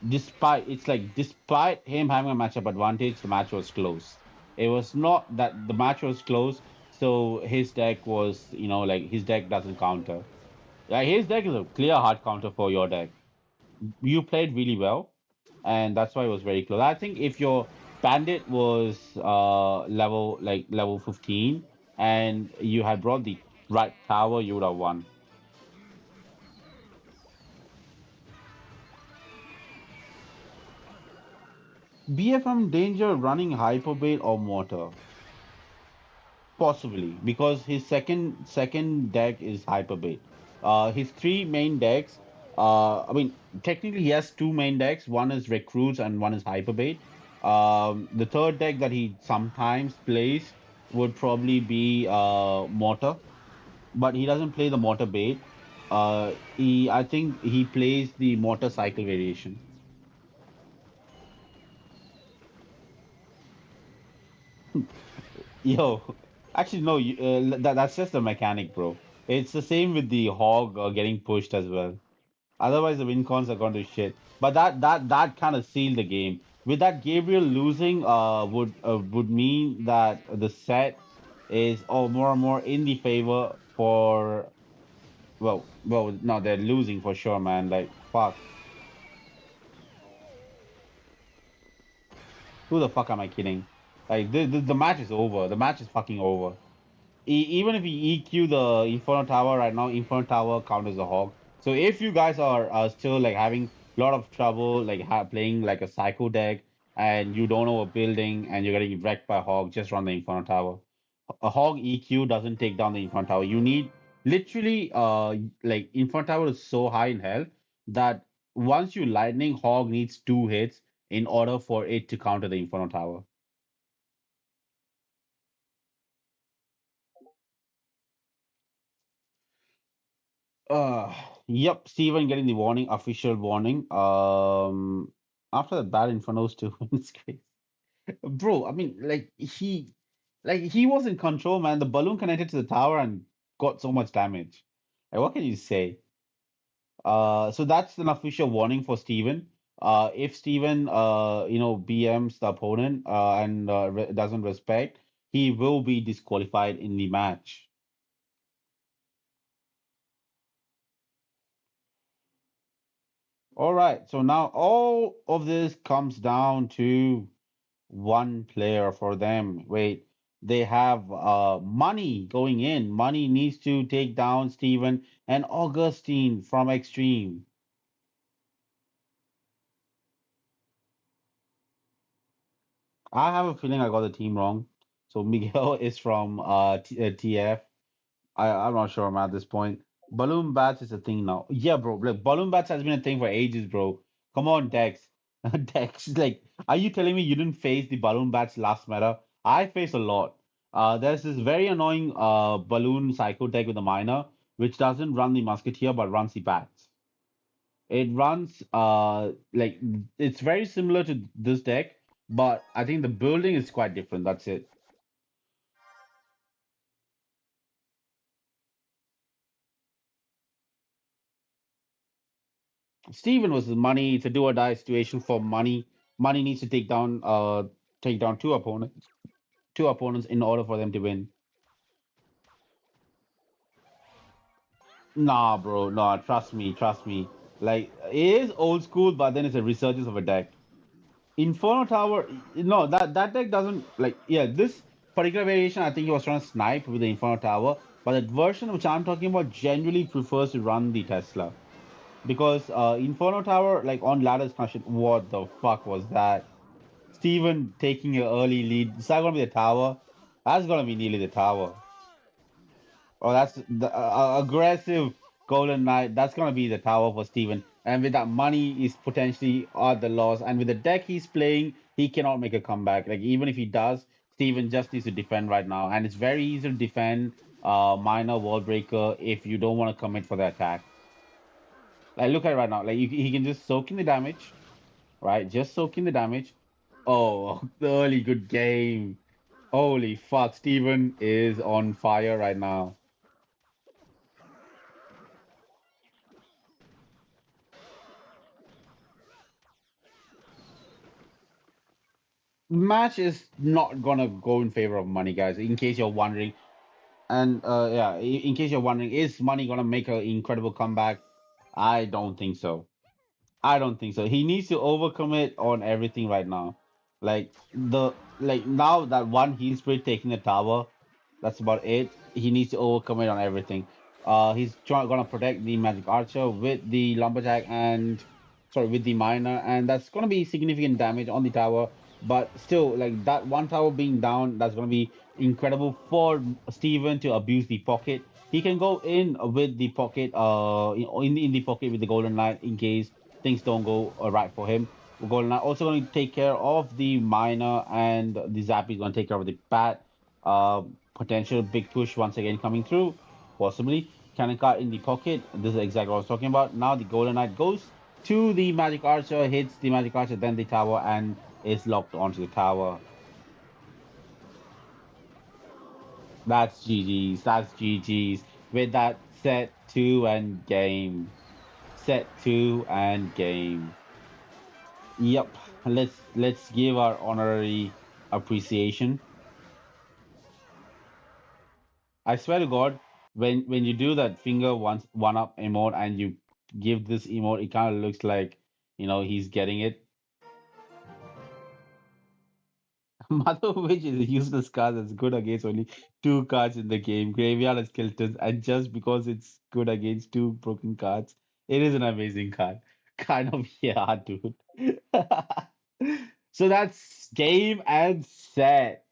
despite him having a matchup advantage, the match was close. It was not that the match was close, so his deck was like his deck doesn't counter. Like his deck is a clear hard counter for your deck. You played really well, and that's why it was very close. I think if your bandit was level 15 and you had brought the right tower, you would have won. BFM danger running hyperbait or mortar. Possibly, because his second deck is Hyperbait. His three main decks. I mean, technically he has two main decks. One is Recruits and one is Hyperbait. The third deck that he sometimes plays would probably be Mortar, but he doesn't play the Mortar Bait. I think he plays the Mortar Cycle variation. Yo, actually no, that's just the mechanic, bro. It's the same with the Hog getting pushed as well. Otherwise, the win cons are going to shit. But that kind of sealed the game. With that, Gabriel losing would mean that the set is more and more in the favor for no, they're losing for sure, man. Like fuck, who the fuck am I kidding? Like the match is over. The match is fucking over. Even if you EQ the Inferno Tower right now, Inferno Tower counters the Hog. So if you guys are still like having a lot of trouble like playing like a Psycho deck and you don't know what building and you're getting wrecked by Hog, just run the Inferno Tower. A Hog EQ doesn't take down the Inferno Tower. You need literally like Inferno Tower is so high in health that once you lightning, Hog needs two hits in order for it to counter the Inferno Tower. Uh, yep, Steven getting the warning, official warning. After that bad Inferno's to wins crazy. Bro, I mean, like he was in control, man. The balloon connected to the tower and got so much damage. Like, what can you say? So that's an official warning for Steven. If Steven, BMs the opponent, and re doesn't respect, he will be disqualified in the match. All right, so now all of this comes down to one player for them. Wait, they have money going in. Money needs to take down Steven and Augustine from Extreme. I have a feeling I got the team wrong. So Miguel is from TF. I'm not sure I'm at this point. Balloon bats is a thing now. Yeah, bro. Like balloon bats has been a thing for ages, bro. Come on, Dex. Dex, like, are you telling me you didn't face the balloon bats last meta? I faced a lot. There's this very annoying balloon psycho deck with a miner, which doesn't run the musketeer but runs the bats. It runs like it's very similar to this deck, but I think the building is quite different. That's it. Steven was money. It's a do or die situation for money. Money needs to take down two opponents in order for them to win. Nah, bro, nah, trust me, trust me. Like it is old school, but then it's a resurgence of a deck. Inferno Tower, no, that deck doesn't like yeah, this particular variation I think he was trying to snipe with the Inferno Tower, but that version which I'm talking about generally prefers to run the Tesla. Because Inferno Tower, like on ladders kind what the fuck was that? Steven taking an early lead. Is that going to be the tower? That's going to be nearly the tower. Oh, that's the aggressive Golden Knight. That's going to be the tower for Steven. And with that money is potentially at the loss. And with the deck he's playing, he cannot make a comeback. Like even if he does, Steven just needs to defend right now. And it's very easy to defend minor wall breaker if you don't want to commit for the attack. Like look at it right now. Like he can just soak in the damage, right? Just soak in the damage. Oh, early good game. Holy fuck, Steven is on fire right now. Match is not gonna go in favor of money, guys. In case you're wondering, and yeah, in case you're wondering, is money gonna make an incredible comeback? I don't think so. I don't think so. He needs to overcommit on everything right now. Like now that one heal spray taking the tower, that's about it. He needs to overcommit on everything. He's gonna protect the magic archer with the lumberjack and sorry, with the miner, and that's going to be significant damage on the tower. But still, like that one tower being down, that's going to be incredible for Steven to abuse the pocket. He can go in with the pocket, in the pocket with the golden knight in case things don't go right for him. Golden knight also going to take care of the miner, and the Zappy is going to take care of the bat. Potential big push once again coming through, possibly. Kanaka in the pocket. This is exactly what I was talking about. Now the golden knight goes to the magic archer, hits the magic archer, then the tower, and is locked onto the tower. That's GG's. That's GG's. With that, set two and game. Set two and game. Yep. Let's give our honorary appreciation. I swear to God, when you do that finger one up emote and you give this emote, it kind of looks like he's getting it. Mother Witch is a useless card that's good against only two cards in the game, Graveyard and Skeletons, and just because it's good against two broken cards, it is an amazing card. Kind of, yeah, dude. So that's game and set.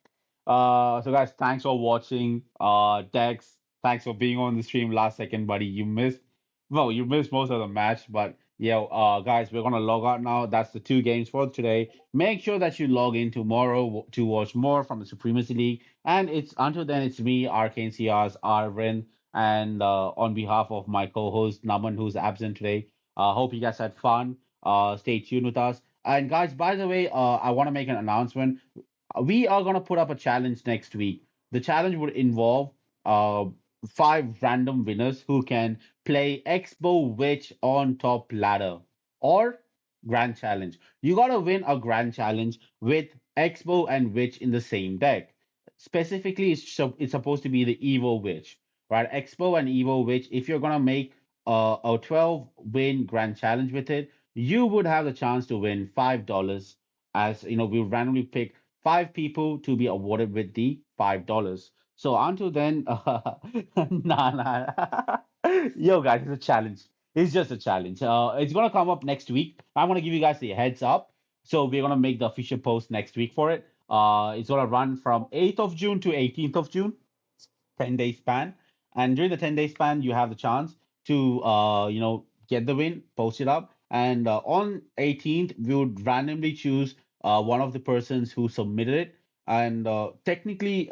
So guys, thanks for watching. Dex, thanks for being on the stream last second, buddy. You missed most of the match, but yeah, guys, we're gonna log out now. That's the two games for today. Make sure that you log in tomorrow to watch more from the Supremacy League. And it's until then, it's me, Arcane CR's Arvin, and on behalf of my co-host Naman, who's absent today. Hope you guys had fun. Stay tuned with us. And guys, by the way, I want to make an announcement. We are going to put up a challenge next week. The challenge would involve uh, five random winners who can play Expo Witch on top ladder or Grand Challenge. You got to win a Grand Challenge with Expo and Witch in the same deck. Specifically, it's supposed to be the Evo Witch, right? Expo and Evo Witch. If you're going to make a 12 win Grand Challenge with it, you would have the chance to win $5. As you know, we randomly pick five people to be awarded with the $5. So until then, nah, nah. Yo, guys, it's a challenge. It's just a challenge. It's gonna come up next week. I'm gonna give you guys the heads up. So we're gonna make the official post next week for it. It's gonna run from 8th of June to 18th of June. 10-day span. And during the 10-day span, you have the chance to, get the win, post it up. And on 18th, we would randomly choose one of the persons who submitted it. And technically,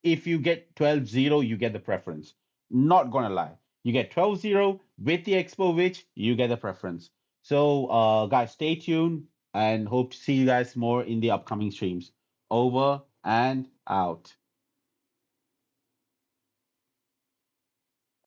if you get 12-0, you get the preference. Not gonna lie. You get 12-0 with the Expo Witch, you get the preference. So, guys, stay tuned and hope to see you guys more in the upcoming streams. Over and out.